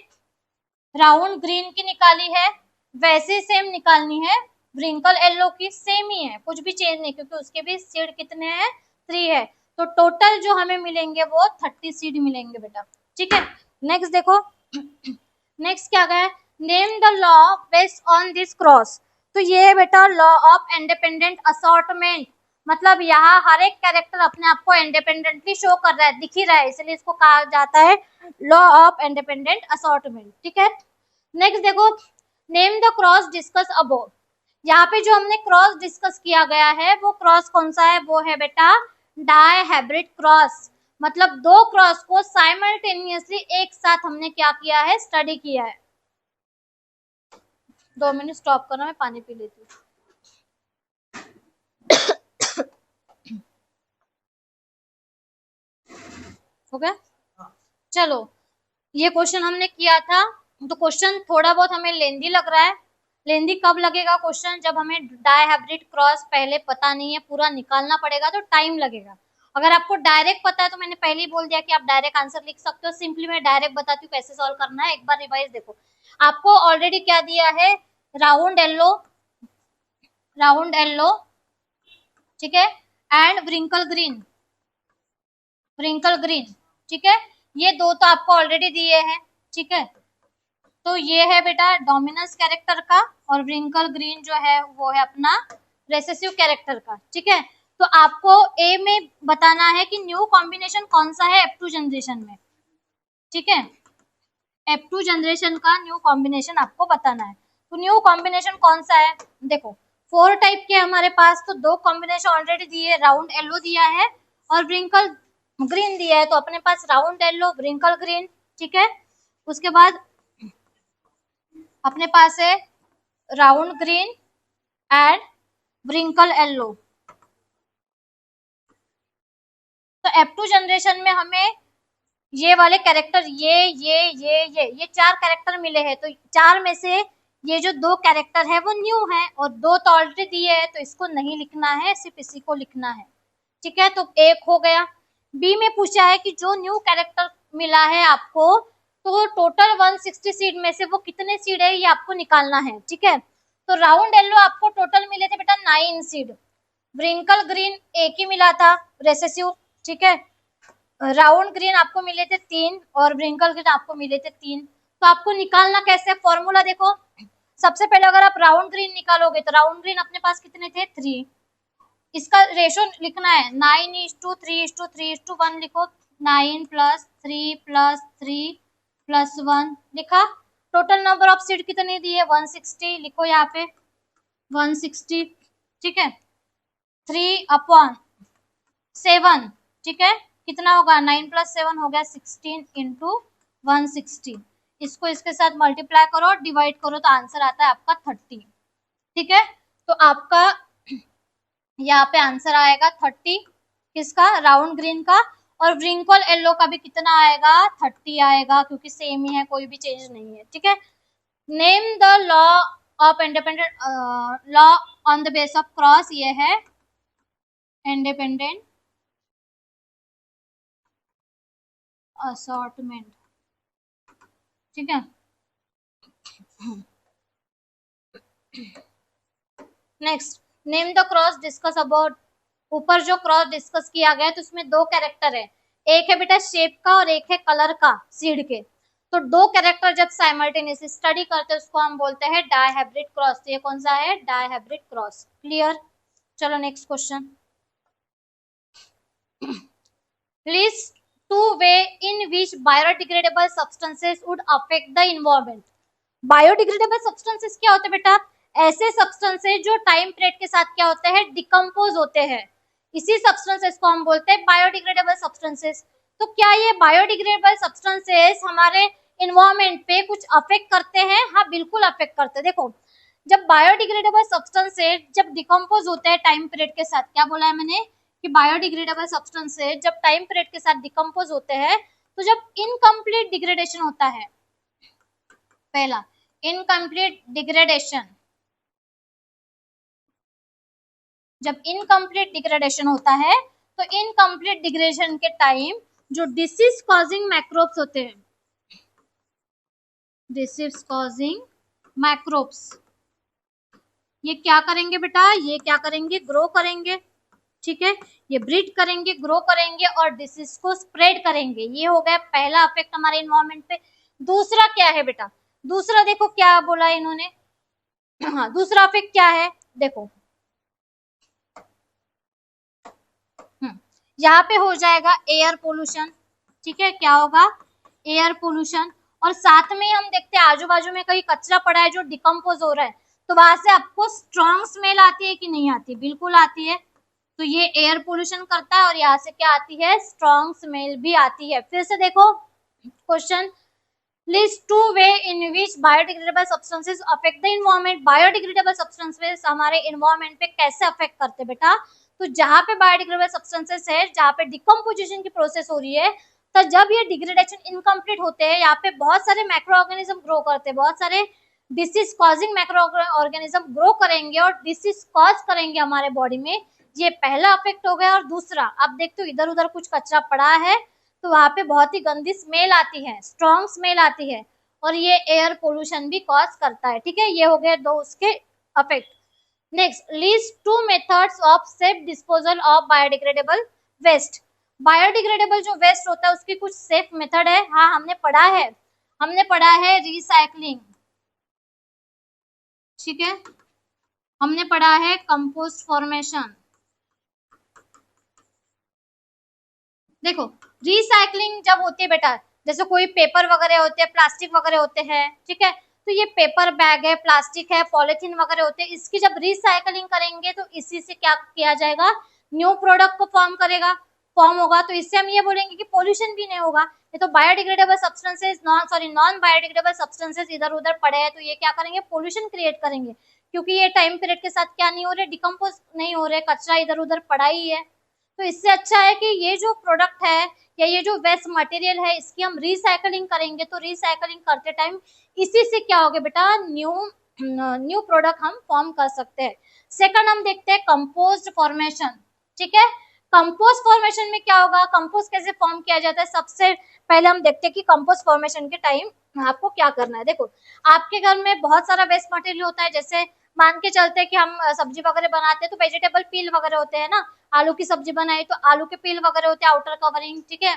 राउंड ग्रीन की निकाली है वैसे सेम निकालनी है व्रिंकल येलो की, सेम ही है, कुछ भी चेंज नहीं, क्योंकि उसके भी सीड कितने हैं, 3 है। तो टोटल जो हमें मिलेंगे वो 30 सीड मिलेंगे बेटा, ठीक है। नेक्स्ट देखो नेक्स्ट क्या गया, name the law based on this cross. तो ये है बेटा लॉ ऑफ इंडिपेंडेंट असॉर्टमेंट। मतलब यहाँ हर एक कैरेक्टर अपने आप को इंडिपेंडेंटली शो कर रहा है, दिख ही रहा है, इसलिए इसको कहा जाता है लॉ ऑफ इंडिपेंडेंट असॉर्टमेंट। ठीक है, नेक्स्ट देखो, name the cross discuss above. यहाँ पे जो हमने क्रॉस डिस्कस किया गया है वो क्रॉस कौन सा है, वो है बेटा डायहाइब्रिड क्रॉस। मतलब दो क्रॉस को साइमल्टेनियसली एक साथ हमने क्या किया है, स्टडी किया है। 2 मिनट स्टॉप करना, मैं पानी पी लेती हूँ। हो गया, चलो ये क्वेश्चन हमने किया था। तो क्वेश्चन थोड़ा बहुत हमें लेंदी लग रहा है। लेंदी कब लगेगा क्वेश्चन, जब हमें डायहाइब्रिड क्रॉस पहले पता नहीं है, पूरा निकालना पड़ेगा तो टाइम लगेगा। अगर आपको डायरेक्ट पता है तो मैंने पहले ही बोल दिया कि आप डायरेक्ट आंसर लिख सकते हो। सिंपली मैं डायरेक्ट बताती हूँ कैसे सॉल्व करना है, एक बार रिवाइज देखो। आपको ऑलरेडी क्या दिया है, राउंड येलो, राउंड येलो, ठीक है, and wrinkle green, wrinkle green, ठीक है, ये दो तो आपको ऑलरेडी दिए हैं। ठीक है, तो ये है बेटा डोमिनेंस कैरेक्टर का, और व्रिंकल ग्रीन जो है वो है अपना रेसेसिव कैरेक्टर का। ठीक है, तो आपको ए में बताना है कि न्यू कॉम्बिनेशन कौन सा है F2 जनरेशन में। ठीक है, F2 जनरेशन का न्यू कॉम्बिनेशन आपको बताना है। तो न्यू कॉम्बिनेशन कौन सा है, देखो 4 टाइप के हमारे पास, तो 2 कॉम्बिनेशन ऑलरेडी दिए, राउंड येलो दिया है और व्रिंकल ग्रीन दिया है। तो अपने पास राउंड येलो, व्रिंकल ग्रीन, ठीक है, उसके बाद अपने पास है round green and wrinkle yellow. तो F2 जनरेशन में हमें ये वाले कैरेक्टर, ये 4 कैरेक्टर मिले हैं। तो 4 में से ये जो 2 कैरेक्टर है वो न्यू है, और 2 तो ऑलरेडी दिए है, तो इसको नहीं लिखना है, सिर्फ इसी को लिखना है। ठीक है, तो एक हो गया। बी में पूछा है कि जो न्यू कैरेक्टर मिला है आपको, तो टोटल 160 सीड में से वो कितने सीड है ये आपको निकालना है। ठीक है, तो राउंड येलो आपको टोटल मिले थे बेटा 9 सीड, व्रिंकल ग्रीन एक ही मिला था रेसेसिव, ठीक है, राउंड ग्रीन आपको मिले थे 3 और व्रिंकल ग्रीन आपको मिले थे 3। तो आपको निकालना कैसे, फॉर्मूला देखो, सबसे पहले अगर आप राउंड ग्रीन निकालोगे तो राउंड ग्रीन अपने पास कितने थे, 3, इसका रेशो लिखना है 9:3:3:1 लिखो, 9 + 3 + 3 + 1 लिखा। टोटल नंबर ऑफ सीट कितनी दी है, 160 लिखो यहाँ पे, 160, ठीक है, 3/7, ठीक है, कितना होगा, 9 + 7 हो गया 16 × 160। इसको इसके साथ मल्टीप्लाई करो, डिवाइड करो, तो आंसर आता है आपका 30। ठीक है, तो आपका यहाँ पे आंसर आएगा 30, किसका, राउंड ग्रीन का, और व्रिंकल येलो का भी कितना आएगा, 30 आएगा, क्योंकि सेम ही है, कोई भी चेंज नहीं है। ठीक है, name the law of independent, law on the base of cross, ये है इंडिपेंडेंट असॉर्टमेंट। ठीक है, next, name the cross discuss about. ऊपर जो क्रॉस डिस्कस किया गया है तो उसमें 2 कैरेक्टर है, एक है बेटा शेप का और एक है कलर का, सीड के। तो 2 कैरेक्टर जब साइमल्टेनियसली स्टडी करते हैं उसको हम बोलते हैं डायहाइब्रिड क्रॉस। तो ये कौन सा है, डायहाइब्रिड क्रॉस। क्लियर, चलो next question. List 2 way in which biodegradable substances would affect the environment. Biodegradable substances क्या होते हैं बेटा, ऐसे सब्सटेंसेस जो टाइम पीरियड के साथ क्या होते हैं, डिकम्पोज होते हैं, इसी सब्सटेंसेस को हम बोलते हैं बायोडिग्रेडेबल सब्सटेंसेस। तो क्या ये बायोडिग्रेडेबल सब्सटेंसेस हमारे एनवायरनमेंट पे कुछ अफेक्ट करते हैं, हाँ बिल्कुल अफेक्ट करते हैं। देखो जब बायोडिग्रेडेबल सब्सटेंसेस जब डिकम्पोज होते हैं टाइम पीरियड के साथ, क्या बोला है मैंने कि बायोडिग्रेडेबल सब्सटेंसेस जब टाइम पीरियड के साथ डिकम्पोज होते हैं, तो जब इनकम्प्लीट डिग्रेडेशन होता है, पहला इनकम्प्लीट डिग्रेडेशन, जब इनकम्प्लीट डिग्रेडेशन होता है तो इनकम्प्लीट डिग्रेडेशन के टाइम जो डिसीज कॉजिंग मैक्रोब्स होते हैं, डिसीज कॉजिंग मैक्रोब्स, ये क्या करेंगे बेटा, ये क्या करेंगे, ग्रो करेंगे। ठीक है, ये ब्रीड करेंगे, ग्रो करेंगे और डिसीज को स्प्रेड करेंगे। ये हो गया पहला अफेक्ट हमारे इन्वायरमेंट पे। दूसरा क्या है बेटा, दूसरा देखो क्या बोला इन्होंने, हाँ दूसरा अफेक्ट क्या है, देखो यहाँ पे हो जाएगा एयर पोल्यूशन, ठीक है, क्या होगा, एयर पोल्यूशन। और साथ में हम देखते हैं आजू बाजू में कहीं कचरा पड़ा है जो डिकम्पोज हो रहा है, तो वहां से आपको स्ट्रॉन्ग स्मेल आती है कि नहीं आती, बिल्कुल आती है। तो ये एयर पोल्यूशन करता है और यहाँ से क्या आती है, स्ट्रॉन्ग स्मेल भी आती है। फिर से देखो question, list two way in which biodegradable substances affect the environment. Biodegradable substances हमारे इन्वायरमेंट पे कैसे अफेक्ट करते हैं बेटा, तो जहां पे बायोडिग्रेडेबल सब्सटेंसेस है, जहां पे डिकम्पोजिशन की प्रोसेस हो रही है, तो जब ये डिग्रेडेशन इनकम्प्लीट होते हैं, यहाँ पे बहुत सारे माइक्रो ऑर्गेनिज्म ग्रो करते हैं, बहुत सारे disease causing micro organism grow करेंगे और डिसीज कॉज करेंगे हमारे बॉडी में। ये पहला अफेक्ट हो गया। और दूसरा, आप देखते हो इधर उधर कुछ कचरा पड़ा है तो वहां पे बहुत ही गंदी स्मेल आती है, स्ट्रॉन्ग स्मेल आती है, और ये एयर पोल्यूशन भी कॉज करता है, ठीक है। ये हो गए दो उसके affect. Next, list two methods of safe disposal of biodegradable waste. Biodegradable जो वेस्ट होता है उसकी कुछ सेफ मेथड है, हाँ हमने पढ़ा है रिसाइकलिंग, ठीक है, हमने पढ़ा है कंपोस्ट फॉर्मेशन। देखो रिसाइकलिंग जब होती है बेटा, जैसे कोई पेपर वगैरह होते हैं, प्लास्टिक वगैरह होते हैं, ठीक है, तो ये पेपर बैग है, प्लास्टिक है, पॉलिथीन वगैरह होते हैं, इसकी जब रिसाइकलिंग करेंगे तो इसी से क्या किया जाएगा, न्यू प्रोडक्ट को फॉर्म होगा। तो इससे हम ये बोलेंगे कि पोल्यूशन भी नहीं होगा। ये तो biodegradable substances non biodegradable substances इधर उधर पड़े हैं, तो ये क्या करेंगे, पोल्यूशन क्रिएट करेंगे, क्योंकि ये टाइम पीरियड के साथ क्या नहीं हो रहे, डिकम्पोज नहीं हो रहे, कचरा इधर उधर पड़ा ही है। तो इससे अच्छा है कि ये जो प्रोडक्ट है या ये जो वेस्ट मटेरियल है इसकी हम रिसाइकलिंग करेंगे। तो रिसाइकलिंग करते टाइम इसी से क्या होगा बेटा, न्यू प्रोडक्ट हम फॉर्म कर सकते हैं। सेकंड हम देखते हैं कंपोस्ट फॉर्मेशन, ठीक है। कंपोस्ट फॉर्मेशन में क्या होगा, कंपोस्ट कैसे फॉर्म किया जाता है, सबसे पहले हम देखते हैं कि कंपोस्ट फॉर्मेशन के टाइम आपको क्या करना है। देखो आपके घर में बहुत सारा वेस्ट मटेरियल होता है, जैसे मान के चलते हैं कि हम सब्जी वगैरह बनाते हैं तो वेजिटेबल पील वगैरह होते हैं ना, आलू की सब्जी बनाई तो आलू के पील वगैरह होते हैं, आउटर कवरिंग, ठीक है,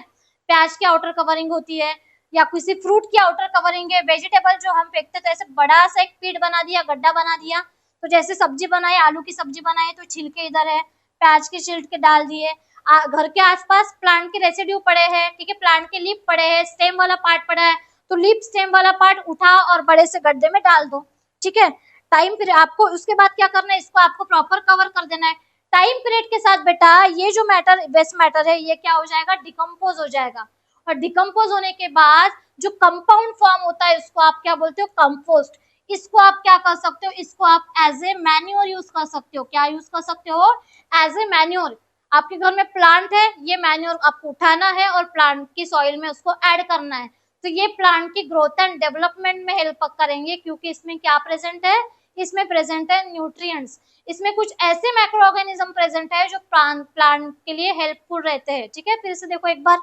प्याज की आउटर कवरिंग होती है, या किसी फ्रूट की आउटर कवरिंग है। वेजिटेबल जो हम फेंकते तो ऐसे बड़ा सा एक पीट बना दिया, गड्ढा बना दिया, तो जैसे सब्जी बनाई, आलू की सब्जी बनाई तो छिलके इधर है, प्याज के छिलके डाल दिए। घर के आसपास प्लांट के रेसिड्यू पड़े हैं, ठीक है, प्लांट के लीफ पड़े हैं, स्टेम वाला पार्ट पड़ा है, तो लीफ स्टेम वाला पार्ट उठा और बड़े से गड्ढे में डाल दो, ठीक है। टाइम फिर आपको उसके बाद क्या करना है, इसको आपको प्रॉपर कवर कर देना है। टाइम पीरियड के साथ बेटा ये जो मैटर वेस्ट मैटर है ये क्या हो जाएगा, डिकम्पोज हो जाएगा, और डिकम्पोज होने के बाद जो कंपाउंड फॉर्म होता है उसको आप क्या बोलते हो, कंपोस्ट। इसको आप क्या कर सकते हो, इसको आप एज ए मैन्योर यूज कर सकते हो। क्या यूज कर सकते हो, एज ए मैन्योर। आपके घर में प्लांट है, ये मैन्योर आपको उठाना है और प्लांट की सॉइल में उसको ऐड करना है, तो ये प्लांट की ग्रोथ एंड डेवलपमेंट में हेल्प करेंगे, क्योंकि इसमें क्या प्रेजेंट है, इसमें प्रेजेंट है न्यूट्रिएंट्स, इसमें कुछ ऐसे माइक्रो ऑर्गेनिज्म प्रेजेंट है जो प्लांट के लिए हेल्पफुल रहते हैं, ठीक है। फिर से देखो एक बार,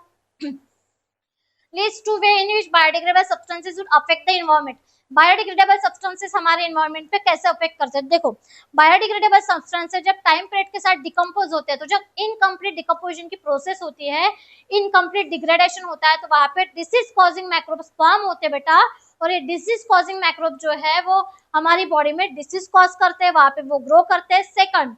leads to way in which biodegradable substances would affect the environment। Biodegradable substances हमारे एनवायरनमेंट पे कैसे अफेक्ट करते हैं, देखो बायोडिग्रेडेबल सब्सटेंसेस जब टाइम पीरियड के साथ डिकम्पोज होते हैं, तो जब इनकम्प्लीट डिकम्पोजिशन की प्रोसेस होती है, इनकम्प्लीट डिग्रेडेशन होता है, तो वहां पे डिसीज कॉजिंग माइक्रोब्स फॉर्म होते हैं बेटा, और ये डिसीज कॉजिंग माइक्रोब जो है वो हमारी बॉडी में डिसीज कॉज करते हैं, वहां पे वो ग्रो करते हैं। सेकंड,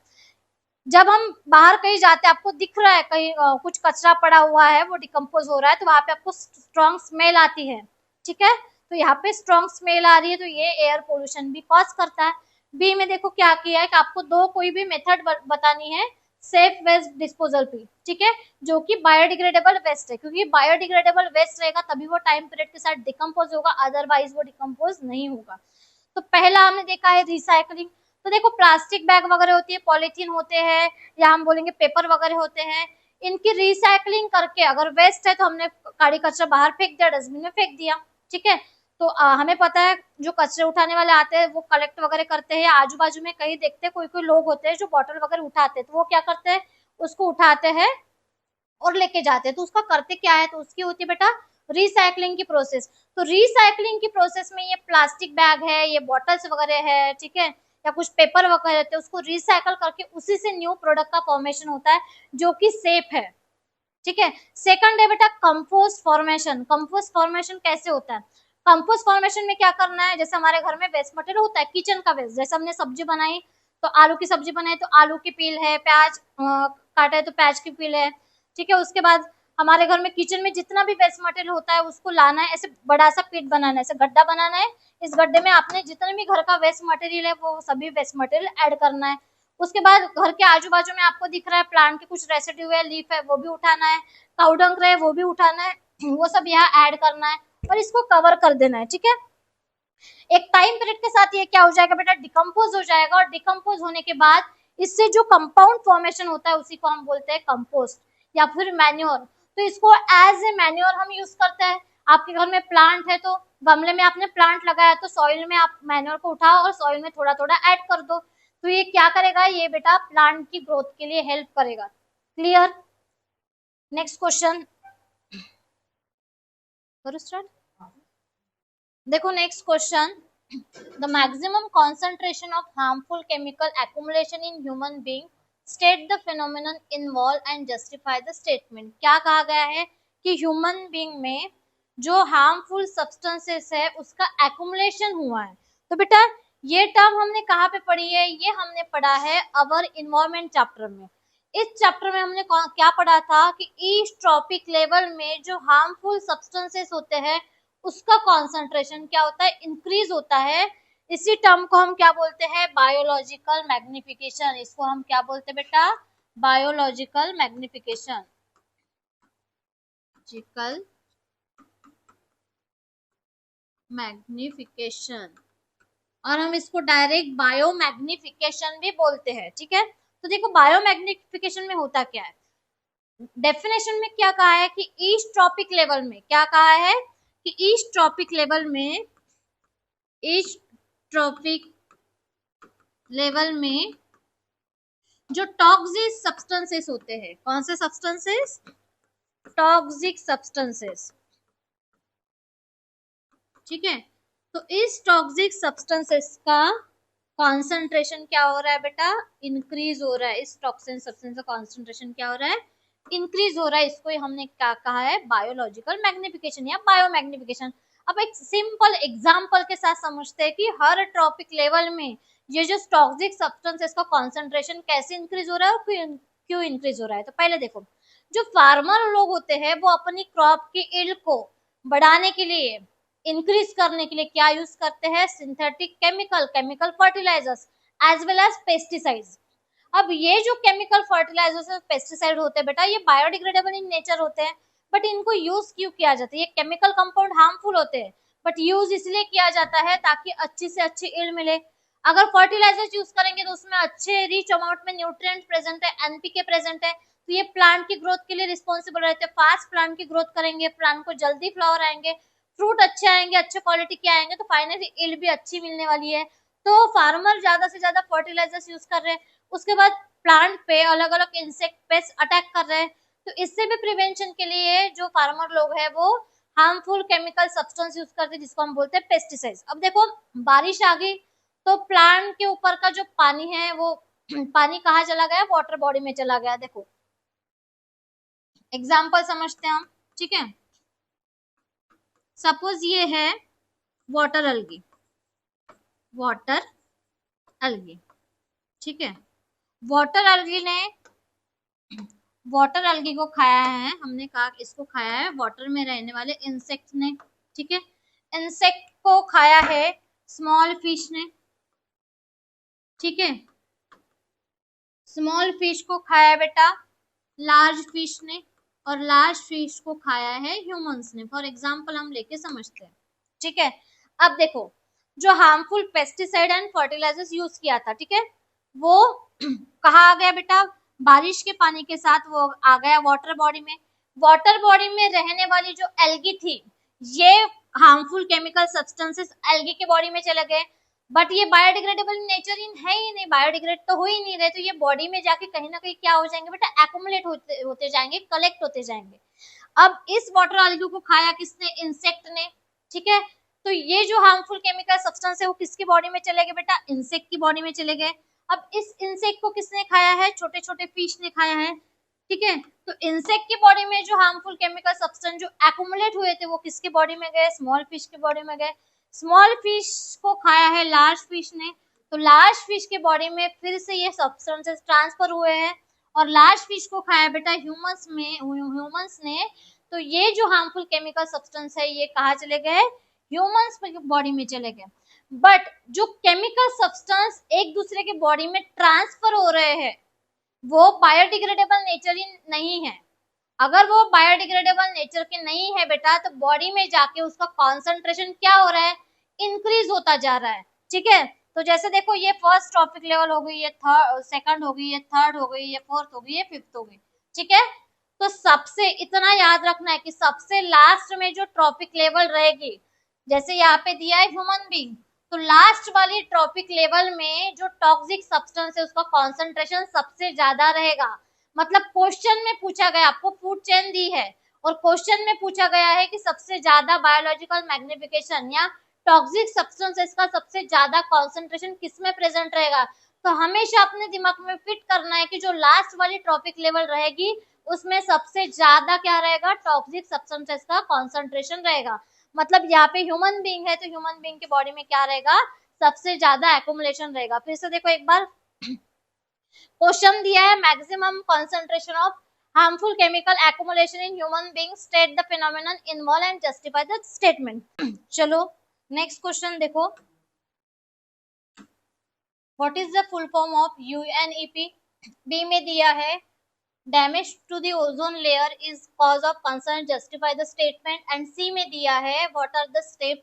जब हम बाहर कहीं जाते हैं, आपको दिख रहा है कहीं कुछ कचरा पड़ा हुआ है, वो डिकम्पोज हो रहा है, तो वहां पे आपको स्ट्रॉन्ग स्मेल आती है, ठीक है, तो यहाँ पे स्ट्रॉन्ग स्मेल आ रही है, तो ये एयर पोल्यूशन भी कॉज करता है। बी में देखो क्या किया है कि आपको दो कोई भी मेथड बतानी है सेफ वेस्ट डिस्पोजल की, ठीक है, जो कि बायोडिग्रेडेबल वेस्ट है, क्योंकि बायोडिग्रेडेबल वेस्ट रहेगा तभी वो टाइम पीरियड के साथ डिकम्पोज होगा, अदरवाइज वो डिकम्पोज नहीं होगा। तो पहला हमने देखा है रिसाइकलिंग। तो देखो प्लास्टिक बैग वगैरह होती है, पॉलीथीन होते हैं, या हम बोलेंगे पेपर वगैरह होते हैं, इनकी रिसाइकलिंग करके अगर वेस्ट है तो हमने काड़ी कचरा बाहर फेंक दिया, डस्टबिन में फेंक दिया, ठीक है। तो हमें पता है जो कचरे उठाने वाले आते हैं वो कलेक्ट वगैरह करते हैं, आजू बाजू में कहीं देखते हैं कोई कोई लोग होते हैं जो बॉटल वगैरह उठाते हैं, तो वो क्या करते हैं, उसको उठाते हैं और लेके जाते हैं। तो उसका करते क्या है, तो उसकी होती है बेटा रिसाइकलिंग की प्रोसेस। तो रिसाइकलिंग की प्रोसेस में ये प्लास्टिक बैग है, ये बॉटल्स वगैरह है, ठीक है, या कुछ पेपर वगैरह रहते हैं, उसको रिसाइकल करके उसी से न्यू प्रोडक्ट का फॉर्मेशन होता है जो कि सेफ है, ठीक है। सेकंड है बेटा कंपोस्ट फॉर्मेशन। कंपोस्ट फॉर्मेशन कैसे होता है, कंपोस्ट फॉर्मेशन में क्या करना है, जैसे हमारे घर में वेस्ट मटेरियल होता है, किचन का वेस्ट, जैसे हमने सब्जी बनाई तो आलू की सब्जी बनाई तो आलू की पील है, प्याज काटा है तो प्याज की पील है, ठीक है। उसके बाद हमारे घर में किचन में जितना भी वेस्ट मटेरियल होता है उसको लाना है, ऐसे बड़ा सा पिट बनाना है, ऐसे गड्ढा बनाना है। इस गड्ढे में आपने जितने भी घर का वेस्ट मटेरियल है वो सभी वेस्ट मटेरियल ऐड करना है। उसके बाद घर के आजू बाजू में आपको दिख रहा है प्लांट के कुछ रेसिड्यू है, लीफ है, वो भी उठाना है, काउडंग है वो भी उठाना है, वो सब यहाँ ऐड करना है और इसको कवर कर देना है। ठीक है। एक टाइम पीरियड के साथ ये क्या हो जाएगा बेटा, डिकम्पोज हो जाएगा, और डिकम्पोज होने के बाद इससे जो कंपाउंड फॉर्मेशन होता है उसी को हम बोलते हैं कंपोस्ट या फिर मैन्योर। तो इसको एज ए मैन्योर हम यूज करते हैं। आपके घर में प्लांट है तो गमले में आपने प्लांट लगाया तो सॉइल में आप मैन्योर को उठाओ और सॉइल में थोड़ा थोड़ा ऐड कर दो, तो ये क्या करेगा, ये बेटा प्लांट की ग्रोथ के लिए हेल्प करेगा। क्लियर। नेक्स्ट क्वेश्चन करो स्टार्ट। देखो next question, the maximum concentration of harmful chemical accumulation in human being, state the phenomenon involve and justify the statement. क्या कहा गया है कि ह्यूमन बीइंग में जो हार्मफुल सब्सटेंसेस है उसका एक्युमुलेशन हुआ है। तो बेटा ये टर्म हमने कहाँ पे पढ़ी है, ये हमने पढ़ा है अवर इन्वायरमेंट चैप्टर में। इस चैप्टर में हमने क्या पढ़ा था कि ईस्ट ट्रॉपिक लेवल में जो हार्मफुल सब्सटेंसेस होते हैं उसका कॉन्सेंट्रेशन क्या होता है, इंक्रीज होता है। इसी टर्म को हम क्या बोलते हैं, बायोलॉजिकल मैग्निफिकेशन। इसको हम क्या बोलते हैं बेटा, बायोलॉजिकल मैग्निफिकेशन। मैग्निफिकेशन, और हम इसको डायरेक्ट बायो मैग्निफिकेशन भी बोलते हैं। ठीक है। तो देखो बायो मैग्निफिकेशन में होता क्या है, डेफिनेशन में क्या कहा है कि ईस्ट ट्रॉपिक लेवल में, क्या कहा है कि ईस्ट ट्रॉपिक लेवल में, ईस्ट ट्रॉपिक लेवल में जो टॉक्सिक सब्सटेंसेस होते हैं, कौन से सब्सटेंसेस, टॉक्सिक सब्सटेंसेस। ठीक है। तो इस टॉक्सिक सब्सटेंसेस का कॉन्सेंट्रेशन क्या हो रहा है बेटा, इंक्रीज हो रहा है। इस टॉक्सिक सब्सटेंस का कॉन्सेंट्रेशन क्या हो रहा है, इंक्रीज हो रहा है। इसको हमने क्या कहा है, बायोलॉजिकल मैग्निफिकेशन या बायो मैग्निफिकेशन। अब एक सिंपल एग्जांपल के साथ समझते हैं कि हर ट्रॉपिक लेवल में ये जो टॉक्सिक सब्सटेंसेस का कॉन्सेंट्रेशन कैसे इंक्रीज हो रहा है और क्यों इंक्रीज हो रहा है। तो पहले देखो, जो फार्मर लोग होते हैं वो अपनी क्रॉप की यील्ड को बढ़ाने के लिए, इंक्रीज करने के लिए क्या यूज करते हैं, synthetic chemical fertilisers as well as pesticides. अब ये जो केमिकल फर्टिलाइजर्स और पेस्टिसाइड होते हैं बेटा, ये बायोडिग्रेडेबल इन नेचर होते हैं, बट इनको यूज क्यों किया जाता है, ये केमिकल कंपाउंड हार्मफुल होते हैं बट यूज इसलिए किया जाता है ताकि अच्छी से अच्छी यील्ड मिले। अगर फर्टिलाइजर्स यूज करेंगे तो उसमें अच्छे रिच अमाउंट में न्यूट्रिएंट प्रेजेंट है, एनपीके प्रेजेंट है, तो ये प्लांट की ग्रोथ के लिए रिस्पॉन्सिबल रहते हैं। फास्ट प्लांट की ग्रोथ करेंगे, प्लांट को जल्दी फ्लावर आएंगे, फ्रूट अच्छे आएंगे, अच्छे क्वालिटी के आएंगे, तो फाइनली यील्ड भी अच्छी मिलने वाली है। तो फार्मर ज्यादा से ज्यादा फर्टिलाइजर्स यूज कर रहे हैं, उसके बाद प्लांट पे अलग अलग इंसेक्ट पेस्ट अटैक कर रहे हैं। तो इससे भी प्रिवेंशन के लिए जो फार्मर लोग हैं वो हार्मफुल केमिकल सब्सटेंस यूज करते हैं जिसको हम बोलते हैं पेस्टिसाइड्स। अब देखो बारिश आ गई तो प्लांट के ऊपर का जो पानी है वो पानी कहाँ चला गया, वाटर बॉडी में चला गया। देखो एग्जाम्पल समझते हैं हम। ठीक है। सपोज ये है वाटर अलगी, वाटर अलगी। ठीक है। वाटर अलगी ने, वाटर अलगी को खाया है, हमने कहा इसको खाया है वाटर में रहने वाले इंसेक्ट ने। ठीक है। इंसेक्ट को खाया है स्मॉल फिश ने। ठीक है। स्मॉल फिश को खाया है बेटा लार्ज फिश ने, और लार्ज फिश को खाया है ह्यूमंस ने। फॉर एग्जांपल हम लेके समझते हैं। ठीक है। अब देखो जो harmful pesticide and fertilisers use किया था, ठीक है, वो कहाँ आ गया बेटा, बारिश के पानी के साथ वो आ गया वाटर बॉडी में। वाटर बॉडी में रहने वाली जो एल्गी थी, ये हार्मफुल केमिकल सब्सटेंसेस एल्गी के बॉडी में चले गए, बट ये बायोडिग्रेडेबल नेचर इन है ही नहीं, बायोडिग्रेड तो हो ही नहीं रहे, तो ये बॉडी में जाके कहीं ना कहीं क्या हो जाएंगे बेटा, एक्युमुलेट होते जाएंगे, कलेक्ट होते जाएंगे। अब इस वाटर एल्गी को खाया किसने, इंसेक्ट ने। ठीक है। तो ये जो हार्मफुल केमिकल सब्सटेंस है वो किसकी बॉडी में चले गए बेटा, इंसेक्ट की बॉडी में चले गए। अब इस इंसेक्ट को किसने खाया है, छोटे छोटे फिश ने खाया है। ठीक है। तो इंसेक्ट की बॉडी में जो हार्मफुल केमिकल सब्सटेंस जो एक्युमुलेट हुए थे वो किसके बॉडी में गए, स्मॉल फिश के बॉडी में गए। स्मॉल फिश को खाया है लार्ज फिश ने, तो लार्ज फिश के बॉडी में फिर से ये सब्सटेंसेस ट्रांसफर हुए हैं और लार्ज फिश को खाया बेटा ह्यूमंस ने, तो ये जो हार्मफुल केमिकल सब्सटेंस है ये कहाँ चले गए, ह्यूमंस बॉडी में चले गए। बट जो केमिकल सब्सटेंस एक दूसरे के बॉडी में ट्रांसफर हो रहे हैं वो बायोडिग्रेडेबल नेचर ही नहीं है। अगर वो बायोडिग्रेडेबल नेचर के नहीं है बेटा तो बॉडी में जाके उसका कॉन्सेंट्रेशन क्या हो रहा है, इंक्रीज होता जा रहा है। ठीक है, तो जैसे देखो ये फर्स्ट ट्रॉपिक लेवल हो गई, ये सेकंड हो गई, ये थर्ड हो गई, ये फोर्थ हो गई, ये फिफ्थ हो गई। ठीक है, तो सबसे इतना याद रखना है कि सबसे लास्ट में जो ट्रॉपिक लेवल रहेगी, जैसे यहाँ पे दिया है ह्यूमन बीइंग, तो लास्ट वाली ट्रॉपिक लेवल में जो टॉक्सिक सब्सटेंस है उसका कॉन्सेंट्रेशन सबसे ज्यादा रहेगा। मतलब क्वेश्चन में पूछा गया, आपको फूड चेन दी है और क्वेश्चन में पूछा गया है कि सबसे ज्यादा बायोलॉजिकल मैग्निफिकेशन या टॉक्सिक सब्सटेंसेस का सबसे ज्यादा कॉन्सेंट्रेशन किस में प्रेजेंट रहेगा, तो हमेशा अपने दिमाग में फिट करना है कि जो लास्ट वाली ट्रॉपिक लेवल रहेगी उसमें सबसे ज्यादा क्या रहेगा, टॉक्सिक सब्सटेंसेस का कॉन्सेंट्रेशन रहेगा। मतलब यहाँ पे ह्यूमन बीइंग है तो ह्यूमन बीइंग के बॉडी में क्या रहेगा, सबसे ज्यादा एक्युमुलेशन रहेगा। फिर से देखो एक बार क्वेश्चन दिया है, maximum concentration of harmful chemical accumulation in human being, state the phenomenon involve and justify the statement. चलो नेक्स्ट क्वेश्चन देखो, what is the full form of UNEP. B में दिया है damage to the ozone layer is cause of concern, justify the statement. And c में दिया है what are the step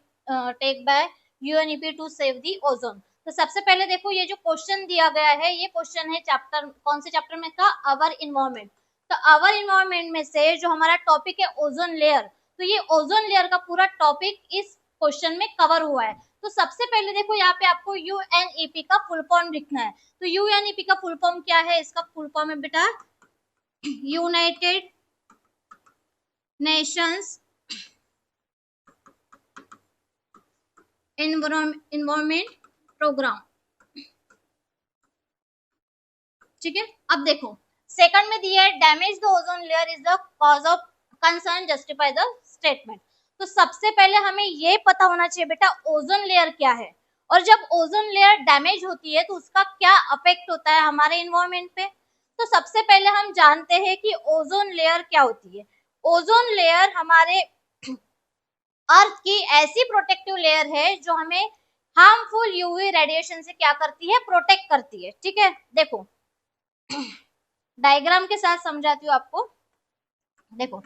take by UNEP to save the ozone. तो सबसे पहले देखो ये जो क्वेश्चन दिया गया है ये क्वेश्चन है चैप्टर, कौन से चैप्टर में का, अवर इन्वायरमेंट। तो अवर इन्वायरमेंट में से जो हमारा टॉपिक है ओजोन लेयर, तो ये ओजोन लेयर का पूरा टॉपिक इस क्वेश्चन में कवर हुआ है। तो सबसे पहले देखो यहाँ पे आपको यूएनईपी का फुल फॉर्म लिखना है। तो यूएनईपी का फुल फॉर्म क्या है, इसका फुल फॉर्म है बेटा यूनाइटेड नेशंस एनवायरमेंट प्रोग्राम। ठीक है, अब देखो सेकंड में दिया है damage the ozone layer is the cause of concern, justify the statement. तो सबसे पहले हमें ये पता होना चाहिए बेटा ओजोन लेयर क्या है, और जब ओजोन लेयर डैमेज होती है तो उसका क्या अफेक्ट होता है हमारे इन्वायरमेंट पे। तो सबसे पहले हम जानते हैं कि ओजोन लेयर क्या होती है। ओजोन लेयर हमारे अर्थ की ऐसी प्रोटेक्टिव लेयर है जो हमें हार्मफुल यूवी रेडिएशन से क्या करती है, प्रोटेक्ट करती है। ठीक है, देखो डायग्राम के साथ समझाती हूँ आपको। देखो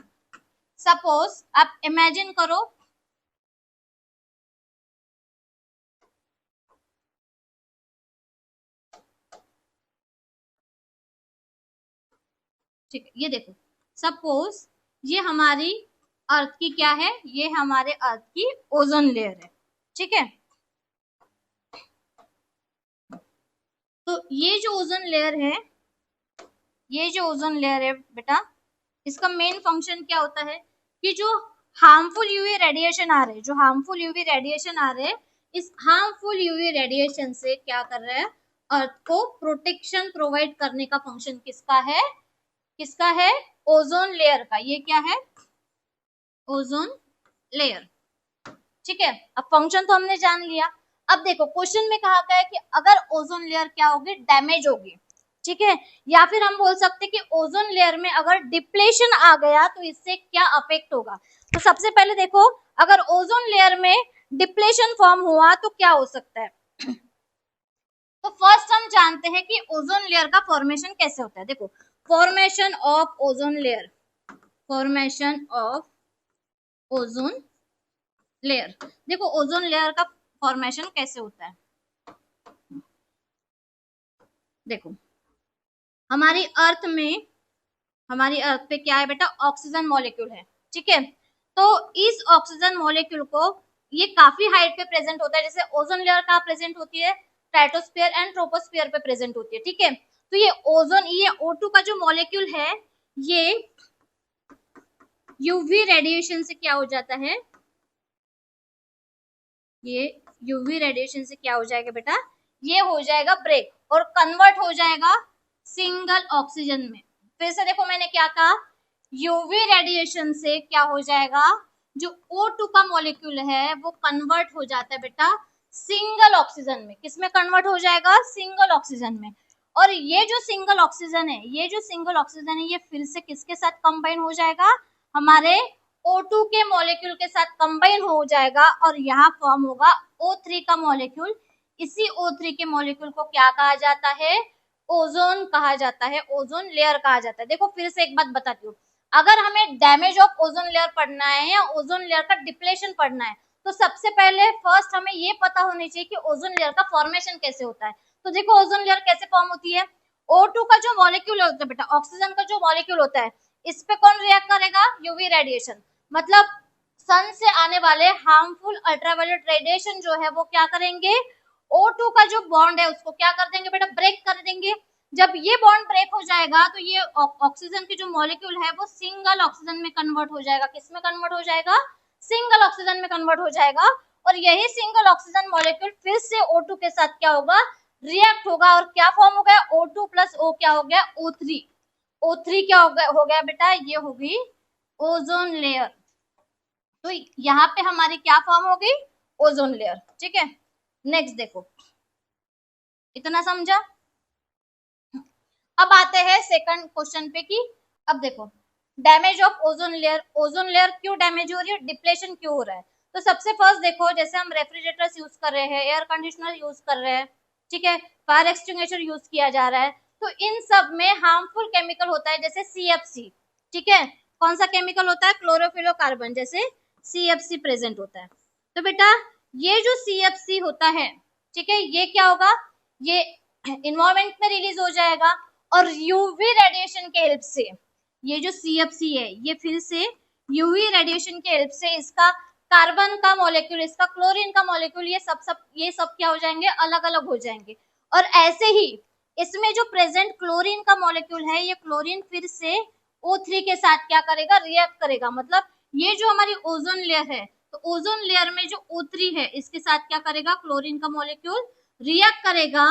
सपोज आप इमेजिन करो ठीक है, ये देखो सपोज ये हमारी अर्थ की क्या है, ये हमारे अर्थ की ओजोन लेयर है। ठीक है, तो ये जो ओजोन लेयर है, ये जो ओजोन लेयर है बेटा, इसका मेन फंक्शन क्या होता है कि जो हार्मफुल यूवी रेडिएशन आ रहे हैं, जो हार्मफुल यूवी रेडिएशन आ रहे हैं, इस हार्मफुल यूवी रेडिएशन से क्या कर रहा है, अर्थ को प्रोटेक्शन प्रोवाइड करने का फंक्शन किसका है, किसका है, ओजोन लेयर का। ये क्या है, ओजोन लेयर। ठीक है, अब फंक्शन तो हमने जान लिया। अब देखो क्वेश्चन में कहा गया है कि अगर ओजोन लेयर क्या होगी, डैमेज होगी। ठीक है, या फिर हम बोल सकते हैं कि ओजोन लेयर में अगर डिप्लेशन आ गया तो इससे क्या अफेक्ट होगा। तो सबसे पहले देखो अगर ओजोन लेयर में डिप्लेशन फॉर्म हुआ तो क्या हो सकता है। तो फर्स्ट हम जानते हैं कि ओजोन लेयर का फॉर्मेशन कैसे होता है। देखो formation of ozone layer, formation of ozone layer. देखो ओजोन लेयर का फॉर्मेशन कैसे होता है। देखो हमारी अर्थ में, हमारी अर्थ पे क्या है बेटा, ऑक्सीजन मॉलिक्यूल है। ठीक है, तो इस ऑक्सीजन मॉलिक्यूल को ये काफी हाइट पे प्रेजेंट होता है, जैसे ओजोन लेयर का प्रेजेंट होती है स्ट्रेटोस्फीयर एंड ट्रोपोस्फीयर पे प्रेजेंट होती है। ठीक है, तो ये ओजोन, ये O2 का जो मॉलिक्यूल है ये यूवी रेडिएशन से क्या हो जाता है, ये यूवी रेडिएशन से क्या हो जाएगा बेटा, ये हो जाएगा ब्रेक और कन्वर्ट हो जाएगा सिंगल ऑक्सीजन में। फिर से देखो मैंने क्या कहा, यूवी रेडिएशन से क्या हो जाएगा, जो O2 का मॉलिक्यूल है वो कन्वर्ट हो जाता है बेटा सिंगल ऑक्सीजन में। किसमें कन्वर्ट हो जाएगा, सिंगल ऑक्सीजन में। और ये जो सिंगल ऑक्सीजन है, ये फिर से किसके साथ कंबाइन हो जाएगा, हमारे O2 के मॉलिक्यूल के साथ कंबाइन हो जाएगा और यहाँ फॉर्म होगा O3 का मॉलिक्यूल। इसी O3 के मॉलिक्यूल को क्या कहा जाता है, ओजोन कहा जाता है, ओजोन लेयर कहा जाता है। देखो फिर से एक बात बताती हूँ, अगर हमें डैमेज ऑफ ओजोन लेयर पढ़ना है या ओजोन लेयर का डिप्लेशन पढ़ना है, तो सबसे पहले फर्स्ट हमें ये पता होनी चाहिए कि ओजोन लेयर का फॉर्मेशन कैसे होता है। तो देखो ओजोन लेयर कैसे फॉर्म होती है, O2 का जो मॉलिक्यूल होता है बेटा, ऑक्सीजन का जो मॉलिक्यूल होता है, इस पे कौन रिएक्ट करेगा, यूवी रेडिएशन, मतलब सन से आने वाले हार्मफुल अल्ट्रावायलेट रेडिएशन जो है वो क्या करेंगे, O2 का जो बॉन्ड है उसको क्या कर देंगे बेटा, ब्रेक कर देंगे। जब ये बॉन्ड ब्रेक हो जाएगा तो ये ऑक्सीजन की जो मॉलिक्यूल है वो सिंगल ऑक्सीजन में कन्वर्ट हो जाएगा। किस में कन्वर्ट हो जाएगा, सिंगल ऑक्सीजन में कन्वर्ट हो जाएगा। और यही सिंगल ऑक्सीजन मॉलिक्यूल फिर से O2 के साथ क्या होगा, रिएक्ट होगा और क्या फॉर्म हो गया, O2 प्लस O क्या हो गया, O3। O3 क्या हो गया बेटा, ये होगी ओजोन लेयर। तो यहाँ पे हमारी क्या फॉर्म हो गई, ओजोन लेयर। ठीक है, नेक्स्ट देखो, इतना समझा। अब आते हैं सेकंड क्वेश्चन पे कि अब देखो damage of ozone layer, ozone layer क्यों डैमेज हो रही है, डिप्लेशन क्यों हो रहा है। तो सबसे फर्स्ट देखो, जैसे हम रेफ्रिजरेटर्स यूज कर रहे हैं, एयर कंडीशनर यूज कर रहे हैं, ठीक है, फायर एक्सटिंग्विशर यूज किया जा रहा है, तो इन सब में हार्मफुल केमिकल होता है जैसे CFC। ठीक है, कौन सा केमिकल होता है, क्लोरोफ्लोरोकार्बन, जैसे CFC प्रेजेंट होता है। तो बेटा ये जो CFC होता है, ठीक है, ये क्या होगा, ये इन्वायरमेंट में रिलीज हो जाएगा और यूवी रेडिएशन के हेल्प से, ये जो CFC है ये फिर से यूवी रेडिएशन के हेल्प से इसका कार्बन का मॉलिक्यूल, इसका क्लोरीन का मॉलिक्यूल, ये सब क्या हो जाएंगे, अलग अलग हो जाएंगे। और ऐसे ही इसमें जो प्रेजेंट क्लोरीन का मॉलिक्यूल है, ये क्लोरीन फिर से O3 के साथ क्या करेगा, रिएक्ट करेगा। मतलब ये जो हमारी ओजोन लेयर है, तो ओजोन लेयर में जो O3 है इसके साथ क्या करेगा, क्लोरीन का मॉलिक्यूल रिएक्ट करेगा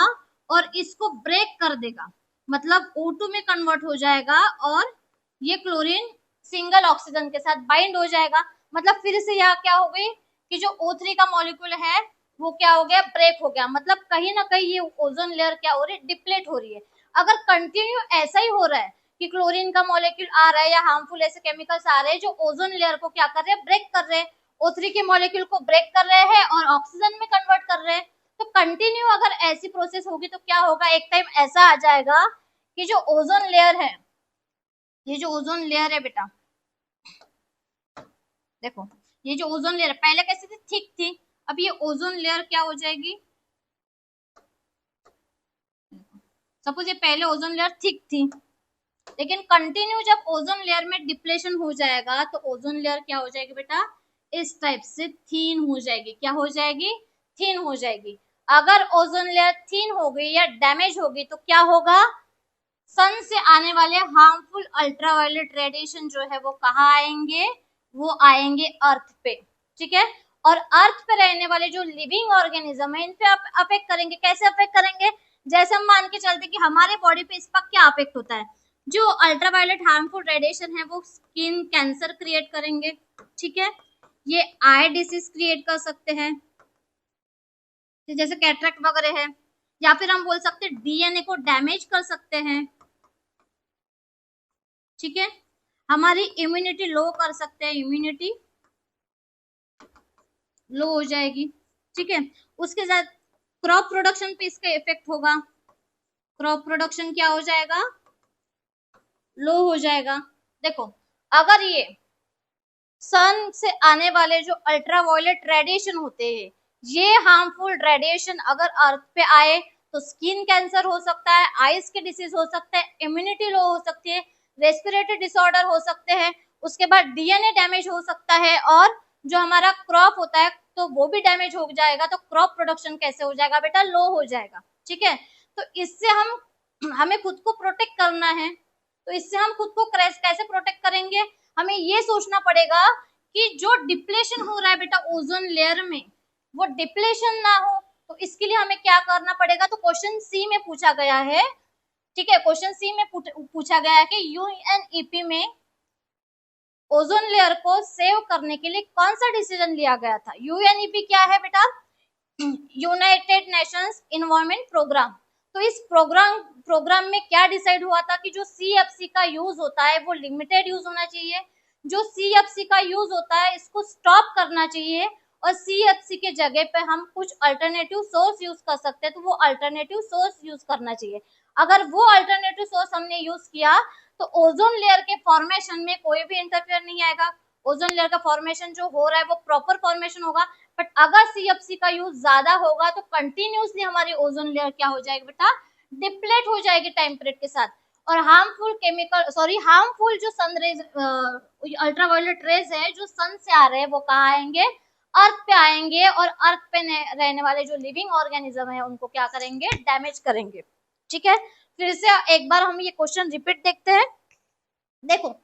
और इसको ब्रेक कर देगा, मतलब O2 में कन्वर्ट हो जाएगा और ये क्लोरीन सिंगल ऑक्सीजन के साथ बाइंड हो जाएगा। मतलब फिर से यहाँ क्या हो गई कि जो O3 का मॉलिक्यूल है वो क्या हो गया, ब्रेक हो गया। मतलब कहीं ना कहीं ये ओजोन लेयर क्या हो रही है, डिप्लेट हो रही है। अगर कंटिन्यू ऐसा ही हो रहा है कि क्लोरीन का मॉलिक्यूल आ रहा है या हार्मफुल ऐसे केमिकल्स आ रहे हैं जो ओजोन लेयर को क्या कर रहे हैं, ब्रेक कर रहे हैं, O3 के मॉलिक्यूल को ब्रेक कर रहे हैं और ऑक्सीजन में कन्वर्ट कर रहे हैं, तो कंटिन्यू अगर ऐसी प्रोसेस होगी तो क्या होगा, एक टाइम ऐसा आ जाएगा कि जो ओजोन लेयर है, ये जो ओजोन लेयर है बेटा, देखो ये जो ओजोन लेयर पहले कैसी थी, थिक थी, अब ये ओजोन लेयर क्या हो जाएगी, सपोज ये पहले ओजोन लेयर थिक थी, लेकिन कंटिन्यू जब ओजोन लेयर में डिप्लेशन हो जाएगा तो ओजोन लेयर क्या हो जाएगी बेटा, इस टाइप से थीन हो जाएगी। क्या हो जाएगी, थीन हो जाएगी। अगर ओजोन लेयर थीन हो गई या डैमेज होगी तो क्या होगा, सन से आने वाले हार्मफुल अल्ट्रावायलेट रेडिएशन जो है वो कहाँ आएंगे, वो आएंगे अर्थ पे। ठीक है, और अर्थ पे रहने वाले जो लिविंग ऑर्गेनिज्म है इन पे अफेक्ट करेंगे। कैसे अफेक्ट करेंगे, जैसे हम मान के चलते कि हमारे बॉडी पे इसका क्या अफेक्ट होता है, जो अल्ट्रावायलेट हार्मफुल रेडिएशन है वो स्किन कैंसर क्रिएट करेंगे। ठीक है, ये आई डिसीज क्रिएट कर सकते हैं जैसे कैटरेक्ट वगैरह है, या फिर हम बोल सकते हैं DNA को डैमेज कर सकते हैं। ठीक है, हमारी इम्यूनिटी लो कर सकते हैं, इम्यूनिटी लो हो जाएगी। ठीक है, उसके साथ क्रॉप प्रोडक्शन पे इसका इफेक्ट होगा, क्रॉप प्रोडक्शन क्या हो जाएगा, लो हो जाएगा। देखो अगर ये सन से आने वाले जो अल्ट्रावायलेट रेडिएशन होते हैं, ये हार्मफुल रेडिएशन अगर अर्थ पे आए तो स्किन कैंसर हो सकता है, आईज के डिसीज हो सकता है, इम्यूनिटी लो हो सकती है, रेस्पिरेटरी डिसऑर्डर हो सकते हैं, उसके बाद DNA डैमेज हो सकता है और जो हमारा क्रॉप होता है तो वो भी डैमेज हो जाएगा। तो क्रॉप प्रोडक्शन कैसे हो जाएगा बेटा, लो हो जाएगा। ठीक है, तो इससे हमें खुद को प्रोटेक्ट करना है। तो इससे हम खुद को कैसे प्रोटेक्ट करेंगे, हमें ये सोचना पड़ेगा कि जो डिप्लेशन हो रहा है बेटा ओजोन लेयर में, वो डिप्लेशन ना हो। तो इसके लिए हमें क्या करना पड़ेगा, तो क्वेश्चन सी में पूछा गया है। ठीक है, क्वेश्चन सी में पूछा गया है कि UNEP में ओजोन लेयर को सेव करने के लिए कौन सा डिसीजन लिया गया था। UNEP क्या है बेटा, यूनाइटेड नेशंस एनवायरनमेंट प्रोग्राम। तो इस प्रोग्राम में क्या डिसाइड हुआ था कि जो CFC का यूज होता है वो लिमिटेड यूज होना चाहिए, जो CFC का यूज होता है इसको स्टॉप करना चाहिए, और CFC के जगह पे हम कुछ अल्टरनेटिव सोर्स यूज कर सकते हैं, तो वो अल्टरनेटिव सोर्स यूज करना चाहिए। अगर वो अल्टरनेटिव सोर्स हमने यूज किया तो ओजोन लेयर के फॉर्मेशन में कोई भी इंटरफेयर नहीं आएगा, ओजोन लेयर का फॉर्मेशन जो हो रहा है वो प्रॉपर फॉर्मेशन होगा। बट अगर CFC का यूज ज्यादा होगा तो कंटिन्यूसली हमारी ओजोन लेयर क्या हो जाएगी बेटा, डिप्लेट हो जाएगी टाइम पीरियड के साथ, और हार्मफुल जो सन रेज, अल्ट्रावायलेट रेज है जो सन से आ रहे हैं वो कहाँ आएंगे, अर्थ पे आएंगे, और अर्थ पे रहने वाले जो लिविंग ऑर्गेनिज्म है उनको क्या करेंगे, डैमेज करेंगे। ठीक है, फिर से एक बार हम ये क्वेश्चन रिपीट देखते हैं। देखो,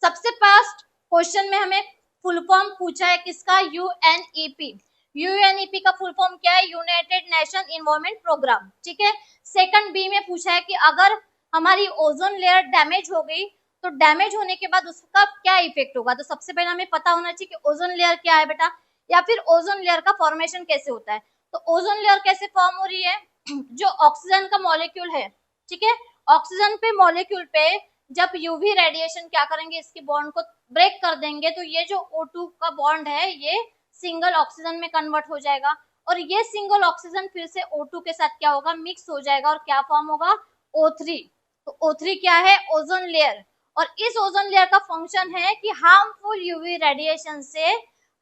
सबसे फर्स्ट क्वेश्चन में हमें फुल फॉर्म पूछा है किसका, यूएनईपी। यूएनईपी का फुल फॉर्म क्या है, यूनाइटेड नेशन इन्वायरमेंट प्रोग्राम। ठीक है, सेकंड बी में पूछा है कि अगर हमारी ओजोन लेयर डैमेज हो गई तो डैमेज होने के बाद उसका क्या इफेक्ट होगा। तो सबसे पहले हमें पता होना चाहिए कि ओजोन लेयर क्या है बेटा, या फिर ओजोन लेयर का फॉर्मेशन कैसे होता है। तो ओजोन लेयर कैसे फॉर्म हो रही है, जो ऑक्सीजन का मॉलिक्यूल है, ठीक है, ऑक्सीजन पे मॉलिक्यूल पे जब यूवी रेडिएशन क्या करेंगे, इसके बॉन्ड को ब्रेक कर देंगे, तो ये जो O2 का बॉन्ड है ये सिंगल ऑक्सीजन में कन्वर्ट हो जाएगा, और ये सिंगल ऑक्सीजन फिर से O2 के साथ क्या होगा, मिक्स हो जाएगा, और क्या फॉर्म होगा, O3। तो O3 क्या है, ओजोन लेयर। और इस ओजोन लेयर का फंक्शन है कि हार्मफुल यूवी रेडिएशन से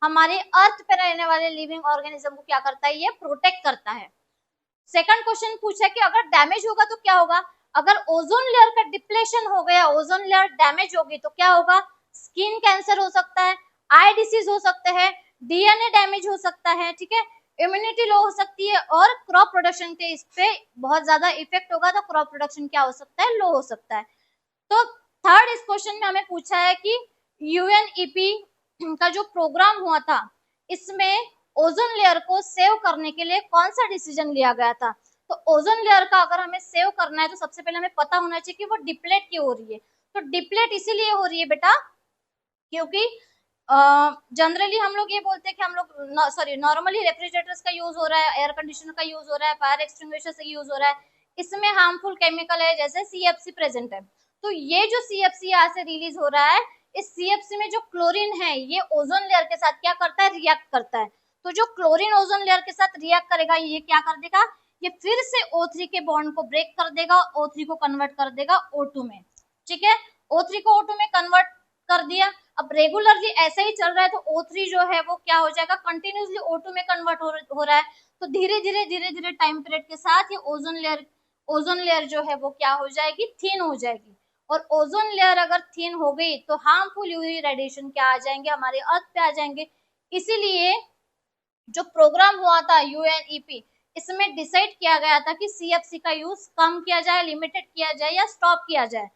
हमारे अर्थ पे रहने वाले लिविंग ऑर्गेनिज्म को क्या करता है, ये प्रोटेक्ट करता है। सेकंड क्वेश्चन पूछा कि अगर डैमेज होगा तो क्या होगा, अगर ओजोन लेयर का डिप्लेशन हो गया, ओजोन लेयर डैमेज होगी तो क्या होगा, स्किन कैंसर हो सकता है, आई डिसीज हो सकते हैं, DNA डैमेज हो सकता है, ठीक है, इम्यूनिटी लो हो सकती है, और क्रॉप प्रोडक्शन के इस पे बहुत ज्यादा इफेक्ट होगा, तो क्रॉप प्रोडक्शन क्या हो सकता है, लो हो सकता है। तो थर्ड इस क्वेश्चन में हमें पूछा है कि यूएनईपी का जो प्रोग्राम हुआ था इसमें ओजोन लेयर को सेव करने के लिए कौन सा डिसीजन लिया गया था। तो ओजोन लेयर का अगर हमें सेव करना है तो सबसे पहले हमें पता होना चाहिए कि वो डिप्लेट क्यों हो रही है। तो डिप्लेट इसीलिए हो रही है बेटा क्योंकि जनरली हम लोग ये बोलते हैं कि हम लोग नॉर्मली रेफ्रिजरेटर्स का यूज हो रहा है, एयर कंडीशनर का यूज हो रहा है, फायर एक्सटिंग्विशर का यूज हो रहा है, इसमें हार्मफुल केमिकल है जैसे CFC प्रेजेंट है। तो ये जो CFC यहाँ से रिलीज हो रहा है, इस CFC में जो क्लोरीन है ये ओजोन लेयर के साथ क्या करता है, रिएक्ट करता है। तो जो क्लोरीन ओजोन लेयर के साथ रिएक्ट करेगा ये क्या कर देगा, ये फिर से O3 के बॉन्ड को ब्रेक कर देगा, O3 को कन्वर्ट कर देगा O2 में। ठीक है, O3 को O2 में कन्वर्ट कर दिया। अब रेगुलरली ऐसा ही चल रहा है तो O3 जो है वो क्या हो जाएगा, कंटिन्यूसली O2 में कन्वर्ट हो रहा है। तो धीरे धीरे टाइम पीरियड के साथ ये ओजोन लेयर जो है वो क्या हो जाएगी, थिन हो जाएगी। और ओजोन लेयर अगर थिन हो गई तो हार्मफुल यूवी रेडिएशन क्या आ जाएंगे, हमारे अर्थ पे आ जाएंगे। इसीलिए जो प्रोग्राम हुआ था यूएनईपी, इसमें डिसाइड किया गया था कि CFC का यूज कम किया जाए, लिमिटेड किया जाए या स्टॉप किया जाए।